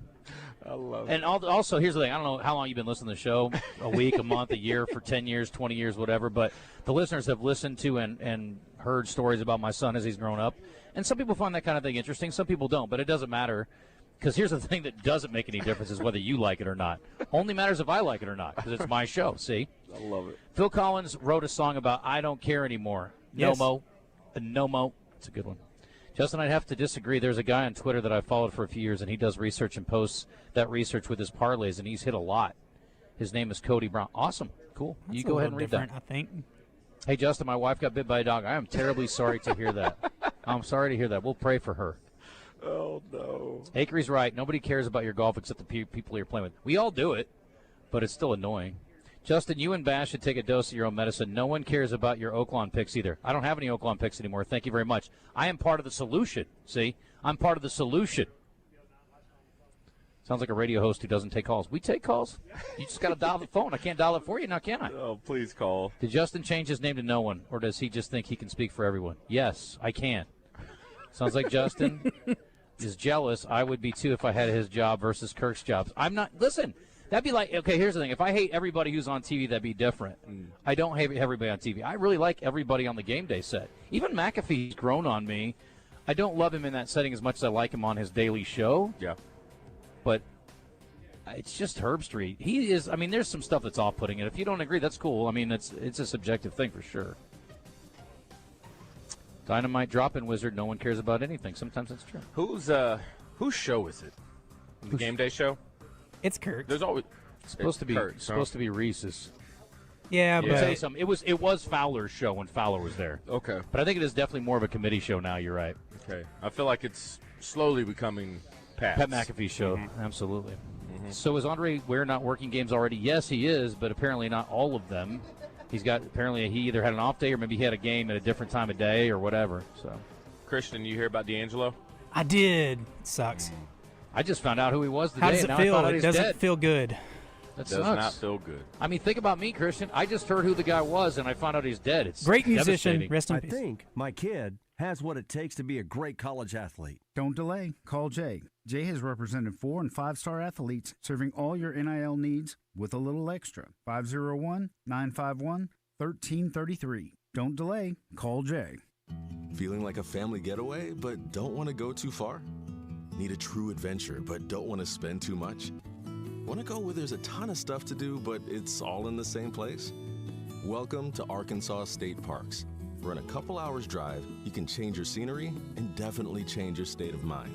I love and also, here's the thing. I don't know how long you've been listening to the show, a week, a month, a year, for 10 years, 20 years, whatever, but the listeners have listened to and heard stories about my son as he's grown up. And some people find that kind of thing interesting. Some people don't, but it doesn't matter. Because here's the thing that doesn't make any difference is whether you like it or not. Only matters if I like it or not, because it's my show, see? I love it. Phil Collins wrote a song about I Don't Care Anymore. Yes. No Mo. It's a good one. Justin, I'd have to disagree. There's a guy on Twitter that I followed for a few years, and he does research and posts that research with his parlays, and he's hit a lot. His name is Cody Brown. Awesome. Cool. That's you go ahead and read that. I think. Hey, Justin, my wife got bit by a dog. I am terribly sorry to hear that. I'm sorry to hear that. We'll pray for her. Oh, no. Acre's right. Nobody cares about your golf except the people you're playing with. We all do it, but it's still annoying. Justin, you and Bash should take a dose of your own medicine. No one cares about your Oaklawn picks either. I don't have any Oaklawn picks anymore. Thank you very much. I am part of the solution. See? I'm part of the solution. Sounds like a radio host who doesn't take calls. We take calls. You just got to dial the phone. I can't dial it for you now, can I? Oh, please call. Did Justin change his name to no one, or does he just think he can speak for everyone? Yes, I can. Sounds like Justin is jealous. I would be too if I had his job versus Kirk's jobs. I'm not. Listen, that'd be like, okay, here's the thing. If I hate everybody who's on TV, that'd be different. I don't hate everybody on TV. I really like everybody on the game day set. Even McAfee's grown on me. I don't love him in that setting as much as I like him on his daily show. Yeah. But it's just Herb Street. He is, I mean, there's some stuff that's off-putting, and if you don't agree, that's cool. I mean, it's a subjective thing for sure. Dynamite drop-in wizard, no one cares about anything. Sometimes that's true. Whose show is it? The game day show? It's Kirk. There's always supposed to be Reese's. Yeah, but say something. It was Fowler's show when Fowler was there. Okay. But I think it is definitely more of a committee show now, you're right. Okay. I feel like it's slowly becoming Pat McAfee's show. Mm-hmm. Absolutely. Mm-hmm. So is Andre Ware not working games already? Yes, he is, but apparently not all of them. He's got, apparently he either had an off day or maybe he had a game at a different time of day or whatever. So, Christian, you hear about D'Angelo? I did. It sucks. I just found out who he was today. How does it and feel? I found out It he's doesn't dead. feel good. That does not feel good. I mean, think about me, Christian. I just heard who the guy was, and I found out he's dead. It's great musician. devastating. Rest in I peace. think my kid has what it takes to be a great college athlete. Don't delay. Call Jay. Jay has represented 4- and 5-star athletes, serving all your NIL needs with a little extra. 501-951-1333. Don't delay. Call Jay. Feeling like a family getaway, but don't want to go too far? Need a true adventure, but don't want to spend too much? Want to go where there's a ton of stuff to do, but it's all in the same place? Welcome to Arkansas State Parks, where in a couple hours drive, you can change your scenery and definitely change your state of mind.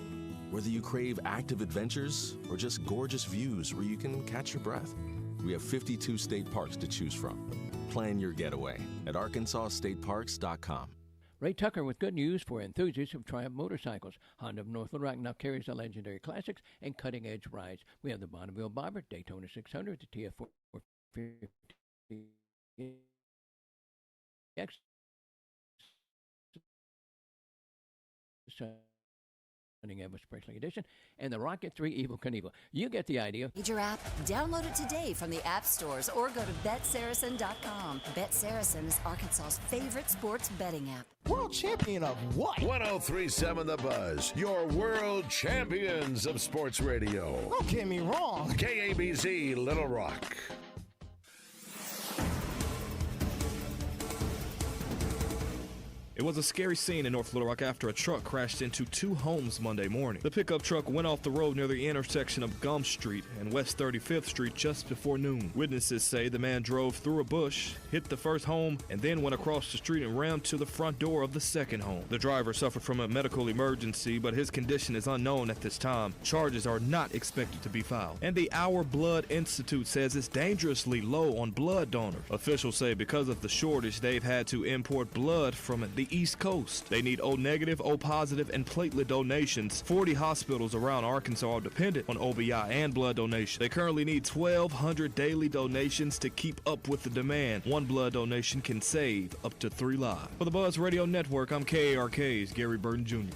Whether you crave active adventures or just gorgeous views where you can catch your breath, we have 52 state parks to choose from. Plan your getaway at arkansasstateparks.com. Ray Tucker with good news for enthusiasts of Triumph motorcycles. Honda of North Little Rock now carries the legendary classics and cutting-edge rides. We have the Bonneville Bobber, Daytona 600, the TF 450X, Sunning Evans Presley Edition, and the Rocket 3 Evel Knievel. You get the idea. Need your app? Download it today from the app stores or go to BetSaracen.com. BetSaracen is Arkansas's favorite sports betting app. World champion of what? 103.7 The Buzz, your world champions of sports radio. Don't get me wrong. KABZ Little Rock. It was a scary scene in North Little Rock after a truck crashed into 2 homes Monday morning. The pickup truck went off the road near the intersection of Gum Street and West 35th Street just before noon. Witnesses say the man drove through a bush, hit the first home, and then went across the street and ran to the front door of the second home. The driver suffered from a medical emergency, but his condition is unknown at this time. Charges are not expected to be filed. And the Our Blood Institute says it's dangerously low on blood donors. Officials say because of the shortage, they've had to import blood from the East Coast. They need O negative, O positive, and platelet donations. 40 hospitals around Arkansas are dependent on OBI and blood donation. They currently need 1,200 daily donations to keep up with the demand. One blood donation can save up to 3 lives. For the Buzz Radio Network, I'm KARK's Gary Burton Jr.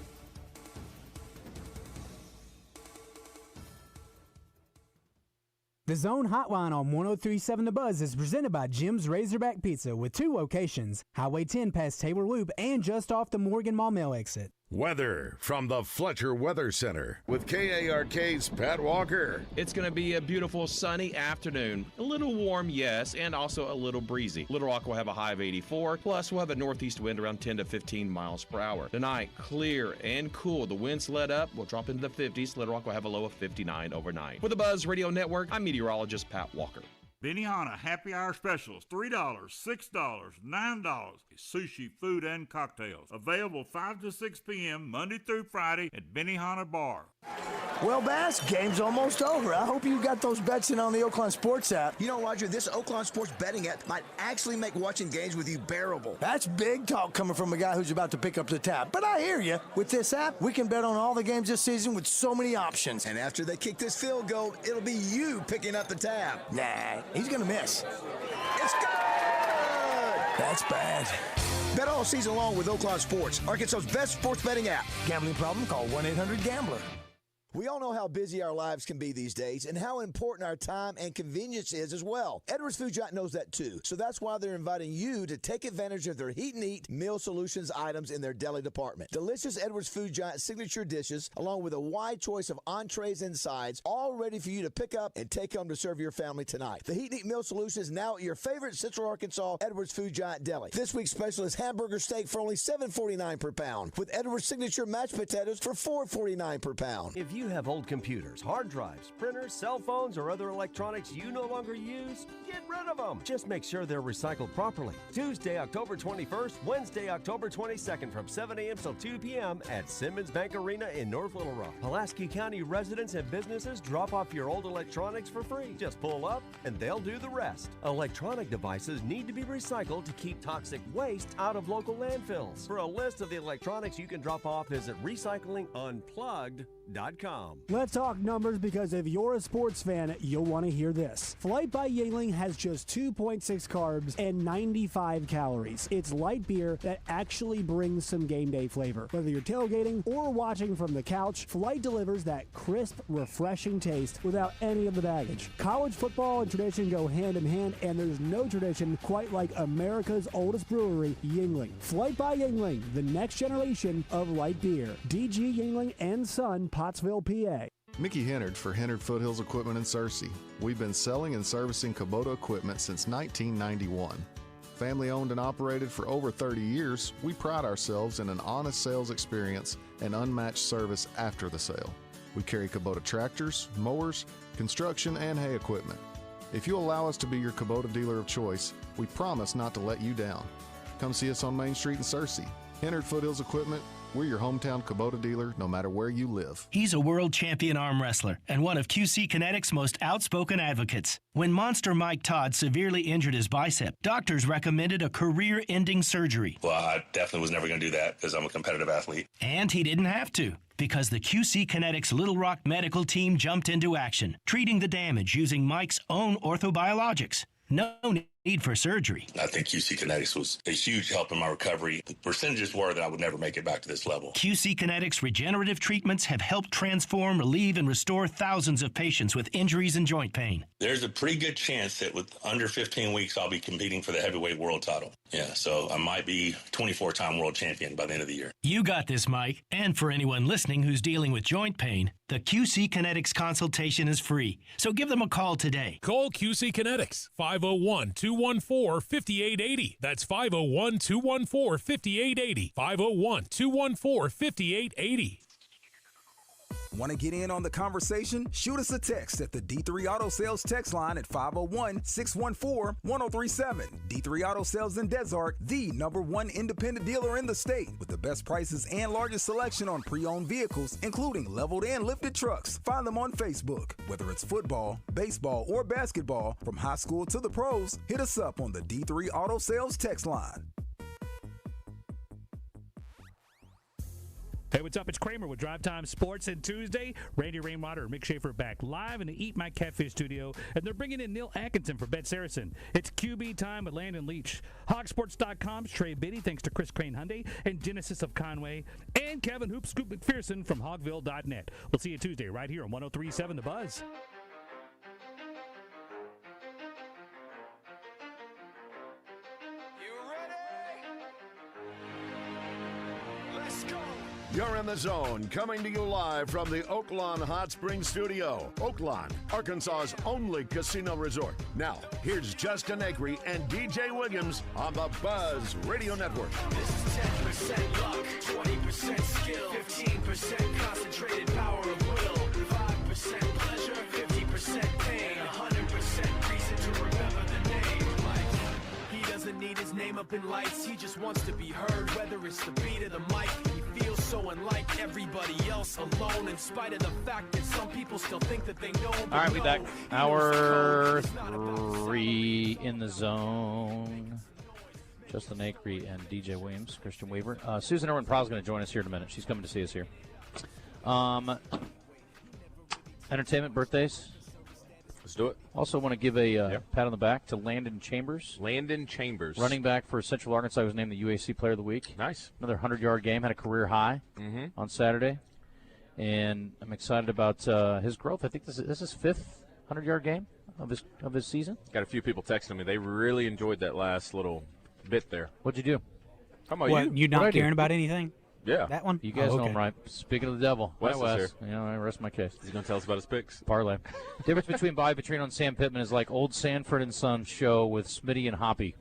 The Zone Hotline on 103.7 The Buzz is presented by Jim's Razorback Pizza with 2 locations, Highway 10 past Taylor Loop and just off the Morgan Mall Mill exit. Weather from the Fletcher Weather Center with KARK's Pat Walker. It's going to be a beautiful sunny afternoon. A little warm, yes, and also a little breezy. Little Rock will have a high of 84, plus we'll have a northeast wind around 10 to 15 miles per hour. Tonight, clear and cool. The winds let up. We'll drop into the 50s. Little Rock will have a low of 59 overnight. For the Buzz Radio Network, I'm meteorologist Pat Walker. Benihana Happy Hour Specials, $3, $6, $9. Sushi, food, and cocktails. Available 5 to 6 p.m. Monday through Friday at Benihana Bar. Well, Bass, game's almost over. I hope you got those bets in on the Oaklawn Sports app. You know, Roger, this Oaklawn Sports betting app might actually make watching games with you bearable. That's big talk coming from a guy who's about to pick up the tab. But I hear you. With this app, we can bet on all the games this season with so many options. And after they kick this field goal, it'll be you picking up the tab. Nah, he's going to miss. It's good! That's bad. Bet all season long with Oaklawn Sports, Arkansas's best sports betting app. Gambling problem? Call 1-800-GAMBLER. We all know how busy our lives can be these days and how important our time and convenience is as well. Edwards Food Giant knows that too. So that's why they're inviting you to take advantage of their Heat and Eat Meal Solutions items in their deli department. Delicious Edwards Food Giant signature dishes, along with a wide choice of entrees and sides, all ready for you to pick up and take home to serve your family tonight. The Heat and Eat Meal Solutions now at your favorite Central Arkansas Edwards Food Giant deli. This week's special is hamburger steak for only $7.49 per pound, with Edwards signature mashed potatoes for $4.49 per pound. If you have old computers, hard drives, printers, cell phones, or other electronics you no longer use, get rid of them. Just make sure they're recycled properly. Tuesday, October 21st, Wednesday, October 22nd from 7 a.m. till 2 p.m. at Simmons Bank Arena in North Little Rock. Pulaski County residents and businesses drop off your old electronics for free. Just pull up and they'll do the rest. Electronic devices need to be recycled to keep toxic waste out of local landfills. For a list of the electronics you can drop off, visit recyclingunplugged.com. Let's talk numbers, because if you're a sports fan, you'll want to hear this. Flight by Yuengling has just 2.6 carbs and 95 calories. It's light beer that actually brings some game day flavor. Whether you're tailgating or watching from the couch, Flight delivers that crisp, refreshing taste without any of the baggage. College football and tradition go hand in hand, and there's no tradition quite like America's oldest brewery, Yuengling. Flight by Yuengling, the next generation of light beer. DG Yuengling and Son, Pottsville, PA. Mickey Hennard for Hennard Foothills Equipment in Searcy. We've been selling and servicing Kubota equipment since 1991. Family owned and operated for over 30 years, we pride ourselves in an honest sales experience and unmatched service after the sale. We carry Kubota tractors, mowers, construction, and hay equipment. If you allow us to be your Kubota dealer of choice, we promise not to let you down. Come see us on Main Street in Searcy. Hennard Foothills Equipment, we're your hometown Kubota dealer no matter where you live. He's a world champion arm wrestler and one of QC Kinetics' most outspoken advocates. When Monster Mike Todd severely injured his bicep, doctors recommended a career-ending surgery. Well, I definitely was never going to do that because I'm a competitive athlete. And he didn't have to, because the QC Kinetics Little Rock medical team jumped into action, treating the damage using Mike's own orthobiologics. No need for surgery. I think QC Kinetics was a huge help in my recovery. The percentages were that I would never make it back to this level. QC Kinetics regenerative treatments have helped transform, relieve, and restore thousands of patients with injuries and joint pain. There's a pretty good chance that with under 15 weeks, I'll be competing for the heavyweight world title. Yeah, so I might be 24-time world champion by the end of the year. You got this, Mike. And for anyone listening who's dealing with joint pain, the QC Kinetics consultation is free. So give them a call today. Call QC Kinetics, 501-2 501-214-5880. That's 501-214-5880. 501-214-5880. Want to get in on the conversation? Shoot us a text at the D3 Auto Sales text line at 501-614-1037. D3 Auto Sales in Desart, the #1 independent dealer in the state, with the best prices and largest selection on pre-owned vehicles, including leveled and lifted trucks. Find them on Facebook. Whether it's football, baseball, or basketball, from high school to the pros, hit us up on the D3 Auto Sales text line. Hey, what's up? It's Kramer with Drive Time Sports. And Tuesday, Randy Rainwater and Mick Schaefer back live in the Eat My Catfish studio, and they're bringing in Neil Atkinson for Bet Saracen. It's QB time with Landon Leach. Hogsports.com's Trey Biddy, thanks to Chris Crain Hyundai and Genesis of Conway, and Kevin Hoop Scoop McPherson from Hogville.net. We'll see you Tuesday right here on 103.7 The Buzz. You're in the zone, coming to you live from the Oaklawn Hot Springs Studio. Oaklawn, Arkansas's only casino resort. Now, here's Justin Acri and DJ Williams on the Buzz Radio Network. This is 10% luck, 20% skill, 15% concentrated power of will, 5% pleasure, 50% pain, 100% reason to remember the name. Like, he doesn't need his name up in lights, he just wants to be heard, whether it's the beat of the mic. Feels so unlike everybody else, alone, in spite of the fact that some people still think that they know. All right, we back. Hour 3 in the zone. Justin Acri and DJ Williams, Christian Weaver. Susan Erwin Prowse is going to join us here in a minute. She's coming to see us here. Entertainment birthdays. Let's do it. Also want to give a pat on the back to Landon Chambers. Landon Chambers. Running back for Central Arkansas. He was named the UAC Player of the Week. Nice. Another 100-yard game. Had a career high on Saturday. And I'm excited about his growth. I think this is his 5th 100-yard game of his season. Got a few people texting me. They really enjoyed that last little bit there. What'd you do? How about what, you not caring about anything? Yeah. That one? You guys know him, right? Speaking of the devil. Wes Hi, is Wes. here. You know, I rest my case. He's going to tell us about his picks. Parlay. Difference between Bobby Petrino and Sam Pittman is like old Sanford and Son show with Smitty and Hoppy,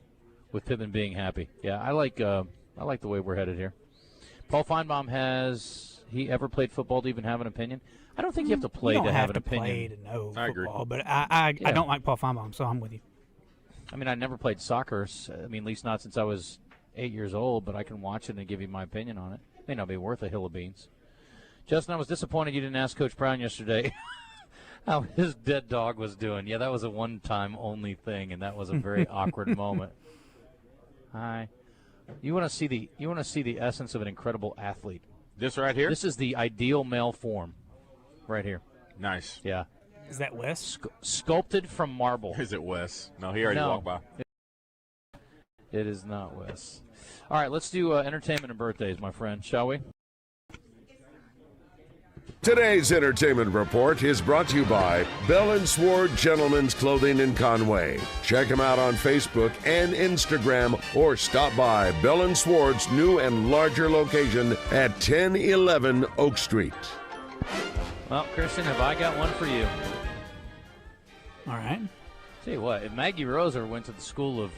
with Pittman being happy. Yeah, I like the way we're headed here. Paul Feinbaum, has he ever played football to even have an opinion? I don't think you have to play to have an opinion. Play to know I agree. football, but I don't like Paul Feinbaum, so I'm with you. I mean, I never played soccer. I mean, at least not since I was 8 years old, but I can watch it and give you my opinion on it. May not be worth a hill of beans. Justin, I was disappointed you didn't ask Coach Brown yesterday how his dead dog was doing. Yeah, that was a one-time only thing, and that was a very awkward moment. Hi. You want to see the essence of an incredible athlete. This right here? This is the ideal male form right here. Nice. Yeah. Is that Wes? Sculpted from marble. Is it Wes? No, he already walked by. It is not Wes. All right, let's do entertainment and birthdays, my friend, shall we? Today's entertainment report is brought to you by Bell & Sword Gentlemen's Clothing in Conway. Check them out on Facebook and Instagram, or stop by Bell & Sword's new and larger location at 1011 Oak Street. Well, Christian, have I got one for you? All right. Tell you what, if Maggie Roser went to the school of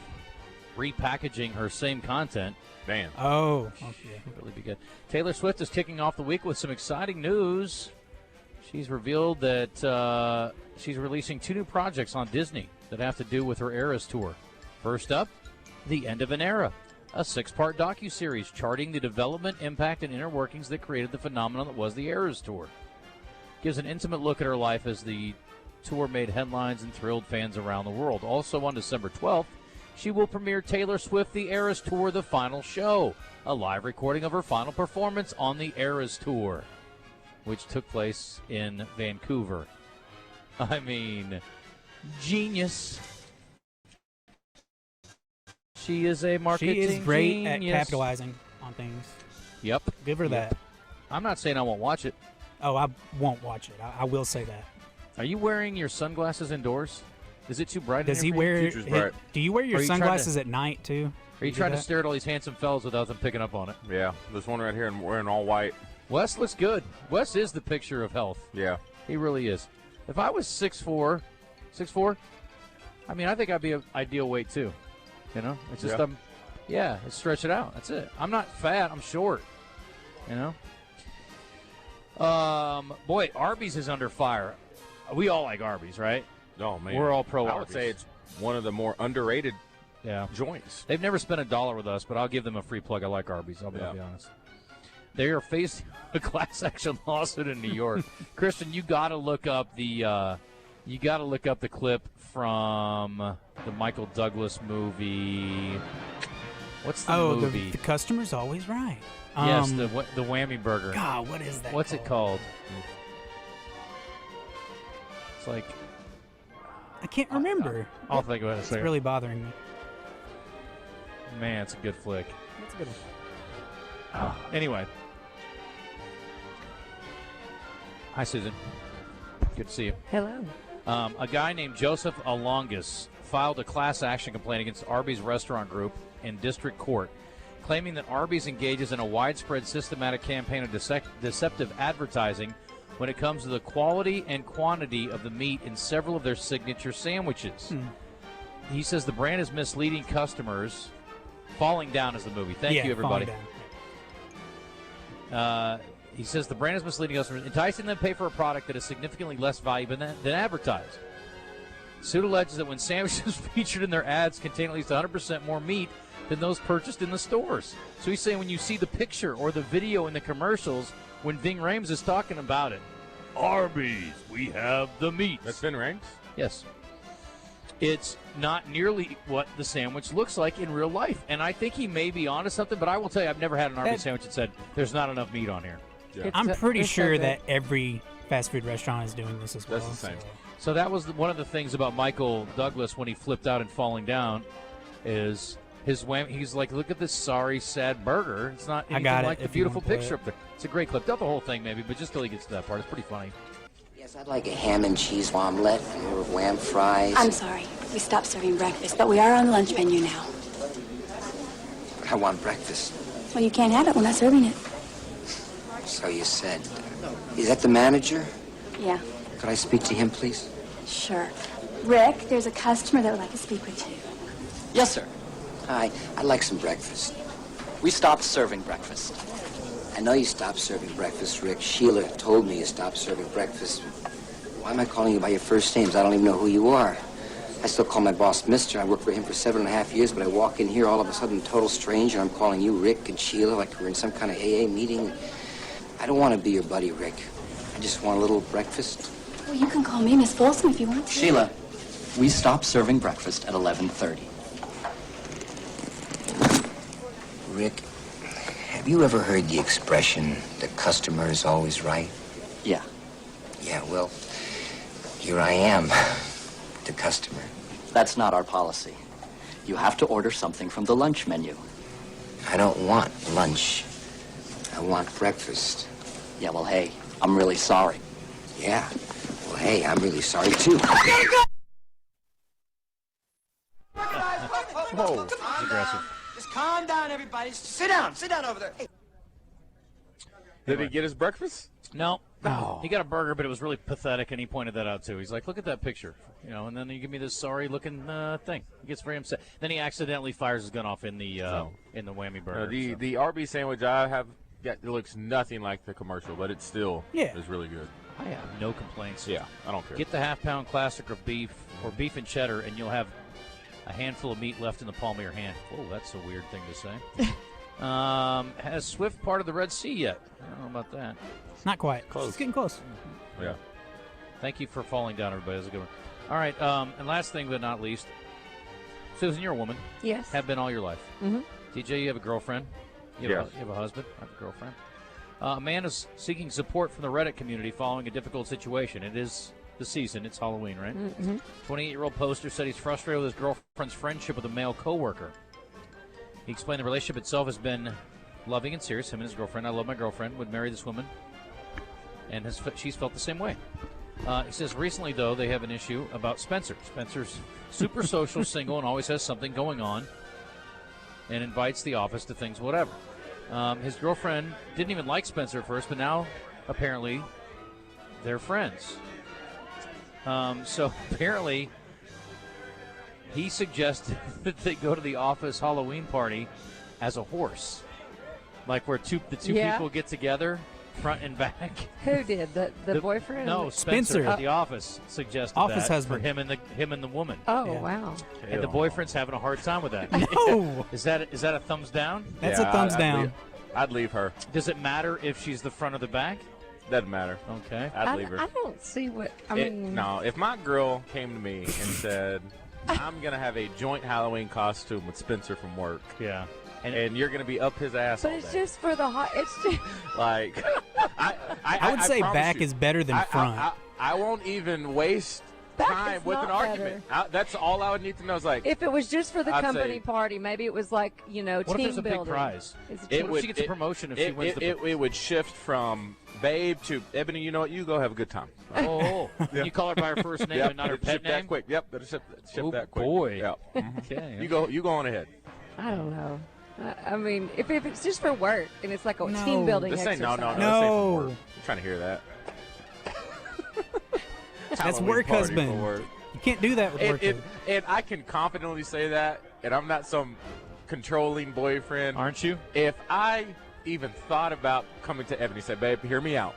repackaging her same content, man. Oh, okay. Really be good. Taylor Swift is kicking off the week with some exciting news. She's revealed that she's releasing 2 new projects on Disney that have to do with her Eras tour. First up, The End of an Era, a 6-part docuseries charting the development, impact, and inner workings that created the phenomenon that was the Eras tour. Gives an intimate look at her life as the tour made headlines and thrilled fans around the world. Also on December 12th, she will premiere Taylor Swift The Eras Tour, The Final Show, a live recording of her final performance on the Eras Tour, which took place in Vancouver. I mean, genius. She is a marketing genius. She is great genius. at capitalizing on things. Yep. Give her that. I'm not saying I won't watch it. Oh, I won't watch it. I will say that. Are you wearing your sunglasses indoors? Is it too bright? Does he wear? Do you wear your sunglasses at night too? Are you trying to stare at all these handsome fellas without them picking up on it? Yeah, there's one right here and wearing all white. Wes looks good. Wes is the picture of health. Yeah, he really is. If I was 6'4", I mean, I think I'd be an ideal weight too. You know, it's just let's stretch it out. That's it. I'm not fat. I'm short. You know. Boy, Arby's is under fire. We all like Arby's, right? Oh man, we're all pro Arby's. I would say it's one of the more underrated joints. They've never spent $1 with us, but I'll give them a free plug. I like Arby's. I'll be honest. They are facing a class action lawsuit in New York. Kristen, you got to look up the clip from the Michael Douglas movie. What's the movie? The customer's always right. Yes, the whammy burger. God, what is that? What's it called? It's like I can't remember. I'll think about it. It's really bothering me. Man, it's a good flick. That's a good one. Anyway. Hi, Susan. Good to see you. Hello. A guy named Joseph Alongus filed a class action complaint against Arby's Restaurant Group in district court, claiming that Arby's engages in a widespread systematic campaign of deceptive advertising when it comes to the quality and quantity of the meat in several of their signature sandwiches. He says the brand is misleading customers. Falling Down is the movie. Thank you, everybody. He says the brand is misleading customers, enticing them to pay for a product that is significantly less valuable than advertised. Suit alleges that when sandwiches featured in their ads contain at least 100% more meat than those purchased in the stores. So he's saying when you see the picture or the video in the commercials, when Ving Rhames is talking about it, Arby's, we have the meat. That's Ving Rhames? Yes. It's not nearly what the sandwich looks like in real life. And I think he may be onto something, but I will tell you, I've never had an Arby's sandwich that said, there's not enough meat on here. Yeah. I'm pretty sure that every fast food restaurant is doing this as well. That's the same. So that was one of the things about Michael Douglas when he flipped out and Falling Down is his wham. He's like, look at this sorry, sad burger. It's not anything like the beautiful picture up there. It's a great clip. Not the whole thing, maybe, but just till he gets to that part. It's pretty funny. Yes, I'd like a ham and cheese omelet or wham fries. I'm sorry. We stopped serving breakfast, but we are on the lunch menu now. I want breakfast. Well, you can't have it. We're not serving it. So you said. Is that the manager? Yeah. Could I speak to him, please? Sure. Rick, there's a customer that would like to speak with you. Yes, sir. Hi. I'd like some breakfast. We stopped serving breakfast. I know you stopped serving breakfast, Rick. Sheila told me you stopped serving breakfast. Why am I calling you by your first names? I don't even know who you are. I still call my boss Mister. I worked for him for 7.5 years, but I walk in here all of a sudden, total stranger. I'm calling you Rick and Sheila like we're in some kind of AA meeting. I don't want to be your buddy, Rick. I just want a little breakfast. Well, you can call me Miss Folsom if you want to. Sheila, we stopped serving breakfast at 11:30. Rick, have you ever heard the expression, the customer is always right? Yeah. Yeah, well, here I am, the customer. That's not our policy. You have to order something from the lunch menu. I don't want lunch. I want breakfast. Yeah, well, hey, I'm really sorry. Yeah. Well, hey, I'm really sorry, too. Whoa, that's aggressive. Just calm down, everybody. Sit down over there. Hey. Did he get his breakfast? No. He got a burger, but it was really pathetic, and he pointed that out, too. He's like, look at that picture. You know, and then you give me this sorry-looking thing. He gets very upset. Then he accidentally fires his gun off in the whammy burger. The Arby's sandwich I have got, it looks nothing like the commercial, but it still is really good. I have no complaints. Yeah, I don't care. Get the half-pound classic of beef or beef and cheddar, and you'll have a handful of meat left in the palm of your hand. Whoa, that's a weird thing to say. Has Swift part of the Red Sea yet? I don't know about that. Not quite. Close. It's getting close. Yeah. Thank you for falling down, everybody. That's a good one. All right, and last thing but not least, Susan, you're a woman. Yes. Have been all your life. Mm-hmm. TJ, you have a girlfriend. You have a husband. I have a girlfriend. A man is seeking support from the Reddit community following a difficult situation. It is the season. It's Halloween, right? Mm-hmm. 28-year-old poster said he's frustrated with his girlfriend's friendship with a male coworker. He explained the relationship itself has been loving and serious. Him and his girlfriend. I love my girlfriend. Would marry this woman. And she's felt the same way. He says recently, though, they have an issue about Spencer. Spencer's super social, single, and always has something going on and invites the office to things, whatever. His girlfriend didn't even like Spencer at first, but now apparently they're friends. So apparently he suggested that they go to the office Halloween party as a horse, like where the two people get together, front and back. Who did the boyfriend? No, Spencer at the office suggested Office that husband. for him and the woman. Oh wow! And the boyfriend's having a hard time with that. No, is that a thumbs down? That's a thumbs down. I'd leave her. Does it matter if she's the front or the back? Doesn't matter. Okay. I'd leave her. I don't see what I mean. No, if my girl came to me and said, I'm going to have a joint Halloween costume with Spencer from work. Yeah. And you're going to be up his ass But all it's day. just for the hot. It's just Like, I would say promise back you, is better than front. I won't even waste time is with an not argument. That's all I would need to know is like. if it was just for the I'd company say- party, maybe it was like What team if there's a building. big prize? It's a It team- What if she gets a promotion if she wins the it would shift from babe to Ebony. You know what? You go have a good time. Oh, Yeah. you call her by her first name Yep, and not her it'd pet ship name? that quick. Yep, that'll ship Oh, that quick. boy. Yeah. Okay. You go on ahead. I don't know. I mean, if it's just for work and it's like a No. team building This ain't exercise. no. This ain't No. from work. I'm trying to hear that. That's Halloween work party husband. for work. You can't do that with work. And I can confidently say that, and I'm not some controlling boyfriend. Aren't you? If I even thought about coming to Ebony and say, babe, hear me out.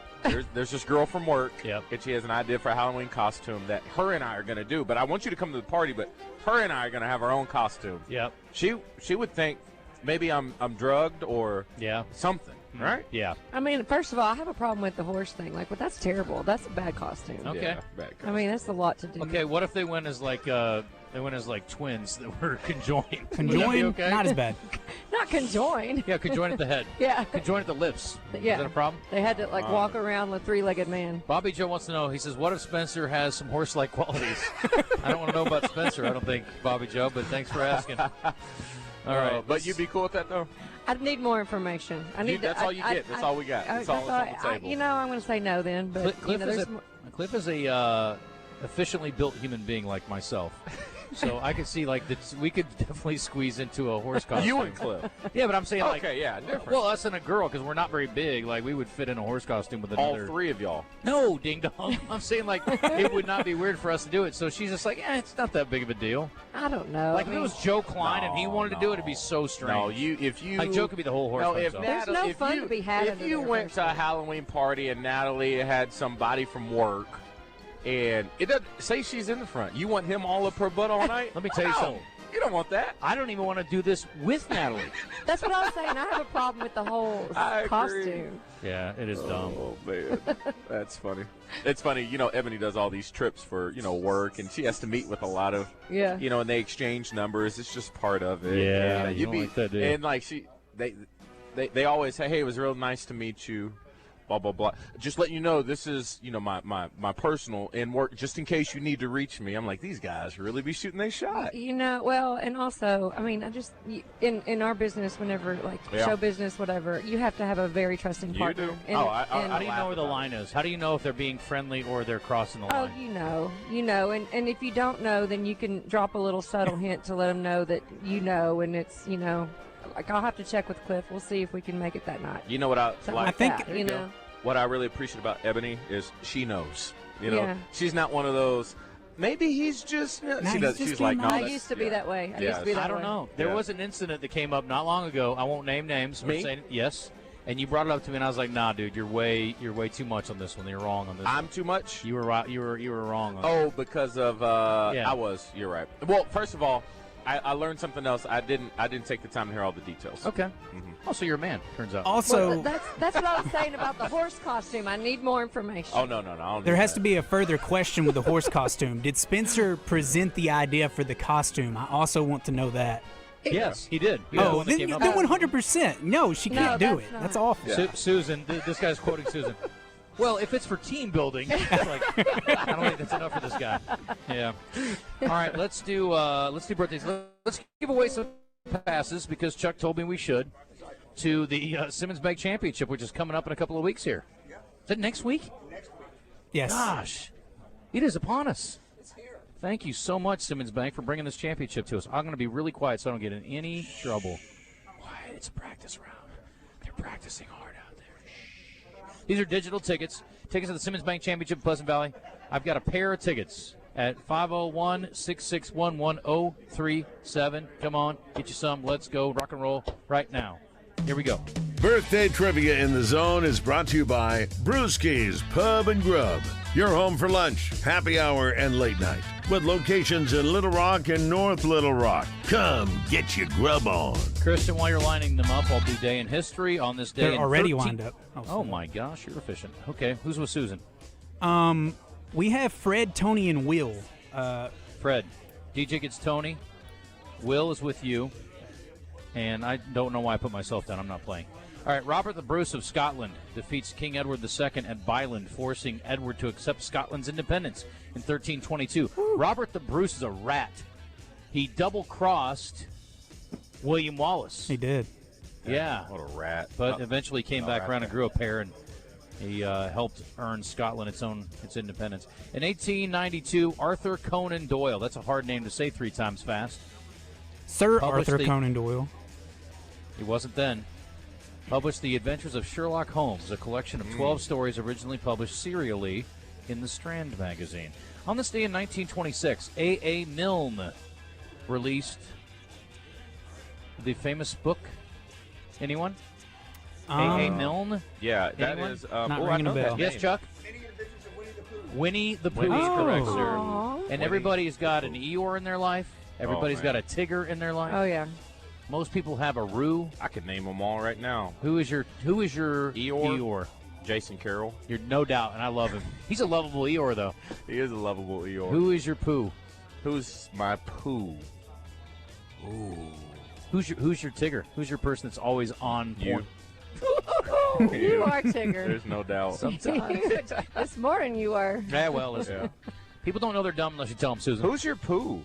There's this girl from work, Yep. and she has an idea for a Halloween costume that her and I are going to do. But I want you to come to the party, but her and I are going to have our own costume. Yep. She would think maybe I'm drugged or something, right? Yeah. I mean, first of all, I have a problem with the horse thing. Like, but that's terrible. That's a bad costume. Okay. Yeah, bad I mean, that's a lot to do. Okay, what if they went as like twins that were conjoined? Would that be Conjoined, okay? not as bad. Not conjoined. Yeah, conjoined at the head. Yeah. Conjoined at the lips. Yeah. Is that a problem? They had to like walk around with three-legged man. Bobby Joe wants to know, he says, what if Spencer has some horse-like qualities? I don't want to know about Spencer, I don't think, Bobby Joe, but thanks for asking. All right. But you'd be cool with that, though? I need more information. I need. That's all you get. That's all we got. That's all that's on the table. I'm going to say no then. But Cliff, there's more. Cliff is a efficiently built human being like myself. So I could see like we could definitely squeeze into a horse costume. You and Cliff. Yeah, but I'm saying like Okay, yeah, different. Well, us and a girl because we're not very big. Like we would fit in a horse costume with All another. three of y'all. No, ding dong. I'm saying like it would not be weird for us to do it. So she's just like, it's not that big of a deal. I don't know. Like if it was Joe Klein and he wanted to do it, it'd be so strange. No, if you like Joe could be the whole horse. No, by if himself. There's no fun to be had If under you there, went to a Halloween party and Natalie had somebody from work, and it doesn't say she's in the front, you want him all up her butt all night? Let me tell you No, something. You don't want that. I don't even want to do this with Natalie. That's what I was saying. I have a problem with the whole I agree. costume. Yeah, it is dumb. Oh man, that's funny. It's funny, Ebony does all these trips for work, and she has to meet with a lot of and they exchange numbers. It's just part of it. Yeah, and you don't like that, do you? and like they always say, hey, it was real nice to meet you. Blah blah blah. Just letting you know, this is my personal and work. Just in case you need to reach me, I'm like, these guys really be shooting their shot. Well, and also, I mean, in our business, whenever like show business, whatever, you have to have a very trusting partner. You do. And, How do you know where the line is? How do you know if they're being friendly or they're crossing the line? Oh, you know, and if you don't know, then you can drop a little subtle hint to let them know that you know, and it's like I'll have to check with Cliff. We'll see if we can make it that night. You know what I Something like? like that, you know. What I really appreciate about Ebony is she knows. Yeah. She's not one of those. Maybe he's just. She's like, no. I used to be that way. I used to be that way. I don't know. There was an incident that came up not long ago. I won't name names. Me? Saying, yes. And you brought it up to me, and I was like, "Nah, dude, you're way too much on this one. You're wrong on this. I'm too much. You were right. You were wrong on. Oh, because of Yeah. I was. You're right. Well, first of all, I learned something else. I didn't take the time to hear all the details. Okay. Mm-hmm. Oh, so you're a man. Turns out. Also, that's what I was saying about the horse costume. I need more information. Oh no. there has to be a further question with the horse costume. Did Spencer present the idea for the costume? I also want to know that. Yes, he did. Oh, then 100%. No, she can't do it. That's awful. Susan, this guy's quoting Susan. Well, if it's for team building, it's like, I don't think that's enough for this guy. Yeah. All right, let's do birthdays. Let's give away some passes because Chuck told me we should to the Simmons Bank Championship, which is coming up in a couple of weeks here. Is it next week? Yes. Gosh, it is upon us. Thank you so much, Simmons Bank, for bringing this championship to us. I'm going to be really quiet so I don't get in any trouble. Quiet, it's a practice round. They're practicing hard out there. Shh. These are digital tickets. Tickets to the Simmons Bank Championship in Pleasant Valley. I've got a pair of tickets. at 501-661-1037. Come on, get you some. Let's go rock and roll right now. Here we go. Birthday Trivia in the Zone is brought to you by Brewski's Pub and Grub. Your home for lunch, happy hour, and late night. With locations in Little Rock and North Little Rock. Come get your grub on. Christian, while you're lining them up, I'll do day in history on this day. They're already lined up. Oh, my gosh, you're efficient. Okay, who's with Susan? We have Fred, Tony, and Will. Fred. DJ gets Tony. Will is with you. And I don't know why I put myself down. I'm not playing. All right, Robert the Bruce of Scotland defeats King Edward II at Byland, forcing Edward to accept Scotland's independence in 1322. Robert the Bruce is a rat. He double-crossed William Wallace. He did. Yeah. What a rat. But eventually came back around and grew a pair, and he helped earn Scotland its independence. In 1892, Arthur Conan Doyle, that's a hard name to say 3 times fast. Sir Arthur Conan Doyle. He wasn't then. Published The Adventures of Sherlock Holmes, a collection of 12 stories originally published serially in the Strand magazine. On this day in 1926, A.A. Milne released the famous book. Anyone? A.A. Milne? Yeah, that Anyone? is. Not ringing a bell. Yes, Chuck? Winnie the Pooh is correct, sir. And everybody's got an Eeyore in their life. Everybody's got a Tigger in their life. Oh, yeah. Most people have a Roo. I could name them all right now. Who is your Eeyore? Jason Carroll. You're no doubt, and I love him. He's a lovable Eeyore, though. He is a lovable Eeyore. Who is your Pooh? Who's my Pooh? Ooh. Who's your Tigger? Who's your person that's always on point? You are Tigger. There's no doubt. Sometimes. This morning you were. Yeah, well, listen. People don't know they're dumb unless you tell them, Susan. Who's your Pooh?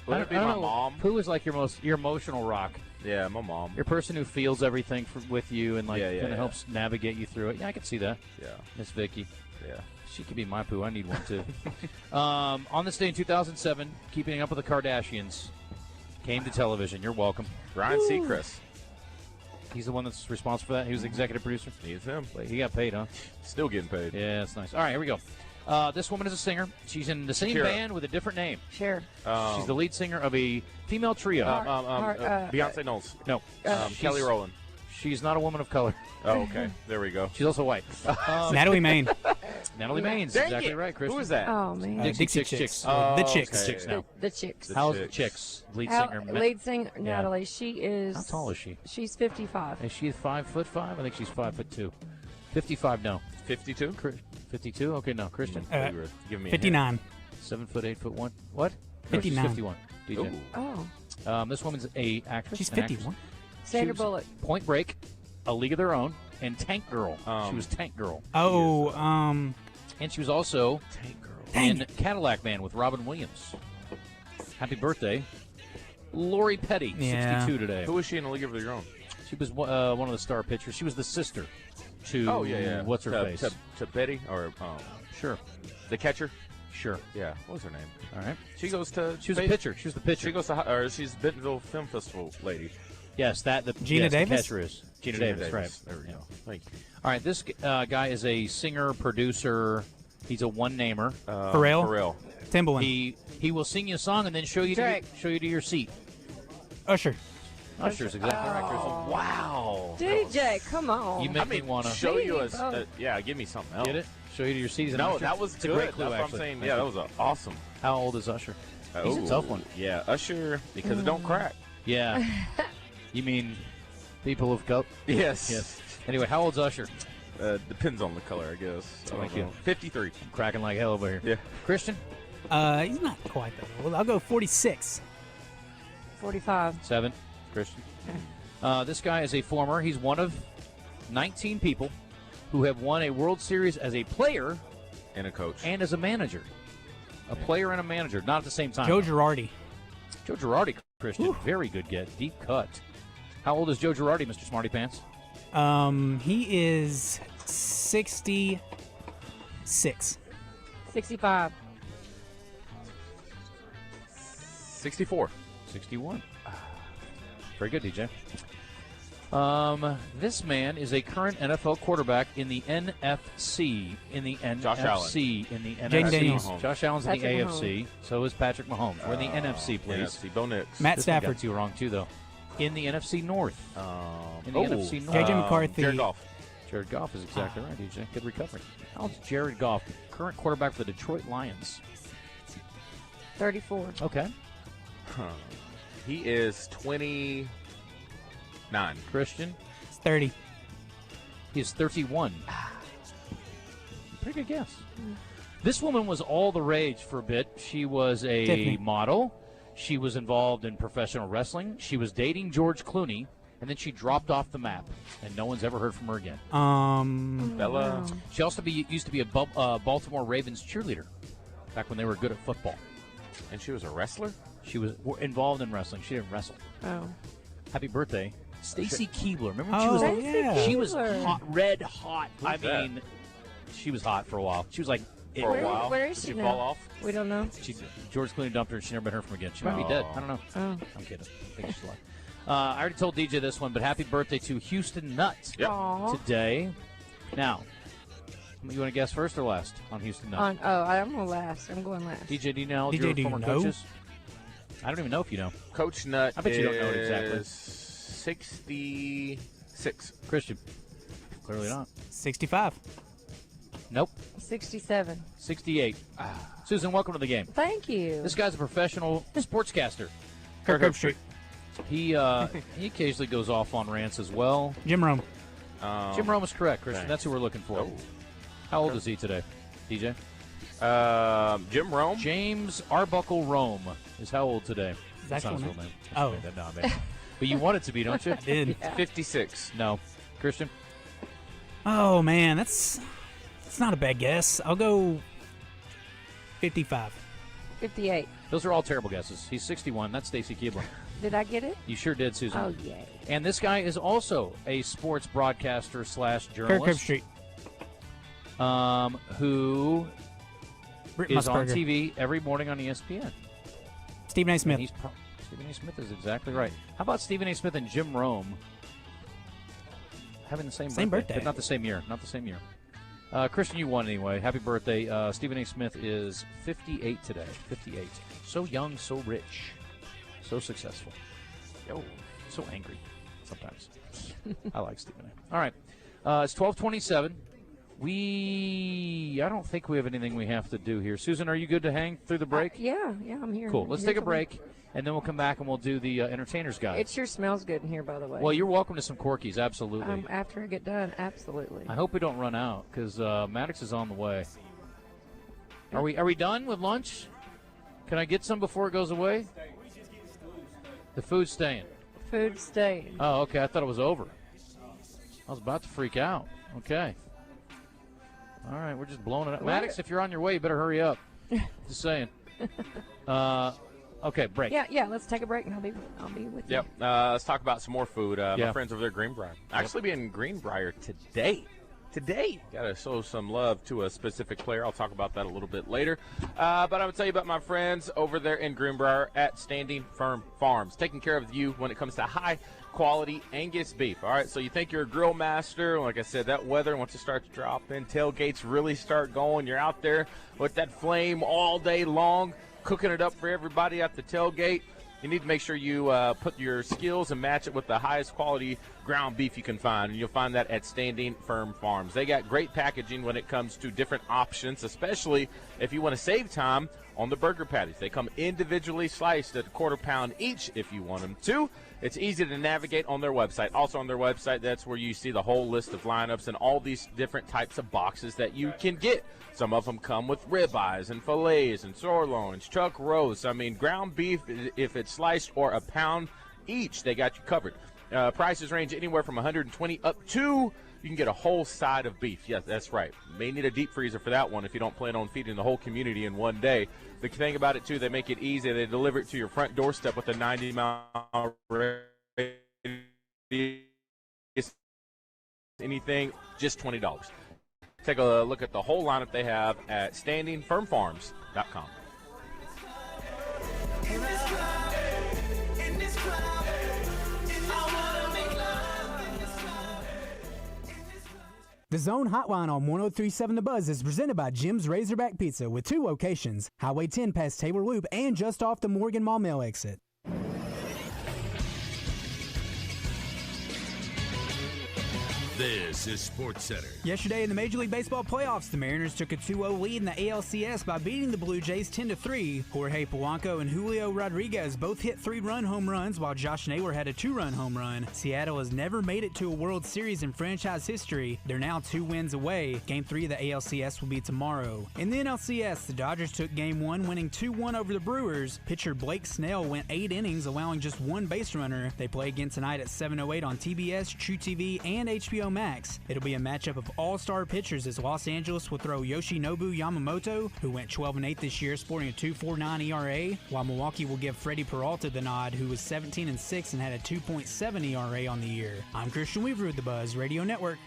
Would it be my mom? Pooh is like your emotional rock. Yeah, my mom. Your person who feels everything with you and kind of helps navigate you through it. Yeah, I can see that. Yeah. Miss Vicky. Yeah. She could be my Pooh. I need one too. On this day in 2007, Keeping Up with the Kardashians came to television. You're welcome. Ryan Seacrest. He's the one that's responsible for that. He was the executive producer. He's him. He got paid, huh? Still getting paid. Yeah, that's nice. All right, here we go. This woman is a singer. She's in the same Shakira. band with a different name. Sure. She's the lead singer of a female trio. Beyonce Knowles. No. Kelly Rowland. She's not a woman of color. Oh, okay. There we go. She's also white. Natalie Maine. Natalie Main's Dang exactly it. right, Christian. Who is that? Oh, man. Dixie Chicks. The Chicks. The Chicks now. The Chicks. How's the Chicks? Lead singer. Lead singer, Natalie. She is. How tall is she? She's 55. Is she 5'5"? I think she's 5'2". 55, no. 52? 52? Okay, no. Christian? Give me a 59. 7 foot, 8 foot 1. What? 59. No, she's 51. DJ. Oh. This woman's a actress. She's an 51. Sandra Bullock. Point Break, A League of Their Own, and Tank Girl. She was Tank Girl. Oh, And she was also Tank Girl. in Cadillac Man with Robin Williams. Happy birthday, Lori Petty, 62 today. Who was she in A League of Their Own? She was one of the star pitchers. She was the sister to what's her face? To Betty or Sure. The catcher? Sure. Yeah. What was her name? All right. She goes to. She was a pitcher. She was the pitcher. She goes to. Or she's Bentonville Film Festival lady. Yes, Gina Davis? The catcher is Gina Davis, right? There we go. Thank you. All right, this guy is a singer, producer. He's a one-namer. Pharrell. Timbaland. He will sing you a song and then show you to your seat. Usher. Usher's exactly right, Crystal. Wow. DJ, come on. You make me want to show you give me something else. Get it? Show you to your seat. No, that was it's good. A great clue, That's actually. what I'm saying. Yeah, that was awesome. How old is Usher? He's a tough one. Yeah, Usher, because it don't crack. Yeah. You mean people of color? Yes. Anyway, how old's Usher? Depends on the color, I guess. Thank you. 53. I'm cracking like hell over here. Yeah. Christian? He's not quite that old. I'll go 46. 45. 7. Christian? This guy is a former. He's one of 19 people who have won a World Series as a player and a coach and as a manager. A player and a manager, not at the same time. Joe Girardi. Joe Girardi, Christian. Whew. Very good get. Deep cut. How old is Joe Girardi, Mr. Smarty Pants? He is 66. 65. 64. 61. Very good, DJ. This man is a current NFL quarterback in the NFC. Josh Allen. In the Jaden NFC. Daniels. Josh Allen's in the Patrick AFC. So is Patrick Mahomes. We're in the NFC, please. NFC. Bo Nix. Matt This one Stafford. got you wrong, too, though. In the NFC North. In the NFC North. J.J. McCarthy. Jared Goff. Jared Goff is exactly right, DJ. Good recovery. How's Jared Goff, current quarterback for the Detroit Lions? 34. Okay. He is 29. Christian? It's 30. He is 31. Pretty good guess. This woman was all the rage for a bit. She was a Tiffany. model. She was involved in professional wrestling. She was dating George Clooney, and then she dropped off the map, and no one's ever heard from her again. Bella. She also used to be a Baltimore Ravens cheerleader back when they were good at football. And she was a wrestler? She was involved in wrestling. She didn't wrestle. Oh. Happy birthday, Stacy Keebler. Remember when Oh, she was yeah. She was hot, red hot. I that? mean, she was hot for a while. She was like For a while. Where is Did she she now? fall off? We don't know. George Clooney dumped her, and she never been heard from again. She might be dead. I don't know. Oh. I'm kidding. I think she's alive. I already told DJ this one, but happy birthday to Houston Nutt Aw. today. Now, you want to guess first or last on Houston Nutt? I'm going last. I'm going last. DJ, do you know DJ, your do you former know? coaches? I don't even know if you know. Coach Nutt I bet you don't know it exactly. is 66. Christian. Clearly not. 65. Nope. 67. 68. Susan, welcome to the game. Thank you. This guy's a professional sportscaster. Kirk Street. He occasionally goes off on rants as well. Jim Rome. Jim Rome is correct, Christian. thanks. That's who we're looking for. Oh. How old is he today, DJ? Jim Rome. James Arbuckle Rome is how old today? That's not his actual real name. Oh. No, man. But you want it to be, don't you? I did. 56. No. Christian? Oh, man. That's not a bad guess. I'll go 55. 58. Those are all terrible guesses. He's 61. That's Stacy Keebler. Did I get it? You sure did, Susan. Oh, yay. And this guy is also a sports broadcaster / journalist. Kirk Street. Who Britt is on Musburger. TV every morning on ESPN. Stephen A. Smith. And Stephen A. Smith is exactly right. How about Stephen A. Smith and Jim Rome having the same birthday. but not the same year. Not the same year. Christian, you won anyway. Happy birthday. Stephen A. Smith is 58 today. 58. So young, so rich, so successful. Yo, so angry sometimes. I like Stephen A. All right. It's 12:27. I don't think we have anything we have to do here. Susan, are you good to hang through the break? Yeah, I'm here. Cool. Let's Here take a till break, and then we'll come back and we'll do the entertainer's guide. It sure smells good in here, by the way. Well, you're welcome to some Corkies, absolutely. After I get done, absolutely. I hope we don't run out because Maddox is on the way. Are we done with lunch? Can I get some before it goes away? The food's staying. Food's staying. Oh, okay. I thought it was over. I was about to freak out. Okay. All right, we're just blowing it up. What? Maddox, if you're on your way, you better hurry up. Just saying. Okay, break. Yeah. Let's take a break, and I'll be with you. Yep. Let's talk about some more food. Yeah. My friends over there, Greenbrier. Actually, be in Greenbrier today. Got to show some love to a specific player. I'll talk about that a little bit later. But I would tell you about my friends over there in Greenbrier at Standing Firm Farms, taking care of you when it comes to high-quality Angus beef. All right, so you think you're a grill master. Like I said, that weather, once it starts dropping, tailgates really start going. You're out there with that flame all day long, cooking it up for everybody at the tailgate. You need to make sure you put your skills and match it with the highest quality ground beef you can find, and you'll find that at Standing Firm Farms. They got great packaging when it comes to different options, especially if you want to save time on the burger patties. They come individually sliced at a quarter pound each if you want them to. It's easy to navigate on their website. Also on their website, that's where you see the whole list of lineups and all these different types of boxes that you can get. Some of them come with ribeyes and fillets and sirloins, chuck roasts. I mean, ground beef, if it's sliced or a pound each, they got you covered. Prices range anywhere from $120 up to you can get a whole side of beef. Yes, that's right. You may need a deep freezer for that one if you don't plan on feeding the whole community in one day. The thing about it, too, they make it easy. They deliver it to your front doorstep with a 90-mile radius. Anything, just $20. Take a look at the whole lineup they have at standingfirmfarms.com. The Zone Hotline on 103.7 The Buzz is presented by Jim's Razorback Pizza with 2 locations, Highway 10 past Taylor Loop and just off the Morgan Mall Mill exit. This is Sports Center. Yesterday in the Major League Baseball playoffs, the Mariners took a 2-0 lead in the ALCS by beating the Blue Jays 10-3. Jorge Polanco and Julio Rodriguez both hit 3-run home runs, while Josh Naylor had a 2-run home run. Seattle has never made it to a World Series in franchise history. They're now 2 wins away. Game 3 of the ALCS will be tomorrow. In the NLCS, the Dodgers took Game 1, winning 2-1 over the Brewers. Pitcher Blake Snell went 8 innings, allowing just 1 base runner. They play again tonight at 7:08 on TBS, TruTV, and HBO Max. It'll be a matchup of all-star pitchers as Los Angeles will throw Yoshinobu Yamamoto, who went 12-8 this year, sporting a 2.49 ERA, while Milwaukee will give Freddie Peralta the nod, who was 17-6 and had a 2.7 ERA on the year. I'm Christian Weaver with the Buzz Radio Network.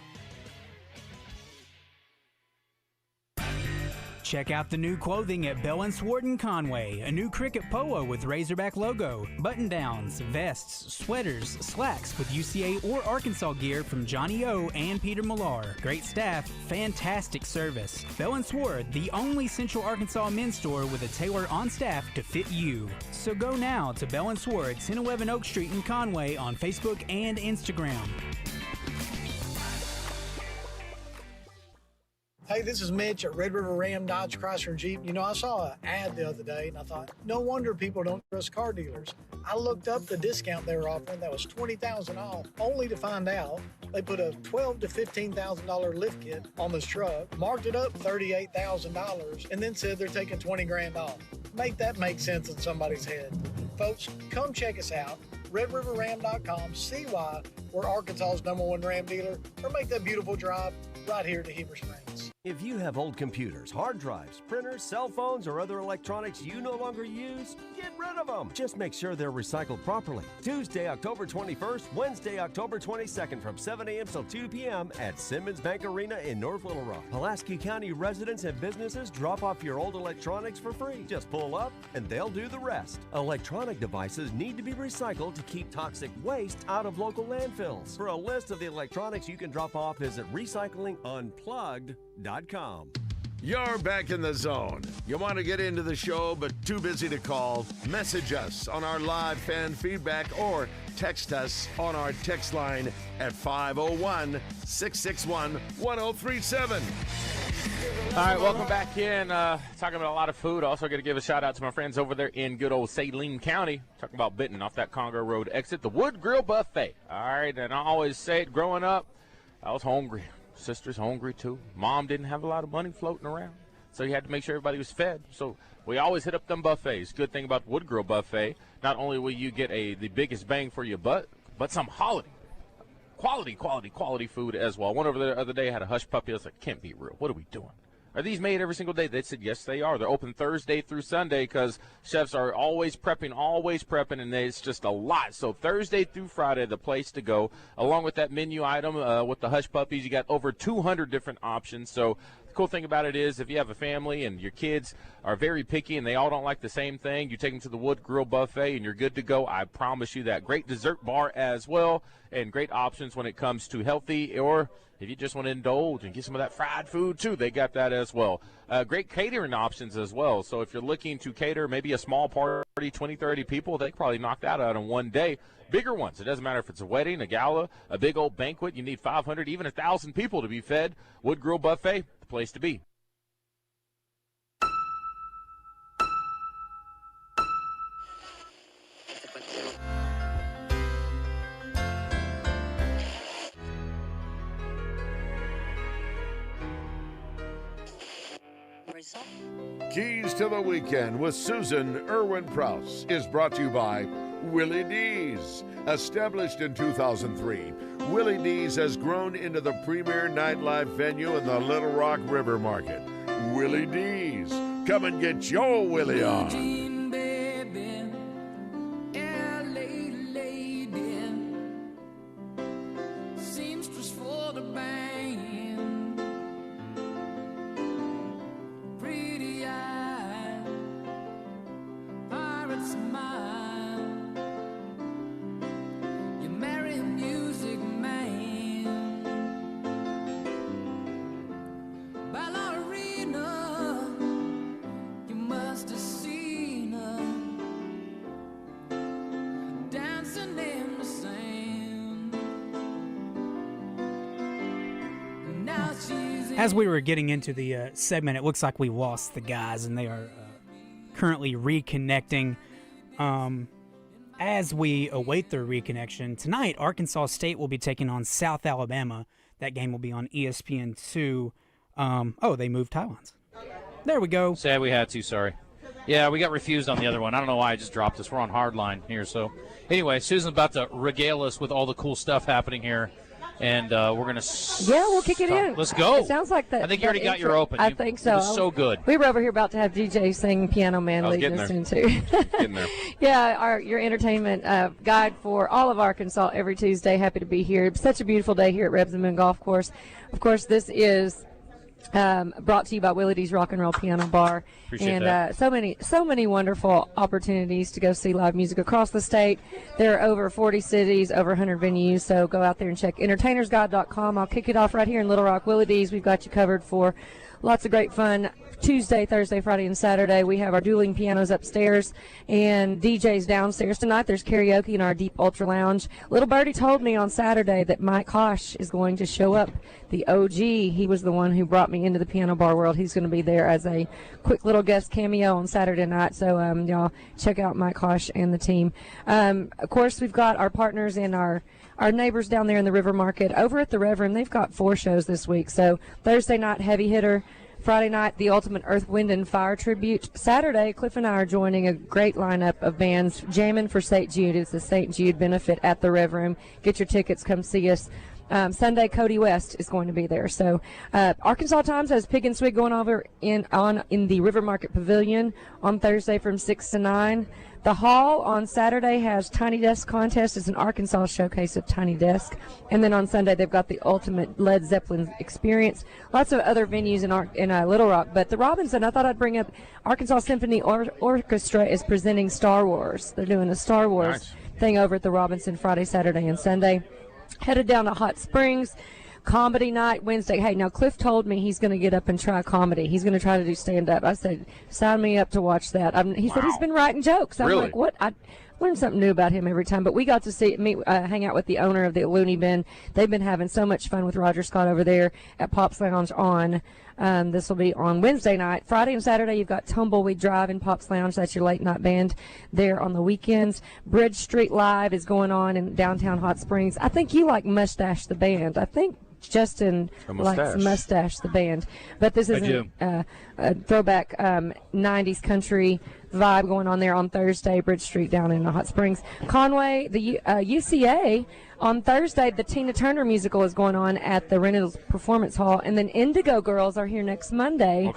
Check out the new clothing at Bell & Sword in Conway. A new cricket polo with Razorback logo, button-downs, vests, sweaters, slacks with UCA or Arkansas gear from Johnny O and Peter Millar. Great staff, fantastic service. Bell & Sword, the only Central Arkansas men's store with a tailor on staff to fit you. So go now to Bell & Sword, 1011 Oak Street in Conway on Facebook and Instagram. Hey, this is Mitch at Red River Ram Dodge Chrysler Jeep. You know, I saw an ad the other day, and I thought, no wonder people don't trust car dealers. I looked up the discount they were offering that was $20,000 off, only to find out they put a $12,000 to $15,000 lift kit on this truck, marked it up $38,000, and then said they're taking $20,000 off. Make that make sense in somebody's head. Folks, come check us out. RedRiverRam.com. See why we're Arkansas's #1 Ram dealer, or make that beautiful drive right here to Heber Springs. If you have old computers, hard drives, printers, cell phones, or other electronics you no longer use, get rid of them. Just make sure they're recycled properly. Tuesday, October 21st, Wednesday, October 22nd from 7 a.m. till 2 p.m. at Simmons Bank Arena in North Little Rock. Pulaski County residents and businesses drop off your old electronics for free. Just pull up and they'll do the rest. Electronic devices need to be recycled to keep toxic waste out of local landfills. For a list of the electronics you can drop off, visit recyclingunplugged.com. You're back in the zone. You want to get into the show but too busy to call? Message us on our live fan feedback or text us on our text line at 501-661-1037. All right, welcome back in. Talking about a lot of food. Also got to give a shout out to my friends over there in good old Saline County. Talking about Benton off that Congo Road exit, the Wood Grill Buffet. All right, and I always say it growing up, I was hungry. Sister's hungry too. Mom didn't have a lot of money floating around, so you had to make sure everybody was fed. So we always hit up them buffets. Good thing about Wood Grill Buffet, not only will you get the biggest bang for your butt, but some quality food as well. One over the other day had a hush puppy. I was like, can't be real. What are we doing? Are these made every single day? They said, yes, they are. They're open Thursday through Sunday because chefs are always prepping, and it's just a lot. So Thursday through Friday, the place to go. Along with that menu item with the hush puppies, you got over 200 different options. So the cool thing about it is if you have a family and your kids are very picky and they all don't like the same thing, you take them to the Wood Grill Buffet and you're good to go. I promise you that. Great dessert bar as well, and great options when it comes to healthy, or if you just want to indulge and get some of that fried food too, they got that as well. Great catering options as well. So if you're looking to cater maybe a small party, 20, 30 people, they probably knock that out in one day. Bigger ones, it doesn't matter if it's a wedding, a gala, a big old banquet, you need 500, even 1,000 people to be fed. Wood Grill Buffet, the place to be. Keys to the Weekend with Susan Erwin Prowse is brought to you by Willy D's. Established in 2003, Willy D's has grown into the premier nightlife venue in the Little Rock River Market. Willy D's. Come and get your Willy on. dancing in the sand. Now she's As we were getting into the segment, it looks like we lost the guys, and they are currently reconnecting. As we await their reconnection, tonight, Arkansas State will be taking on South Alabama. That game will be on ESPN2. They moved Taiwan's. There we go. Sad we had to, sorry. Yeah, we got refused on the other one. I don't know why I just dropped this. We're on hardline here. So, anyway, Susan's about to regale us with all the cool stuff happening here. And we're going to we'll kick it in. Let's go. It sounds like that. I think you already got your open. I think so. It was so good. We were over here about to have DJ sing Piano Man leading us into. Getting there. Yeah, your entertainment guide for all of Arkansas every Tuesday. Happy to be here. It's such a beautiful day here at Rebsamen Golf Course. Of course, this is brought to you by Willy D's Rock and Roll Piano Bar. Appreciate and that. so many wonderful opportunities to go see live music across the state. There are over 40 cities, over 100 venues, so go out there and check entertainersguide.com. I'll kick it off right here in Little Rock. Willy D's, we've got you covered for lots of great fun. Tuesday, Thursday, Friday, and Saturday, we have our dueling pianos upstairs and DJs downstairs. Tonight, there's karaoke in our Deep Ultra Lounge. Little Birdie told me on Saturday that Mike Hosh is going to show up, the OG. He was the one who brought me into the piano bar world. He's going to be there as a quick little guest cameo on Saturday night. So, y'all, check out Mike Hosh and the team. Of course, we've got our partners and our neighbors down there in the River Market. Over at the Reverend, they've got 4 shows this week. So, Thursday night, Heavy Hitter. Friday night, the Ultimate Earth, Wind, and Fire tribute. Saturday, Cliff and I are joining a great lineup of bands jamming for St. Jude. It's the St. Jude benefit at the Rev Room. Get your tickets. Come see us. Sunday, Cody West is going to be there. So, Arkansas Times has Pig and Swig going over in the River Market Pavilion on Thursday from 6 to 9. The Hall on Saturday has Tiny Desk Contest. It's an Arkansas showcase of Tiny Desk. And then on Sunday, they've got the Ultimate Led Zeppelin Experience. Lots of other venues in Little Rock. But the Robinson, I thought I'd bring up, Arkansas Symphony Orchestra is presenting Star Wars. They're doing a Star Wars thing over at the Robinson Friday, Saturday, and Sunday. Headed down to Hot Springs. Comedy night Wednesday. Hey, now Cliff told me he's going to get up and try comedy. He's going to try to do stand-up. I said, sign me up to watch that. He said he's been writing jokes. I'm like, what? I learn something new about him every time. But we got to hang out with the owner of the Looney Bin. They've been having so much fun with Roger Scott over there at Pop's Lounge on. This will be on Wednesday night. Friday and Saturday, you've got Tumbleweed Drive in Pop's Lounge. That's your late-night band there on the weekends. Bridge Street Live is going on in downtown Hot Springs. I think you like Mustache the band. I think Justin likes Mustache the band. But this is a throwback 90s country vibe going on there on Thursday, Bridge Street down in Hot Springs. Conway, the UCA, on Thursday, the Tina Turner musical is going on at the Reynolds Performance Hall. And then Indigo Girls are here next Monday.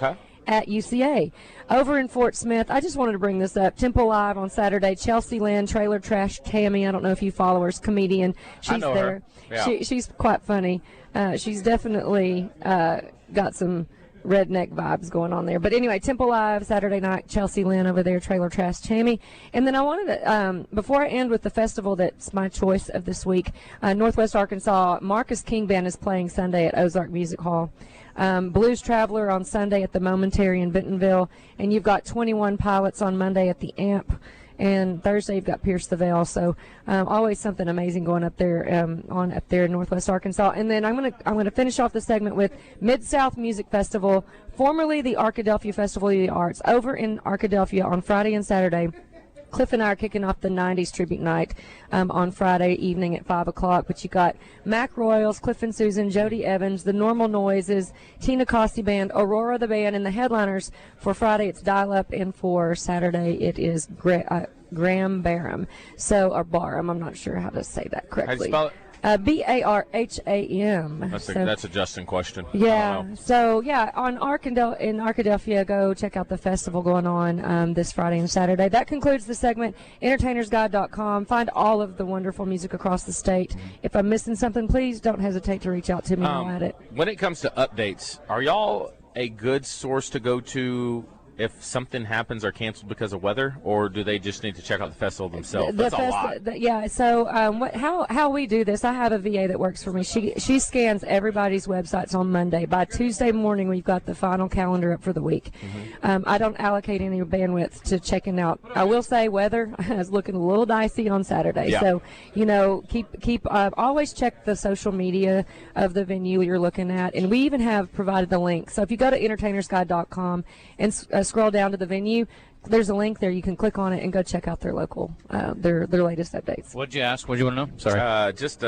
At UCA. Over in Fort Smith, I just wanted to bring this up. Temple Live on Saturday. Chelsea Lynn, Trailer Trash Tammy, I don't know if you follow her, comedian. She's I know there. her. Yeah. She's quite funny. She's definitely got some redneck vibes going on there. But anyway, Temple Live, Saturday night, Chelsea Lynn over there, Trailer Trash Tammy. And then I wanted to, before I end with the festival that's my choice of this week, Northwest Arkansas, Marcus King Band is playing Sunday at Ozark Music Hall. Blues Traveler on Sunday at the Momentary in Bentonville, and you've got 21 Pilots on Monday at the AMP, and Thursday you've got Pierce the Veil. So always something amazing going up there up there in Northwest Arkansas. And then I'm gonna finish off the segment with Mid-South Music Festival, formerly the Arkadelphia Festival of the Arts, over in Arkadelphia on Friday and Saturday. Cliff and I are kicking off the 90s tribute night on Friday evening at 5 o'clock. But you got Mac Royals, Cliff and Susan, Jody Evans, The Normal Noises, Tina Costi Band, Aurora the Band, and the headliners for Friday it's Dial Up, and for Saturday it is Graham Barham. So, or Barham, I'm not sure how to say that correctly. How do you spell it? Barham. That's a Justin question. Yeah. So yeah, in Arkadelphia, go check out the festival going on this Friday and Saturday. That concludes the segment. EntertainersGuide.com. Find all of the wonderful music across the state. If I'm missing something, please don't hesitate to reach out to me. I'll add it. When it comes to updates, are y'all a good source to go to if something happens or canceled because of weather, or do they just need to check out the festival themselves? That's a lot. Yeah. So how we do this? I have a VA that works for me. She scans everybody's websites on Monday. By Tuesday morning, we've got the final calendar up for the week. I don't allocate any bandwidth to checking out. I will say weather is looking a little dicey on Saturday. Yeah. So keep always check the social media of the venue you're looking at, and we even have provided the link. So if you go to entertainersguide.com and scroll down to the venue, there's a link there. You can click on it and go check out their local, their latest updates. What'd you ask? What'd you want to know? Sorry. Just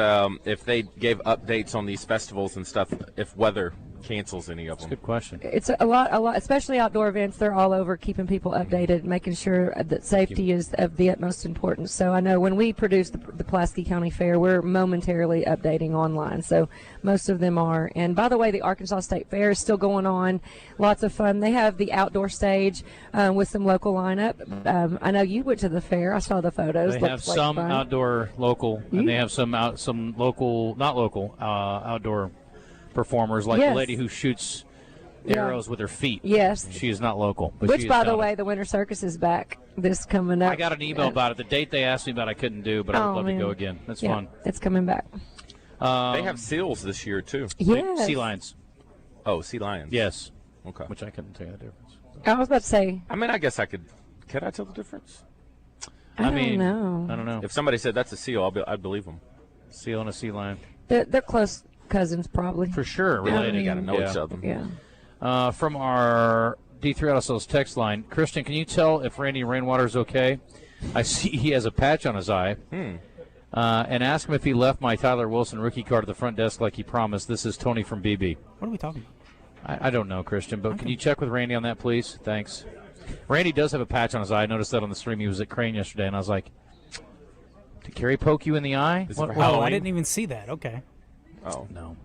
if they gave updates on these festivals and stuff, if weather cancels any of them. That's a good question. It's a lot, especially outdoor events. They're all over keeping people updated, making sure that safety is of the utmost importance. So I know when we produce the Pulaski County Fair, we're momentarily updating online. So most of them are. And by the way, the Arkansas State Fair is still going on. Lots of fun. They have the outdoor stage with some local lineup. I know you went to the fair. I saw the photos. They have some outdoor local, and they have some local, not local, outdoor performers, like the lady who shoots arrows with her feet. Yes. She is not local. But Which, by the way, the Winter Circus is back this coming up. I got an email about it. The date they asked me about I couldn't do, but I would love to go again. That's fun. It's coming back. They have seals this year, too. Yes. Sea lions. Oh, sea lions. Yes. Okay. Which I couldn't tell you the difference. I was about to say. I mean, I guess I could. Could I tell the difference? I don't know. I don't know. If somebody said that's a seal, I'd believe them. Seal and a sea lion. They're close cousins, probably. For sure. Related. They got to know each other. Yeah. From our D3 Auto Sales text line, Christian, can you tell if Randy Rainwater's okay? I see he has a patch on his eye. And ask him if he left my Tyler Wilson rookie card at the front desk like he promised. This is Tony from BB. What are we talking about? I don't know, Christian, but can you check with Randy on that, please? Thanks. Randy does have a patch on his eye. I noticed that on the stream. He was at Crain yesterday, and I was like, did Kerry poke you in the eye? I didn't even see that. Okay. Oh. No.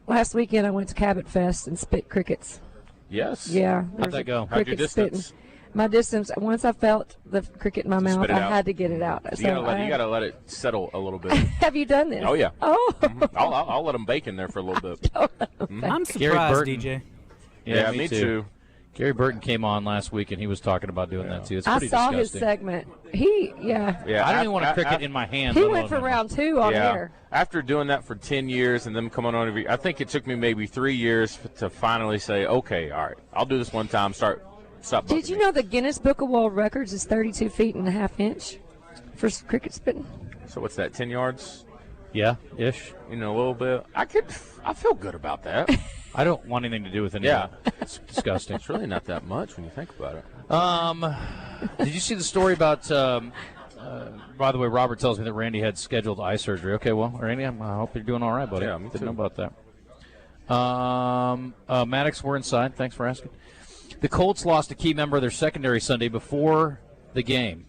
Last weekend I went to Cabot Fest and spit crickets. Yes. Yeah. How'd that go? How'd your distance? My distance, once I felt the cricket in my mouth, I had to get it out. You gotta let it settle a little bit. Have you done this? Oh, yeah. Oh. I'll let them bake in there for a little bit. I'm surprised, DJ. Yeah, me too. Gary Burton came on last week, and he was talking about doing that, too. It's I pretty saw disgusting. his segment. Yeah, I don't even want a cricket in my hand. He went for round 2 on air. After doing that for 10 years and them coming on every, I think it took me maybe 3 years to finally say, okay, all right, I'll do this one time. Stop. Did you know the Guinness Book of World Records is 32 feet and a half inch for cricket spitting? So what's that, 10 yards? Yeah, ish. A little bit. I feel good about that. I don't want anything to do with it. Yeah. It's disgusting. It's really not that much when you think about it. Did you see the story about, by the way, Robert tells me that Randy had scheduled eye surgery. Okay, well, Randy, I hope you're doing all right, buddy. Yeah, me Didn't too. know about that. Maddox, we're inside. Thanks for asking. The Colts lost a key member of their secondary Sunday before the game.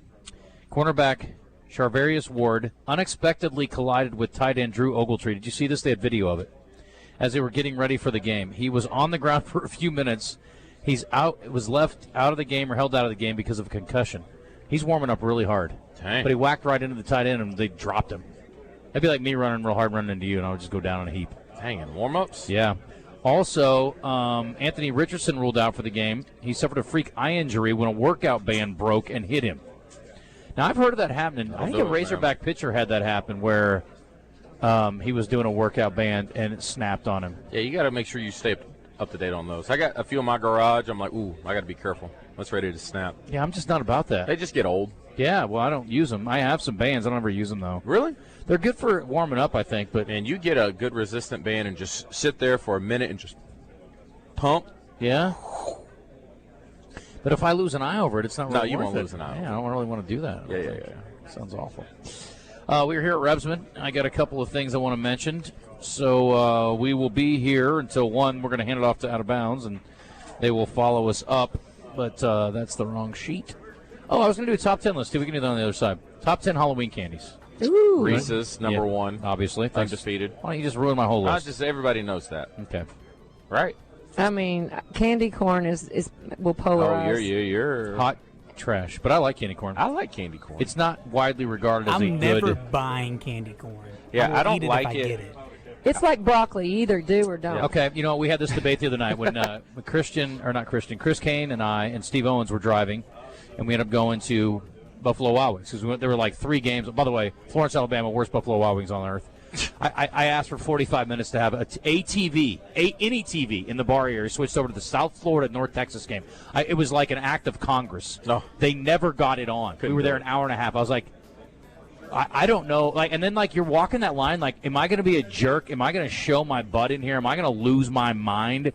Cornerback Charvarius Ward unexpectedly collided with tight end Drew Ogletree. Did you see this? They had video of it. As they were getting ready for the game, he was on the ground for a few minutes. He's out. Was left out of the game or held out of the game because of a concussion. He's warming up really hard. Dang. But he whacked right into the tight end, and they dropped him. That'd be like me running real hard, running into you, and I would just go down in a heap. Hanging warm-ups? Yeah. Also, Anthony Richardson ruled out for the game. He suffered a freak eye injury when a workout band broke and hit him. Now, I've heard of that happening. I think a Razorback pitcher had that happen where he was doing a workout band and it snapped on him. Yeah, you got to make sure you stay up to date on those. I got a few in my garage. I'm like, ooh, I got to be careful. That's ready to snap. Yeah, I'm just not about that. They just get old. Yeah, well, I don't use them. I have some bands. I don't ever use them, though. Really? They're good for warming up, I think. But and you get a good resistant band and just sit there for a minute and just pump. Yeah. But if I lose an eye over it, it's not really No, you worth won't it. lose an eye. Yeah, I don't really want to do that. Yeah. Sounds awful. We're here at Rebsamen. I got a couple of things I want to mention. So we will be here until 1. We're going to hand it off to Out of Bounds, and they will follow us up. But that's the wrong sheet. Oh, I was going to do a top 10 list, too. We can do that on the other side. Top 10 Halloween candies. Ooh. Reese's, number 1. Obviously. Thanks. Undefeated. Why don't you just ruin my whole list? Just everybody knows that. Okay. Right? I mean, candy corn will polarize. Oh, you're hot trash. But I like candy corn. I like candy corn. It's not widely regarded as I'm a good. never buying candy corn. Yeah, I don't eat like if I it. get it. It's like broccoli. You either do or don't. Okay, you know, we had this debate the other night when Chris Kane and I and Steve Owens were driving, and we ended up going to Buffalo Wild Wings because there were like 3 games. By the way, Florence, Alabama, worst Buffalo Wild Wings on earth. I asked for 45 minutes to have any TV in the bar area. Switched over to the South Florida North Texas game. It was like an act of Congress. No. They never got it on. We were there an hour and a half. I was like, I don't know. Like, and then like you're walking that line. Like, am I going to be a jerk? Am I going to show my butt in here? Am I going to lose my mind?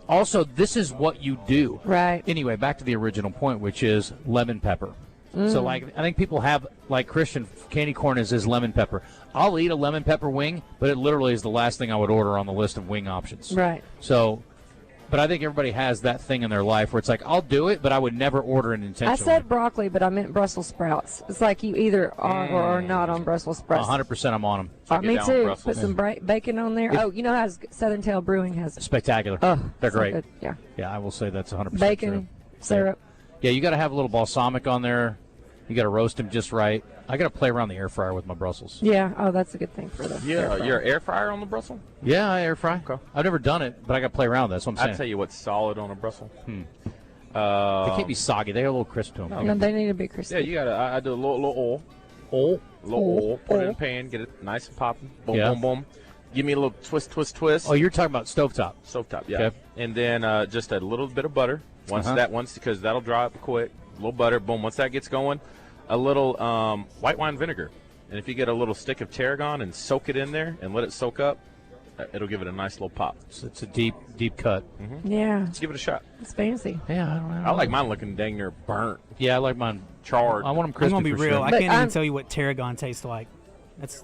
Also, this is what you do. Right. Anyway, back to the original point, which is lemon pepper. So, like, I think people have, like, Christian candy corn is his lemon pepper. I'll eat a lemon pepper wing, but it literally is the last thing I would order on the list of wing options. Right. So, but I think everybody has that thing in their life where it's like, I'll do it, but I would never order it intentionally. I said broccoli, but I meant Brussels sprouts. It's like you either are or are not on Brussels sprouts. 100% I'm on them. Me too. Put some bacon on there. Oh, you know how Southern Tail Brewing has Spectacular. Oh, they're so great. good. Yeah. Yeah, I will say that's 100% bacon, true. syrup. Yeah, you got to have a little balsamic on there. You got to roast them just right. I got to play around the air fryer with my Brussels. Yeah. Oh, that's a good thing for the air fryer. You're an air fryer on the Brussels? Yeah, I air fry. Okay. I've never done it, but I got to play around. That's what I'm saying. I'll tell you what's solid on a Brussels. They can't be soggy. They got a little crisp to them. No, they need to be crispy. Yeah, you got to. I do a little oil. Oil? Oil. Put it in a pan. Get it nice and popping. Boom, Yeah. boom, boom. Give me a little twist. Oh, you're talking about stovetop. Stovetop, yeah. Okay. And then just a little bit of butter. Because that'll dry up quick. A little butter. Boom. Once that gets going, a little white wine vinegar. And if you get a little stick of tarragon and soak it in there and let it soak up, it'll give it a nice little pop. So it's a deep cut. Mm-hmm. Yeah. Let's give it a shot. It's fancy. Yeah, I don't know. I like mine looking dang near burnt. Yeah, I like mine charred. I want them crispy. I'm gonna be for real. sure. I can't even tell you what tarragon tastes like. That's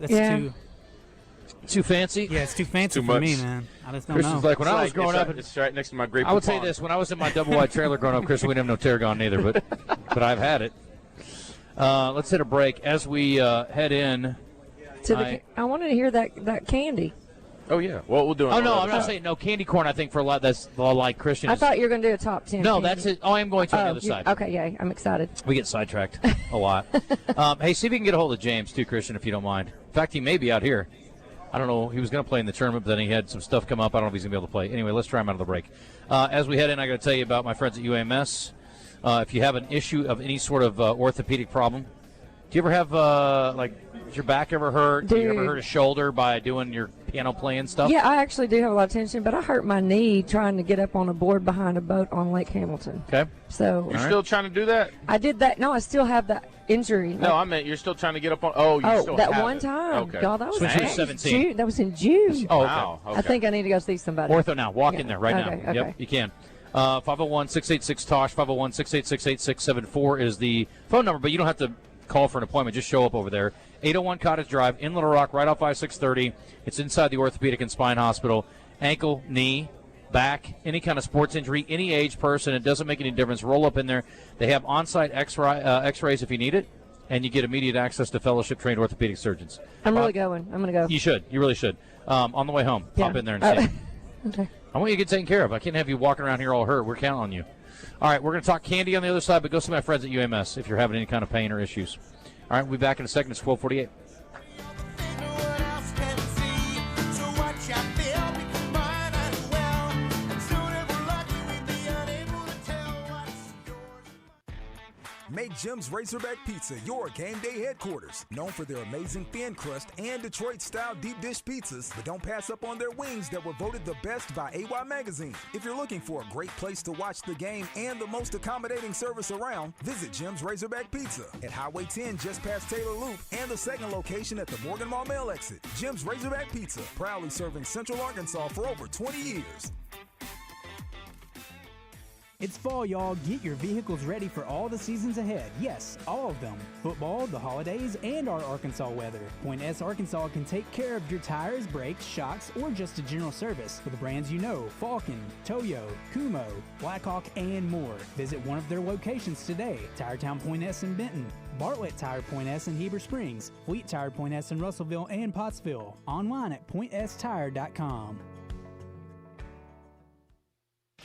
too fancy. Yeah, it's too fancy Too for much. me, man. I just don't Christian's know. like when I was growing up. It's right next to my grape. I would say this: when I was in my double wide trailer growing up, Chris, we didn't have no tarragon neither, but I've had it. Let's hit a break as we head in. I wanted to hear that candy. Oh yeah. Well, we'll do it. Oh no, I'm not saying no candy corn. I think for a lot that's like Christian. I thought you were going to do a top 10. No, candy. that's it. Oh, I am going to on the other side. Okay, yeah, I'm excited. We get sidetracked a lot. Hey, see if you can get a hold of James too, Christian, if you don't mind. In fact, he may be out here. I don't know. He was going to play in the tournament, but then he had some stuff come up. I don't know if he's going to be able to play. Anyway, let's try him out of the break. As we head in, I got to tell you about my friends at UMS. If you have an issue of any sort of orthopedic problem, do you ever have has your back ever hurt? Do you ever hurt a shoulder by doing your piano playing stuff? Yeah, I actually do have a lot of tension, but I hurt my knee trying to get up on a board behind a boat on Lake Hamilton. Okay. So You're still trying to do that? I did that. No, I still have that injury. No, I meant you're still trying to get up on. Oh, you still that have one it. time. Okay. God, that was Switch to 17. June. That was in June. Oh, okay. Wow. Okay. I think I need to go see somebody. Ortho now. Walk in there right Okay, now. okay. Yep, you can. 501-686-TOSH, 501-686-6674 is the phone number, but you don't have to call for an appointment. Just show up over there. 801 Cottage Drive in Little Rock, right off I-630. It's inside the Orthopedic and Spine Hospital. Ankle, knee, back, any kind of sports injury, any age person, it doesn't make any difference. Roll up in there. They have on-site x-rays if you need it, and you get immediate access to fellowship-trained orthopedic surgeons. I'm really going. I'm going to go. You should. You really should. On the way home, pop in there and see them. Okay. I want you to get taken care of. I can't have you walking around here all hurt. We're counting on you. All right, we're going to talk candy on the other side, but go see my friends at UMS if you're having any kind of pain or issues. All right, we'll be back in a second. It's 12:48. Make Jim's Razorback Pizza your game day headquarters. Known for their amazing thin crust and Detroit-style deep dish pizzas, but don't pass up on their wings that were voted the best by AY Magazine. If you're looking for a great place to watch the game and the most accommodating service around, visit Jim's Razorback Pizza at Highway 10 just past Taylor Loop and the second location at the Morgan Mall Mail exit. Jim's Razorback Pizza, proudly serving Central Arkansas for over 20 years. It's fall, y'all. Get your vehicles ready for all the seasons ahead. Yes, all of them. Football, the holidays, and our Arkansas weather. Point S Arkansas can take care of your tires, brakes, shocks, or just a general service with the brands you know: Falcon, Toyo, Kumo, Blackhawk, and more. Visit one of their locations today: Tire Town Point S in Benton, Bartlett Tire Point S in Heber Springs, Fleet Tire Point S in Russellville and Pottsville. Online at pointstire.com.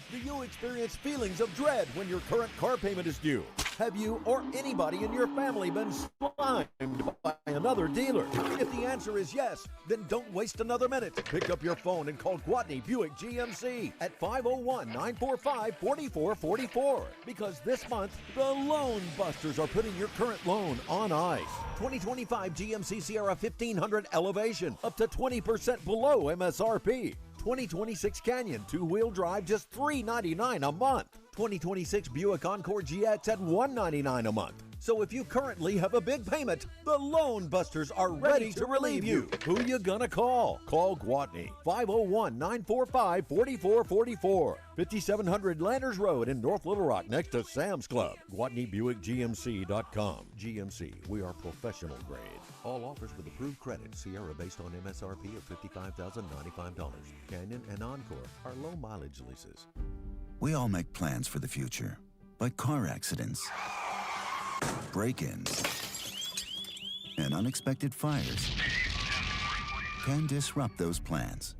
Do you experience feelings of dread when your current car payment is due? Have you or anybody in your family been slimed by an another dealer? If the answer is yes, then don't waste another minute. Pick up your phone and call Gwatney Buick GMC at 501-945-4444. Because this month, the Loan Busters are putting your current loan on ice. 2025 GMC Sierra 1500 Elevation, up to 20% below MSRP. 2026 Canyon two-wheel drive, just $399 a month. 2026 Buick Encore GX at $199 a month. So if you currently have a big payment, the Loan Busters are ready to relieve you. Who you gonna call? Call Gwatney, 501-945-4444. 5700 Landers Road in North Little Rock, next to Sam's Club. GwatneyBuickGMC.com. GMC, we are professional grade. All offers with approved credit. Sierra based on MSRP of $55,095. Canyon and Encore are low mileage leases. We all make plans for the future, but car accidents, break-ins, and unexpected fires can disrupt those plans.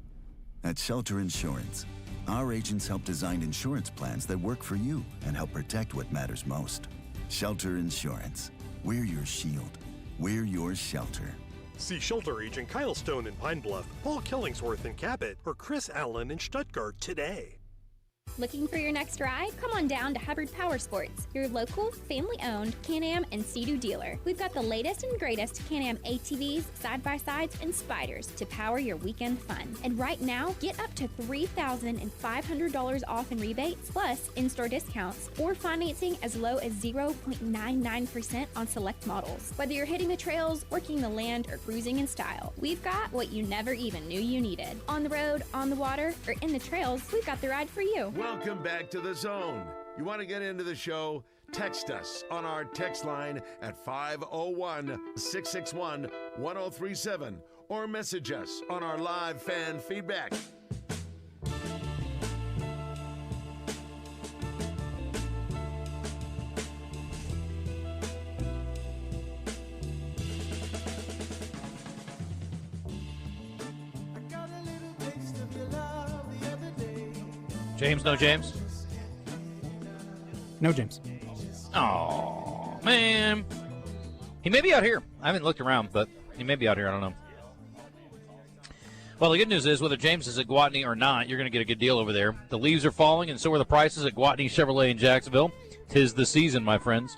At Shelter Insurance, our agents help design insurance plans that work for you and help protect what matters most. Shelter Insurance. We're your shield. We're your shelter. See Shelter Agent Kyle Stone in Pine Bluff, Paul Killingsworth in Cabot, or Chris Allen in Stuttgart today. Looking for your next ride? Come on down to Hubbard Power Sports, your local, family-owned Can-Am and Sea-Doo dealer. We've got the latest and greatest Can-Am ATVs, side-by-sides, and spiders to power your weekend fun. And right now, get up to $3,500 off in rebates, plus in-store discounts, or financing as low as 0.99% on select models. Whether you're hitting the trails, working the land, or cruising in style, we've got what you never even knew you needed. On the road, on the water, or in the trails, we've got the ride for you. Welcome back to The Zone. You want to get into the show? Text us on our text line at 501-661-1037 or message us on our live fan feedback. James, no James? No James. Oh, man. He may be out here. I haven't looked around, but he may be out here. I don't know. Well, the good news is, whether James is at Gwatney or not, you're going to get a good deal over there. The leaves are falling, and so are the prices at Gwatney Chevrolet in Jacksonville. 'Tis the season, my friends.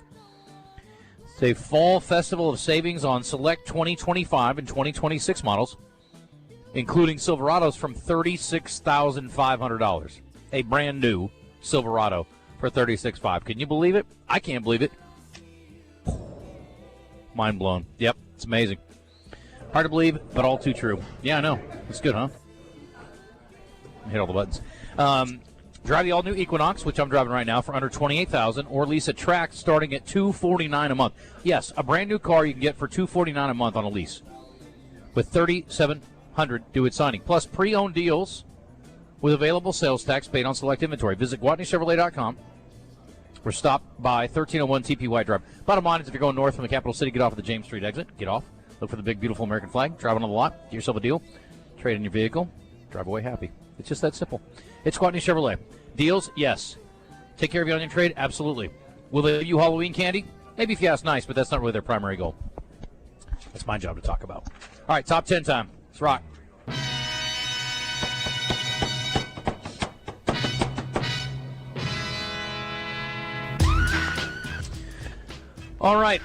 It's a fall festival of savings on select 2025 and 2026 models, including Silverados from $36,500. A brand new Silverado for $36,500. Can you believe it? I can't believe it. Mind blown. Yep, it's amazing. Hard to believe, but all too true. Yeah, I know. It's good, huh? Hit all the buttons. Drive the all-new Equinox, which I'm driving right now, for under $28,000, or lease a Trax starting at $249 a month. Yes, a brand new car you can get for $249 a month on a lease, with $3,700 due at signing, plus pre-owned deals with available sales tax paid on select inventory. Visit GwatneyChevrolet.com or stop by 1301 TP White Drive. Bottom line is, if you're going north from the capital city, get off at the James Street exit. Get off. Look for the big, beautiful American flag. Drive on the lot. Get yourself a deal. Trade in your vehicle. Drive away happy. It's just that simple. It's Gwatney Chevrolet. Deals? Yes. Take care of you on your trade? Absolutely. Will they give you Halloween candy? Maybe if you ask nice, but that's not really their primary goal. That's my job to talk about. All right, top 10 time. Let's rock. All right.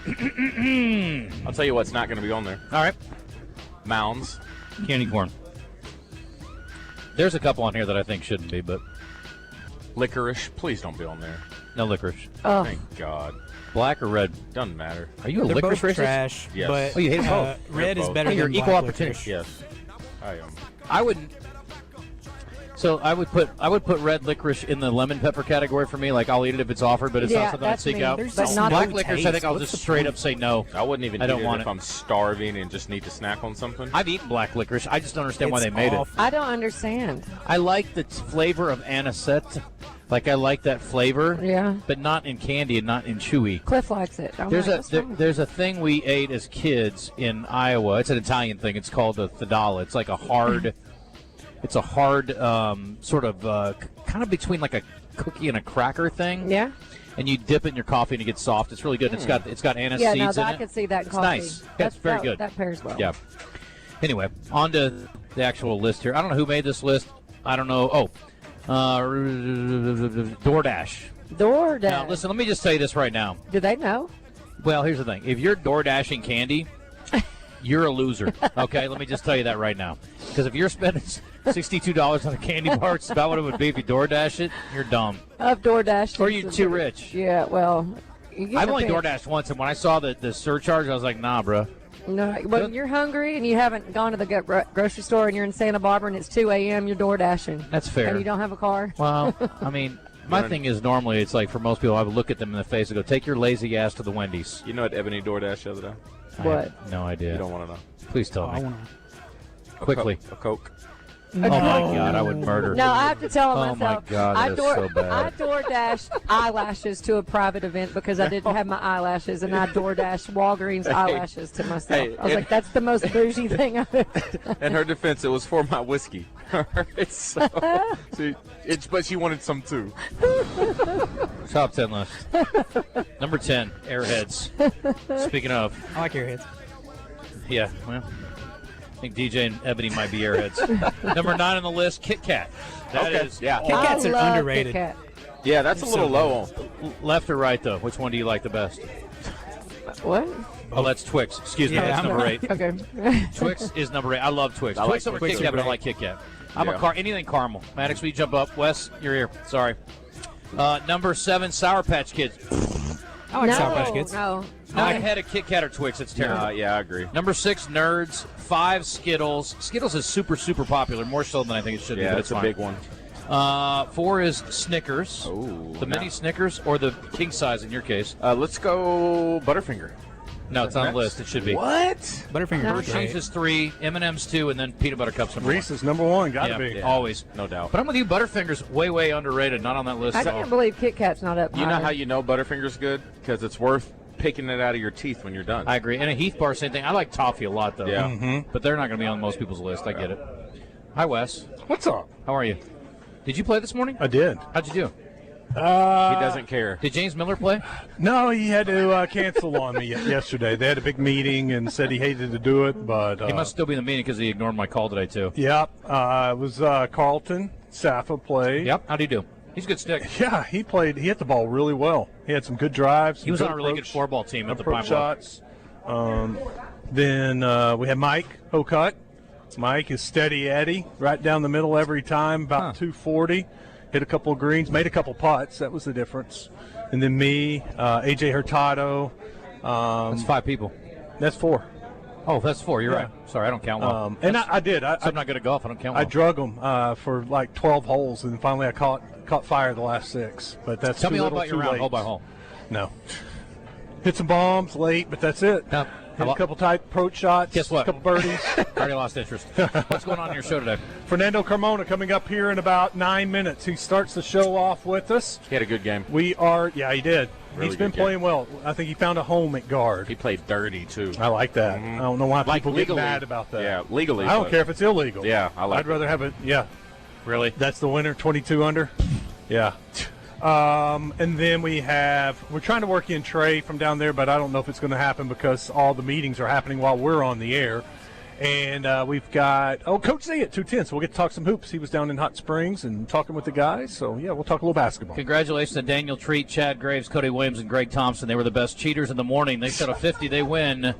I'll tell you what's not going to be on there. All right. Mounds. Candy corn. There's a couple on here that I think shouldn't be, but. Licorice. Please don't be on there. No licorice. Oh. Thank God. Black or red? Doesn't matter. Are you a They're licorice both racist? trash, Yes. but you hate both. Red is both. better You're than equal black opportunity. licorice. Yes. I am. I wouldn't. So I would put red licorice in the lemon pepper category for me. Like, I'll eat it if it's offered, but it's Yeah, not something I'd that's seek me. out. There's just no Black licorice, I think taste. I'll What's just the straight point? up say no. I wouldn't even I eat don't it want if it. I'm starving and just need to snack on something. I've eaten black licorice. I just don't understand why It's they made awful. I don't understand. it. I like the flavor of anisette. Like, I like that flavor. Yeah. But not in candy and not in chewy. Cliff likes it. I'm There's like, a what's wrong? there's a thing we ate as kids in Iowa. It's an Italian thing. It's called the fidala. It's like a hard. It's a hard sort of kind of between like a cookie and a cracker thing. Yeah. and you dip it in your coffee and it gets soft. It's really good. It's got anise Yeah, seeds no, in I it. could see that in It's coffee. nice. Yeah, it's very good. That pairs well. Yeah. Anyway, on to the actual list here. I don't know who made this list. I don't know. Oh, DoorDash. DoorDash. Now, listen, let me just tell you this right now. Do they know? Well, here's the thing. If you're DoorDashing candy, you're a loser. Okay, let me just tell you that right now. Because if you're spending $62 on a candy bar, it's about what it would be if you DoorDash it, you're dumb. I've DoorDashed. Or you're too rich. Yeah, well. I've only DoorDashed once, and when I saw the surcharge, I was like, nah, bro. No, when you're hungry and you haven't gone to the grocery store and you're in Santa Barbara and it's 2 a.m., you're DoorDashing. That's fair. And you don't have a car? Well, I mean, my thing is normally it's like for most people, I would look at them in the face and go, take your lazy ass to the Wendy's. You know what Ebony DoorDash the other day? What? I have no idea. You don't want to know. Please tell me. I wanna... Quickly. A Coke. Oh, my God, I would murder. No, I have to tell myself. Oh, my God, that's so bad. I DoorDashed eyelashes to a private event because I didn't have my eyelashes, and I DoorDashed Walgreens eyelashes to myself. Hey, I was like, that's the most bougie thing I've ever done. In her defense, it was for my whiskey. But she wanted some too. Top 10 list. Number 10, Airheads. Speaking of. I like Airheads. Yeah, well, I think DJ and Ebony might be Airheads. Number 9 on the list, Kit Kat. That is. Yeah. Kit Kats are underrated. Kit Kat. Yeah, that's a little low on. Left or right, though? Which one do you like the best? What? Oh, that's Twix. Excuse me, Yeah, that's number 8. Okay. Twix is number 8. I love Twix. I Twix like over Twix Kit Kat, too. but I like Kit Kat. I'm Yeah. anything caramel. Maddox, will you jump up? Wes, you're here. Sorry. Number 7, Sour Patch Kids. I like Sour Patch Kids. No. I had a Kit Kat or Twix. It's terrible. Yeah, I agree. Number 6, Nerds. 5, Skittles. Skittles is super, super popular, more so than I think it should be. Yeah, but it's a fine. big one. 4 is Snickers. Ooh, The mini Snickers or the king size in your case? Let's go Butterfinger. No, it's on the Next. list. It should be. What? Butterfinger. Hershey's is 3, M&M's 2, and then peanut butter cups number 1. Reese's number 1, gotta Yeah, be. always. No doubt. But I'm with you. Butterfinger's way underrated. Not on that list I at all. can't believe Kit Kat's not up You know higher. how you know Butterfinger's good? Because it's worth picking it out of your teeth when you're done. I agree. And a Heath bar, same thing. I like toffee a lot, though. Yeah. Mm-hmm. But they're not going to be on most people's list. I get it. Hi, Wes. What's up? How are you? Did you play this morning? I did. How'd you do? He doesn't care. Did James Miller play? No, he had to cancel on me yesterday. They had a big meeting and said he hated to do it, but He must still be in the meeting because he ignored my call today, too. Yep, it was Carlton Safa played. Yep. How'd he do? He's a good stick. Yeah, he played. He hit the ball really well. He had some good drives. He was on a really good four-ball team at the Pine Bluff. shots. Then we had Mike Hokut. Mike is steady Eddie, right down the middle every time, about 240. Hit a couple of greens, made a couple putts. That was the difference. And then me, AJ Hurtado. That's 5 people. That's 4. Oh, that's 4. You're Yeah. right. Sorry, I don't count well. And I did. I'm not good at golf. I don't count well. I drug them for like 12 holes, and finally I caught fire the last 6. But that's Tell me too all little, about your too round, late. hole by hole. No. Hit some bombs late, but that's it. Hit a couple tight approach shots. Guess what? A couple birdies. Already lost interest. What's going on in your show today? Fernando Carmona coming up here in about 9 minutes. He starts the show off with us. He had a good game. Yeah, he did. Really He's been good game. playing well. I think he found a home at guard. He played dirty, too. I like that. I don't know why people legally. get mad about that. Yeah, legally. I don't but- care if it's illegal. Yeah, I like I'd rather have it. Yeah. Really? That's the winner, 22 under. Yeah. And then we're trying to work in Trey from down there, but I don't know if it's going to happen because all the meetings are happening while we're on the air. And we've got, Coach Z at 210, so we'll get to talk some hoops. He was down in Hot Springs and talking with the guys. So, yeah, we'll talk a little basketball. Congratulations to Daniel Treat, Chad Graves, Cody Williams, and Greg Thompson. They were the best cheaters in the morning. They shot a 50. They win.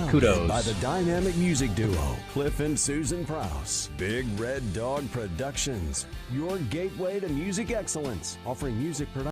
Kudos. By the dynamic music duo, Cliff and Susan Prowse. Big Red Dog Productions, your gateway to music excellence, offering music production.